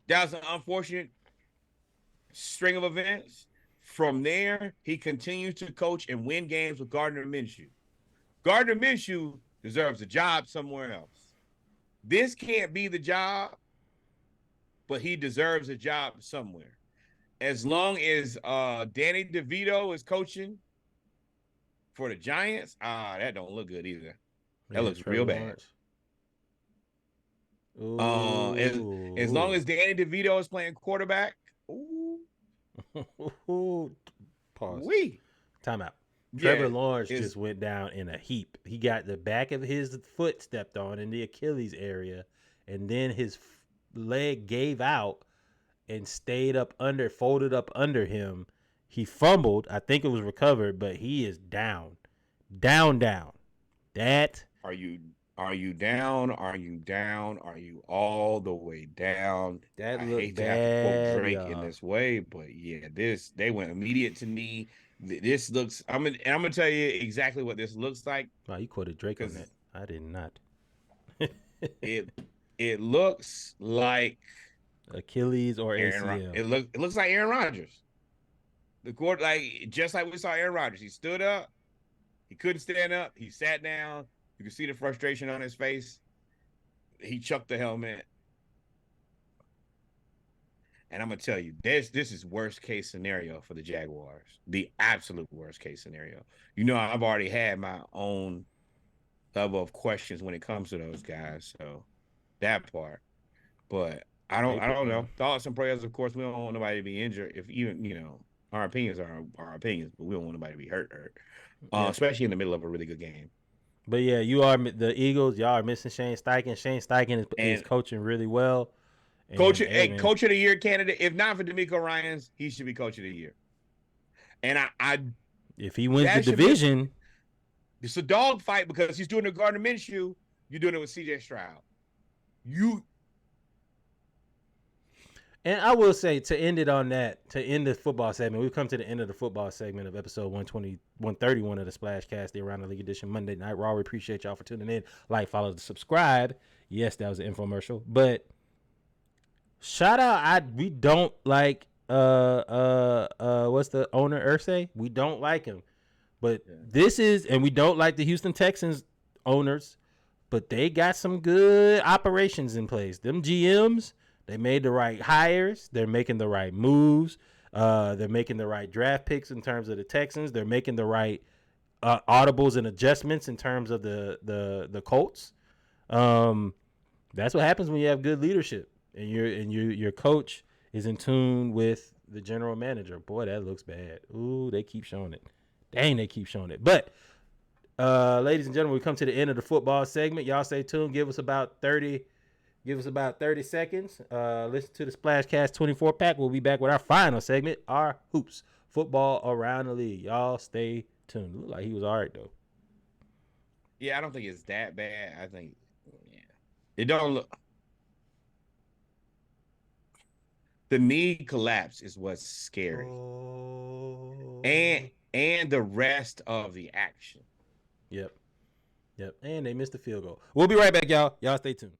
That was an unfortunate string of events. From there, he continues to coach and win games with Gardner Minshew. Gardner Minshew deserves a job somewhere else. This can't be the job, but he deserves a job somewhere. As long as Danny DeVito is coaching for the Giants, that don't look good either. That looks real bad. As long as Danny DeVito is playing quarterback, pause. Time out. Trevor Lawrence just went down in a heap. He got the back of his foot stepped on in the Achilles area, and then his leg gave out and folded up under him. He fumbled. I think it was recovered, but he is down. Down. That. Are you down? Are you down? Are you all the way down? That I looked hate bad, to have to quote Drake y'all. in this way, but yeah, they went immediate to knee. This looks. I'm gonna tell you exactly what this looks like. Wow, you quoted Drake on that. I did not. It looks like Achilles or ACL. It looks like Aaron Rodgers. The court, just like we saw Aaron Rodgers. He stood up. He couldn't stand up. He sat down. You can see the frustration on his face. He chucked the helmet. And I'm going to tell you, this is worst case scenario for the Jaguars. The absolute worst case scenario. You know, I've already had my own level of questions when it comes to those guys. So that part. But I don't know. Thoughts and prayers, of course, we don't want nobody to be injured. If even, our opinions are our opinions, but we don't want nobody to be hurt. Especially in the middle of a really good game. But yeah, the Eagles, y'all are missing Shane Steichen. Shane Steichen is coaching really well. Coach of the year candidate. If not for DeMeco Ryans, he should be coach of the year. And if he wins the division, it's a dog fight because he's doing the Gardner Minshew. You're doing it with CJ Stroud. And I will say, to end it on that, to end the football segment, we've come to the end of the football segment of episode 131 of the SplashCast, the Around the League edition, Monday night. Raw, we appreciate y'all for tuning in. Like, follow, subscribe. Yes, that was an infomercial. But shout out, we don't like, what's the owner, Irsay? We don't like him. But and we don't like the Houston Texans owners, but they got some good operations in place. Them GMs, they made the right hires. They're making the right moves. They're making the right draft picks in terms of the Texans. They're making the right audibles and adjustments in terms of the Colts. That's what happens when you have good leadership and your coach is in tune with the general manager. Boy, that looks bad. Ooh, they keep showing it. Dang, they keep showing it. But ladies and gentlemen, we come to the end of the football segment. Y'all stay tuned. Give us about 30 seconds. Listen to the SplashCast 24 pack. We'll be back with our final segment, our hoops football around the league. Y'all stay tuned. Look like he was all right though. Yeah, I don't think it's that bad. I think it don't look. The knee collapse is what's scary. And the rest of the action. Yep. And they missed the field goal. We'll be right back, y'all. Y'all stay tuned.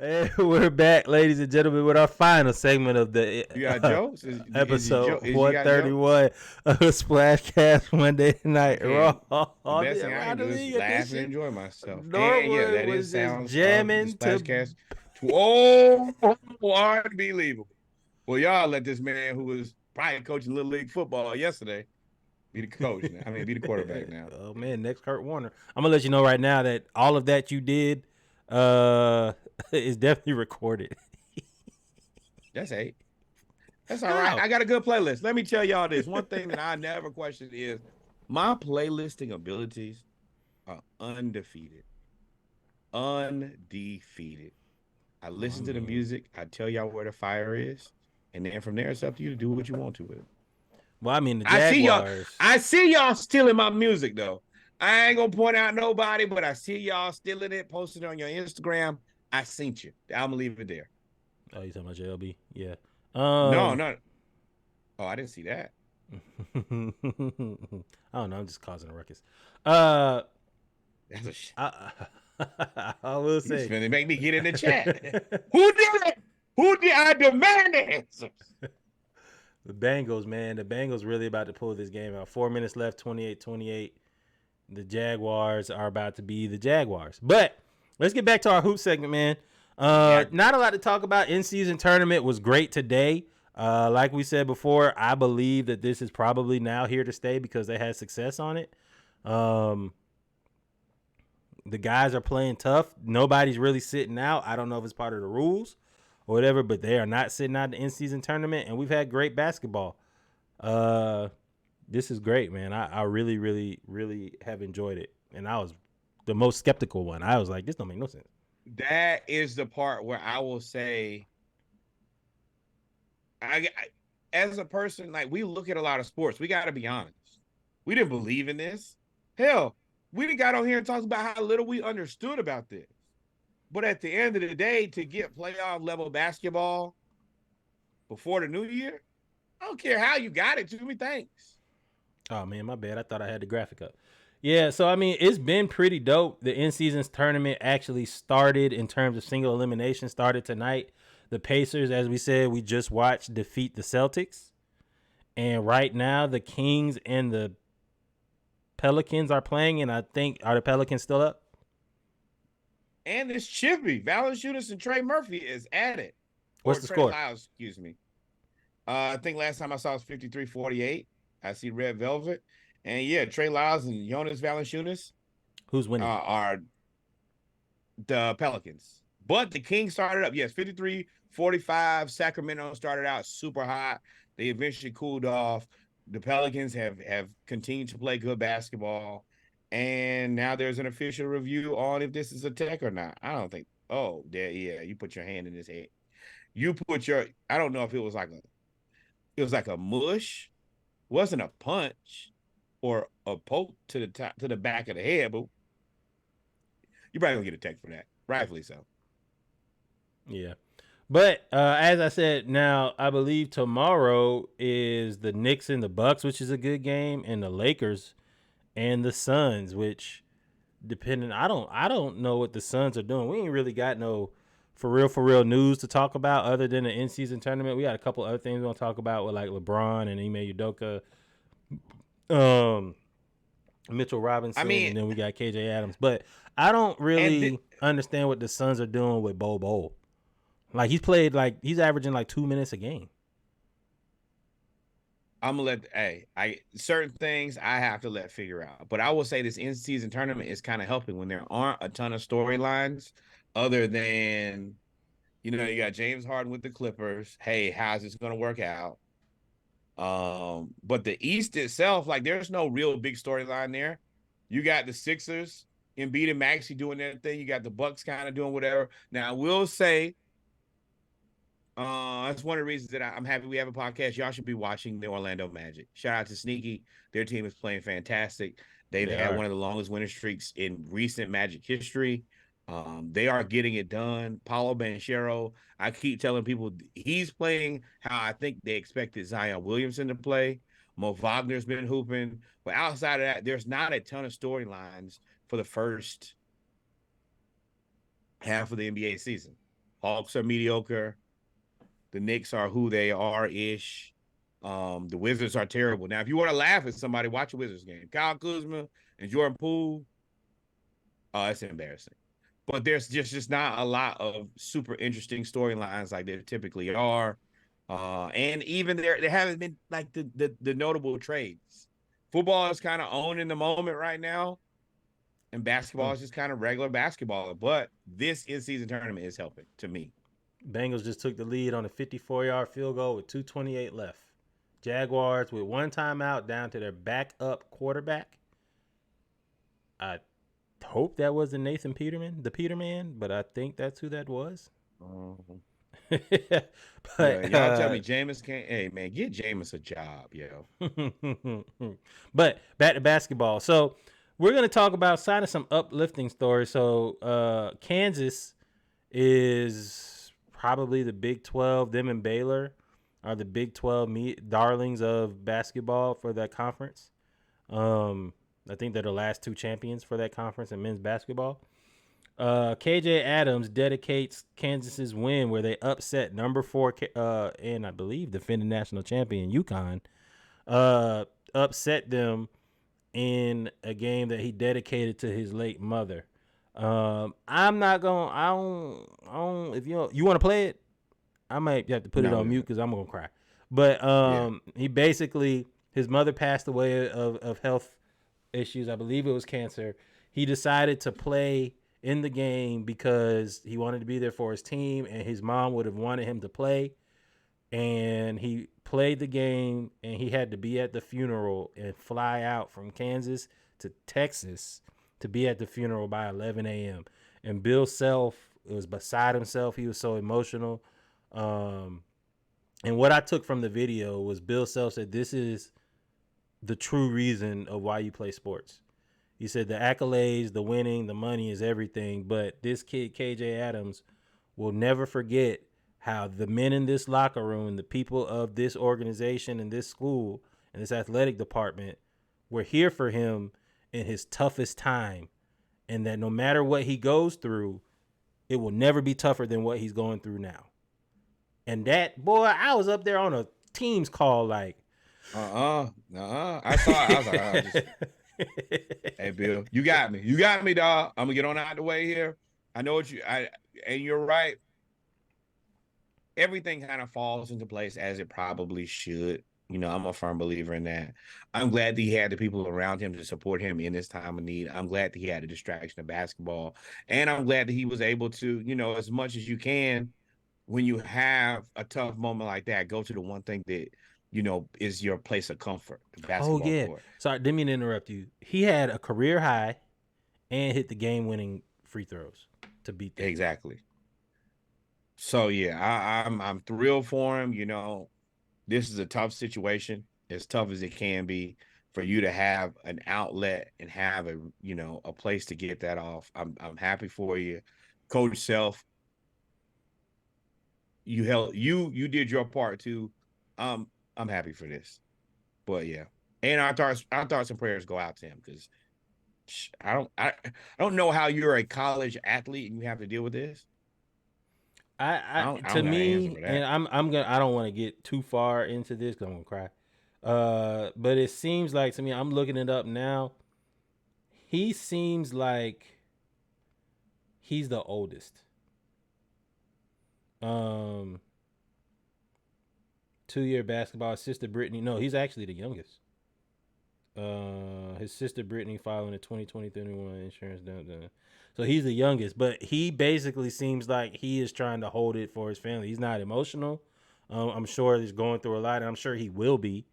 Hey, we're back, ladies and gentlemen, with our final segment of the episode 131 of SplashCast Monday Night Raw. The best thing I can do is laugh and enjoy myself. Norwood that was is sound jamming to SplashCast. Unbelievable. Well, y'all let this man who was probably coaching Little League football yesterday be the coach now. I mean, be the quarterback now. Oh, man, next Kurt Warner. I'm going to let you know right now that all of that you did is definitely recorded. That's all right. I got a good playlist. Let me tell y'all this. One thing that I never question is my playlisting abilities are undefeated. I listen to the music. I tell y'all where the fire is. And then from there, it's up to you to do what you want to with it. Well, I mean, the Jaguars. I see y'all stealing my music, though. I ain't going to point out nobody, but I see y'all stealing it, posting it on your Instagram. I seen you. I'm going to leave it there. Oh, you talking about JLB? Yeah. No. Oh, I didn't see that. I don't know. I'm just causing a ruckus. That's I will say. He's finna make me get in the chat. Who did it? Who did I demand the answers? The Bengals, man. The Bengals really about to pull this game out. 4 minutes left, 28-28. The Jaguars are about to be the Jaguars. But let's get back to our hoop segment, man. Not a lot to talk about. In-season tournament was great today. Like we said before, I believe that this is probably now here to stay because they had success on it. The guys are playing tough. Nobody's really sitting out. I don't know if it's part of the rules or whatever, but they are not sitting out the in-season tournament, and we've had great basketball. This is great, man. I really, really, really have enjoyed it. And I was the most skeptical one. I was like, this don't make no sense. That is the part where I will say, I as a person, like, we look at a lot of sports. We got to be honest. We didn't believe in this. Hell, we done got on here and talked about how little we understood about this. But at the end of the day, to get playoff level basketball before the new year, I don't care how you got it to me. Thanks. Oh, man, my bad. I thought I had the graphic up. Yeah, so, I mean, it's been pretty dope. The in-season tournament actually started in terms of single elimination, started tonight. The Pacers, as we said, we just watched defeat the Celtics. And right now, the Kings and the Pelicans are playing, and I think, are the Pelicans still up? And it's Chippy. Valanciunas and Trey Murphy is at it. What's the score? Lyles, excuse me. I think last time I saw it was 53-48. I see Red Velvet. And, yeah, Trey Lyles and Jonas Valanciunas. Who's winning? Are the Pelicans. But the Kings started up. Yes, 53-45. Sacramento started out super hot. They eventually cooled off. The Pelicans have continued to play good basketball. And now there's an official review on if this is a tech or not. I don't think. Oh, yeah, you put your hand in his head. I don't know if it was like a mush. It wasn't a punch or a poke to the back of the head, but you probably gonna get a tech for that. Rightfully so. Yeah. But as I said, now I believe tomorrow is the Knicks and the Bucks, which is a good game, and the Lakers and the Suns, which depending, I don't know what the Suns are doing. We ain't really got no for real news to talk about other than the in-season tournament. We got a couple other things we're gonna talk about with like LeBron and Ime Udoka, Mitchell Robinson, and then we got KJ Adams. But I don't really understand what the Suns are doing with Bol Bol. Like he's averaging like 2 minutes a game. I'm gonna certain things I have to let figure out. But I will say this in-season tournament is kind of helping when there aren't a ton of storylines other than, you got James Harden with the Clippers. Hey, how's this gonna work out? But the East itself, like there's no real big storyline there. You got the Sixers, Embiid and Maxey doing their thing. You got the Bucks kind of doing whatever. Now I will say, that's one of the reasons that I'm happy we have a podcast. Y'all should be watching the Orlando Magic. Shout out to Sneaky. Their team is playing fantastic. They've had one of the longest winning streaks in recent Magic history. They are getting it done. Paulo Banchero, I keep telling people he's playing how I think they expected Zion Williamson to play. Mo Wagner's been hooping. But outside of that, there's not a ton of storylines for the first half of the NBA season. Hawks are mediocre. The Knicks are who they are-ish. The Wizards are terrible. Now, if you want to laugh at somebody, watch a Wizards game. Kyle Kuzma and Jordan Poole, it's embarrassing. But there's just not a lot of super interesting storylines like there typically are. And even there haven't been like the notable trades. Football is kind of owned in the moment right now. And basketball is just kind of regular basketball. But this in-season tournament is helping to me. Bengals just took the lead on a 54-yard field goal with 2:28 left. Jaguars with one timeout down to their backup quarterback. I hope that was the Nathan Peterman, but I think that's who that was. But y'all tell me Jameis can't. Hey man, get Jameis a job, yo. But back to basketball. So we're gonna talk about signing some uplifting stories. So Kansas is probably the Big 12. Them and Baylor are the Big 12 darlings of basketball for that conference. I think they're the last two champions for that conference in men's basketball. KJ Adams dedicates Kansas's win where they upset number 4 and I believe defending national champion UConn. Upset them in a game that he dedicated to his late mother. I'm not gonna. I don't. If you want to play it, I might have to put it on mute because I'm gonna cry. But he basically, his mother passed away of health issues. I believe it was cancer. He decided to play in the game because he wanted to be there for his team, and his mom would have wanted him to play. And he played the game, and he had to be at the funeral and fly out from Kansas to Texas to be at the funeral by 11 a.m. And Bill Self was beside himself. He was so emotional. And what I took from the video was Bill Self said, this is the true reason of why you play sports. He said the accolades, the winning, the money is everything. But this kid, KJ Adams, will never forget how the men in this locker room, the people of this organization and this school and this athletic department were here for him in his toughest time, and that no matter what he goes through, it will never be tougher than what he's going through now. And that, boy, I was up there on a Teams call like, I thought I was like, hey Bill, you got me, dog. I'm gonna get on out the way here. I know what and you're right. Everything kind of falls into place as it probably should. I'm a firm believer in that. I'm glad that he had the people around him to support him in this time of need. I'm glad that he had a distraction of basketball. And I'm glad that he was able to, as much as you can, when you have a tough moment like that, go to the one thing that, is your place of comfort. The basketball court. Sorry, didn't mean to interrupt you. He had a career high and hit the game-winning free throws to beat them. Exactly. So, yeah, I'm thrilled for him, This is a tough situation, as tough as it can be, for you to have an outlet and have a place to get that off. I'm happy for you, Coach Self. You did your part too. I'm happy for this, but yeah, and our thoughts and prayers go out to him because I don't know how you're a college athlete and you have to deal with this. I don't want to get too far into this because I'm gonna cry. But it seems like to me, I'm looking it up now. He seems like he's the oldest. 2-year basketball. His sister Brittany. No, he's actually the youngest. His sister Brittany filing a 2020-31 insurance. So he's the youngest, but he basically seems like he is trying to hold it for his family. He's not emotional. I'm sure he's going through a lot, and I'm sure he will be.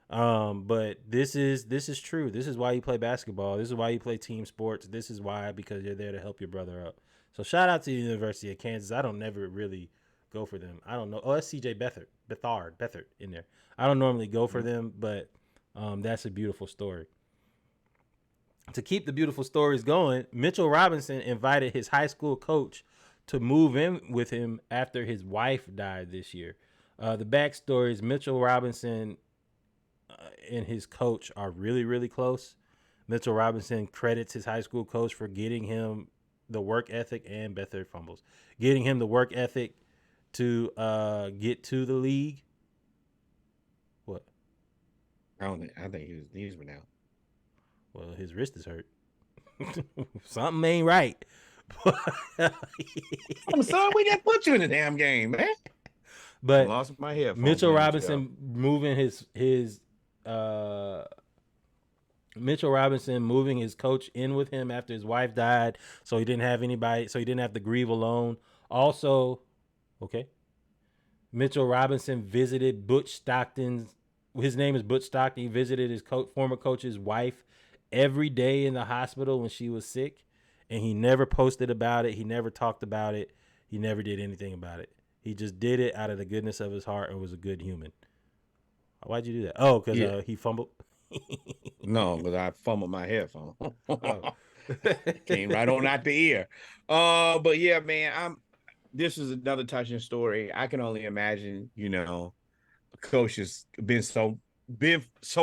But this is true. This is why you play basketball. This is why you play team sports. This is why, because you're there to help your brother up. So shout out to the University of Kansas. I don't never really go for them. I don't know. Oh, that's CJ Beathard in there. I don't normally go for them, but that's a beautiful story. To keep the beautiful stories going, Mitchell Robinson invited his high school coach to move in with him after his wife died this year. The backstory is Mitchell Robinson and his coach are really, really close. Mitchell Robinson credits his high school coach for getting him the work ethic, and Beathard fumbles, getting him the work ethic to get to the league. What? I think he's been out. Well, his wrist is hurt. Something ain't right. I'm sorry, we just put you in the damn game, man. But I lost my head. Mitchell Robinson moving Mitchell Robinson moving his coach in with him after his wife died, so he didn't have anybody, so he didn't have to grieve alone. Also, Mitchell Robinson visited Butch Stockton's. His name is Butch Stockton. He visited his former coach's wife every day in the hospital when she was sick, and he never posted about it. He never talked about it. He never did anything about it. He just did it out of the goodness of his heart and was a good human. Why'd you do that? Oh, because he fumbled. No, because I fumbled my headphone. Oh. Came right on out the ear. But yeah, man, this is another touching story. I can only imagine, coach has been so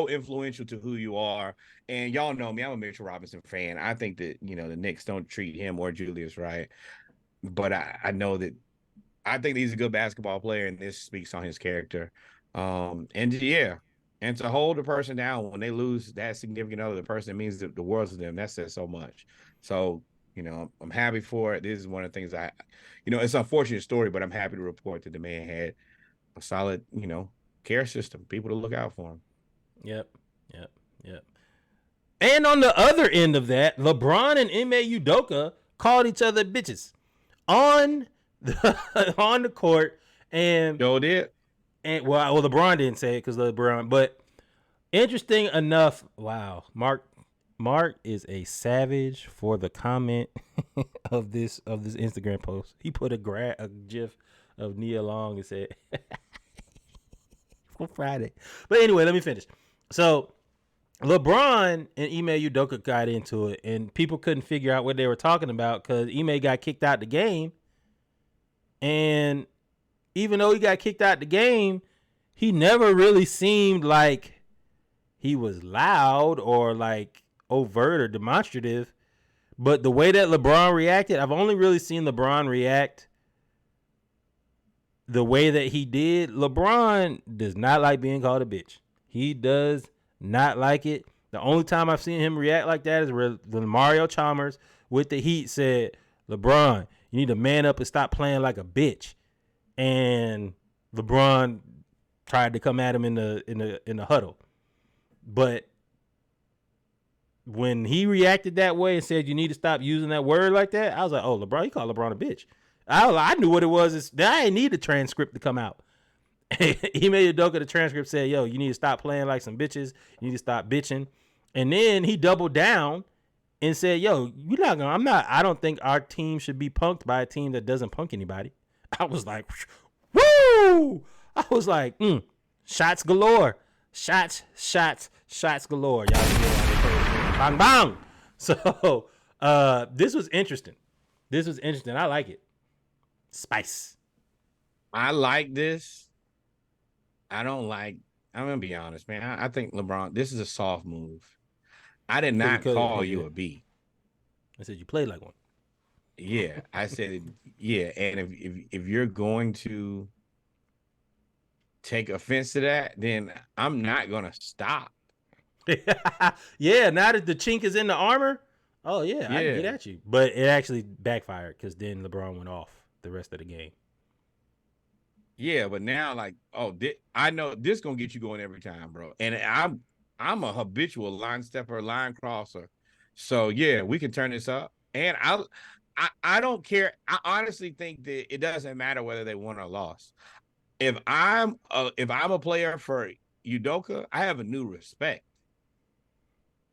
influential to who you are. And y'all know me, I'm a Mitchell Robinson fan. I think that, the Knicks don't treat him or Julius right. But I know that I think he's a good basketball player, and this speaks on his character. And to hold the person down when they lose that significant other, the person that means the world to them, that says so much. So, I'm happy for it. This is one of the things it's an unfortunate story, but I'm happy to report that the man had a solid, care system, people to look out for him. Yep. And on the other end of that, LeBron and Ime Udoka called each other bitches on the court, and Joe did. And well, LeBron didn't say it because LeBron, but interesting enough, wow, Mark is a savage for the comment of this Instagram post. He put a gif of Nia Long and said for Friday. But anyway, let me finish. So LeBron and Ime Udoka got into it, and people couldn't figure out what they were talking about because Ime got kicked out the game. And even though he got kicked out the game, he never really seemed like he was loud or like overt or demonstrative. But the way that LeBron reacted, I've only really seen LeBron react the way that he did. LeBron does not like being called a bitch. He does not like it. The only time I've seen him react like that is when Mario Chalmers with the Heat said, LeBron, you need to man up and stop playing like a bitch. And LeBron tried to come at him in the huddle. But when he reacted that way and said you need to stop using that word like that, I was like, oh, LeBron, you called LeBron a bitch. I knew what it was. I didn't need the transcript to come out. He made a doke of the transcript, said, yo, you need to stop playing like some bitches. You need to stop bitching. And then he doubled down and said, yo, I don't think our team should be punked by a team that doesn't punk anybody. I was like, woo! I was like, shots galore. Shots galore. Y'all bang, bang. So this was interesting. I like it. Spice. I like this. I'm going to be honest, man. I think LeBron, this is a soft move. I did not call you a B. I said you played like one. Yeah, I said, yeah. And if you're going to take offense to that, then I'm not going to stop. Yeah, now that the chink is in the armor, oh, yeah, I can get at you. But it actually backfired because then LeBron went off the rest of the game. Yeah, but now I know this gonna get you going every time, bro. And I'm a habitual line stepper, line crosser. So yeah, we can turn this up. And I don't care. I honestly think that it doesn't matter whether they won or lost. If I'm a player for Udoka, I have a new respect.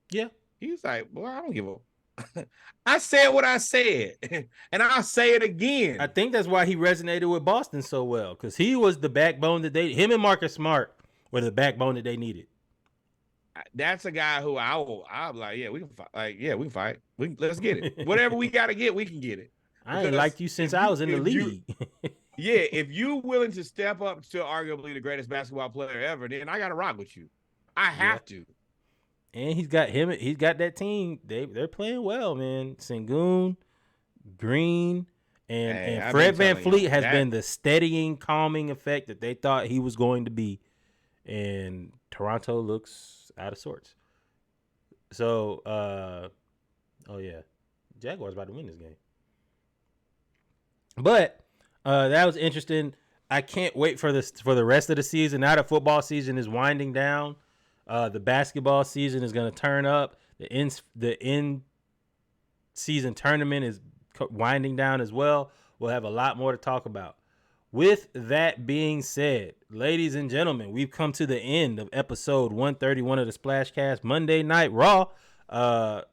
Yeah. He's like, well, I don't give a I said what I said, and I'll say it again. I think that's why he resonated with Boston so well, because he was the backbone that him and Marcus Smart were the backbone that they needed. That's a guy who I'm like, yeah, we can fight. Like, yeah, we can fight. Let's get it. Whatever we got to get, we can get it. I ain't liked you since I was in the league. Yeah, if you willing to step up to arguably the greatest basketball player ever, then I got to rock with you. I have to. And he's got that team. They're playing well, man. Sengun, Green, and Fred VanVleet has been the steadying, calming effect that they thought he was going to be. And Toronto looks out of sorts. So, Jaguars about to win this game. But that was interesting. I can't wait for the rest of the season. Now the football season is winding down. The basketball season is going to turn up. The end season tournament is winding down as well. We'll have a lot more to talk about. With that being said, ladies and gentlemen, we've come to the end of episode 131 of the SplashCast Monday Night Raw, the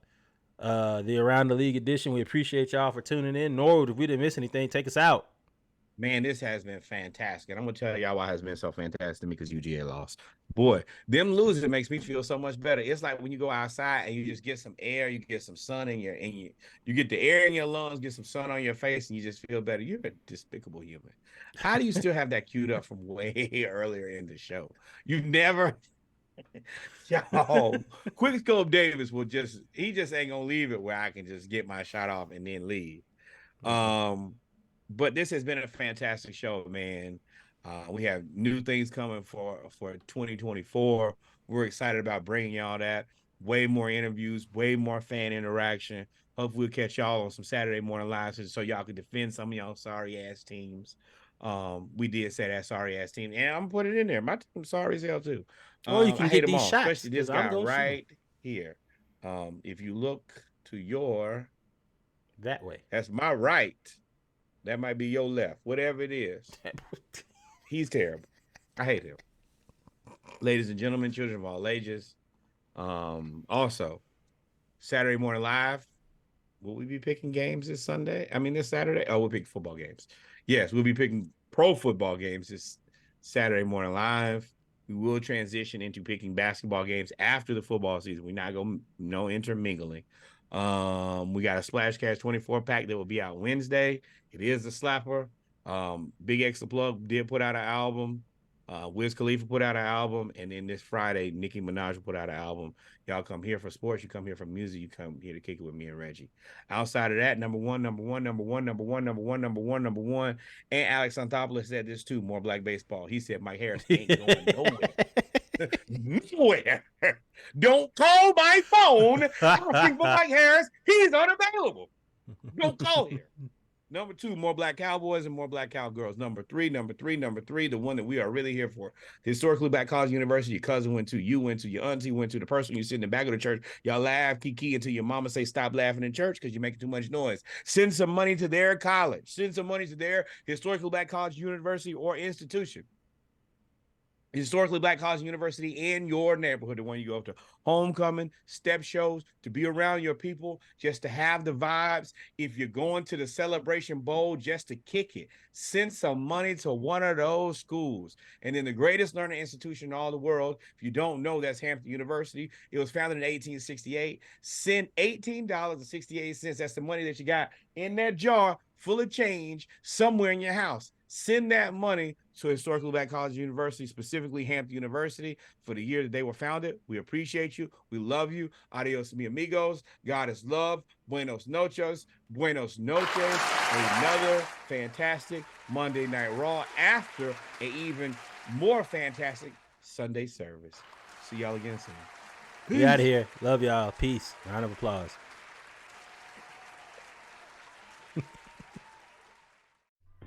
Around the League edition. We appreciate y'all for tuning in. Norwood, if we didn't miss anything, take us out. Man, this has been fantastic. And I'm going to tell y'all why it has been so fantastic because UGA lost. Boy, them losing makes me feel so much better. It's like when you go outside and you just get some air, you get some sun in you get the air in your lungs, get some sun on your face, and you just feel better. You're a despicable human. How do you still have that queued up from way earlier in the show? You never... Yo, Quick Scope Davis he just ain't going to leave it where I can just get my shot off and then leave. But this has been a fantastic show, man. We have new things coming for 2024. We're excited about bringing y'all that. Way more interviews, way more fan interaction. Hopefully we'll catch y'all on some Saturday morning lives so y'all can defend some of y'all sorry-ass teams. We did say that sorry-ass team. And I'm going to put it in there. My team's sorry as hell, too. You can get these all, shots. Especially this guy right here. If you look to your... That way. That's my right. That might be your left, whatever it is. He's terrible. I hate him. Ladies and gentlemen, children of all ages. Also, Saturday morning live. Will we be picking games this Saturday? Oh, we'll pick football games. Yes, we'll be picking pro football games this Saturday morning live. We will transition into picking basketball games after the football season. We're not going no intermingling. We got a SplashCast 24 pack that will be out Wednesday. It is a slapper. Big X the Plug did put out an album. Wiz Khalifa put out an album, and then this Friday, Nicki Minaj will put out an album. Y'all come here for sports, you come here for music, you come here to kick it with me and Reggie. Outside of that, number one, and Alex Anthopoulos said this too, more black baseball. He said Mike Harris ain't going nowhere. Nowhere. Don't call my phone asking for Mike Harris. He's unavailable. Don't call here. Number 2, more black cowboys and more black cowgirls. Number three, the one that we are really here for. Historically Black College University, your cousin went to, you went to, your auntie went to, the person you sit in the back of the church, y'all laugh, kiki until your mama say stop laughing in church because you're making too much noise. Send some money to their college. Send some money to their Historically Black College University or institution. Historically Black College University in your neighborhood, the one you go up to. Homecoming, step shows, to be around your people, just to have the vibes. If you're going to the Celebration Bowl, just to kick it. Send some money to one of those schools. And then the greatest learning institution in all the world, if you don't know, that's Hampton University. It was founded in 1868. Send $18.68. That's the money that you got in that jar full of change somewhere in your house. Send that money to Historically Black College University, specifically Hampton University, for the year that they were founded. We appreciate you. We love you. Adios, mi amigos. God is love. Buenos noches. Buenos noches. Another fantastic Monday Night Raw after an even more fantastic Sunday service. See y'all again soon. We out of here. Love y'all. Peace. Round of applause.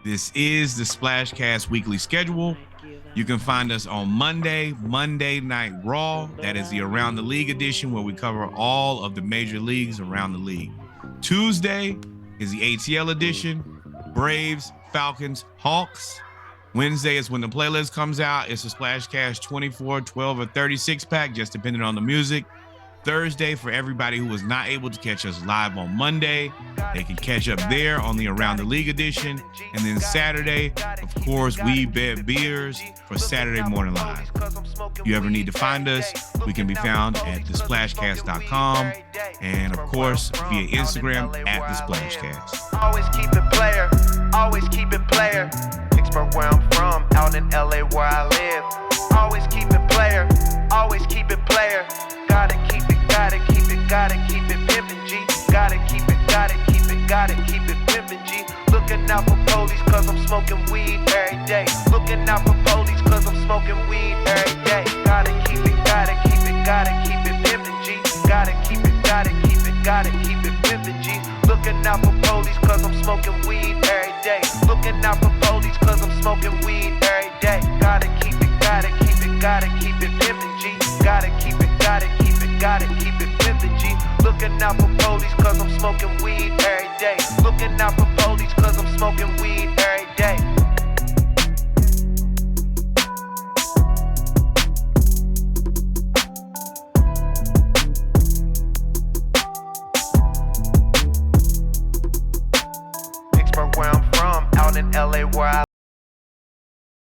This is the SplashCast weekly schedule. You can find us on Monday Night Raw. That is the Around the League edition where we cover all of the major leagues around the league. Tuesday is the ATL edition, Braves, Falcons, Hawks. Wednesday is when the playlist comes out. It's a SplashCast 24, 12, or 36 pack, just depending on the music. Thursday, for everybody who was not able to catch us live on Monday, they can catch up there on the Around the League edition. And then Saturday, of course, we bet beers for Saturday Morning Live. If you ever need to find us, we can be found at thesplashcast.com and, of course, via Instagram at thesplashcast. Always keep it player, always keep it player. Vicksburg where I'm from, out in LA where I live. Always keep it player, always keep it player. Gotta keep it, gotta keep it, gotta keep it pimpin' G. Gotta keep it, gotta keep it, gotta keep it pimpin' G. Looking out for police cause I'm smoking weed every day. Looking out for police cause I'm smoking weed every day. Gotta keep it, gotta keep it, gotta keep it pimpin' G. Gotta keep it, gotta keep it, gotta keep it pimpin' G. Looking out for police cause I'm smoking weed every day. Looking out for police cause I'm smoking weed every day. Gotta keep it, gotta keep it, gotta keep it pimpin' G. Gotta keep it, gotta keep it, gotta keep it pimpin' G. Looking out for police cause I'm smoking weed every day. Looking out for police cause I'm smoking weed every day. Vicksburg where I'm from, out in LA where I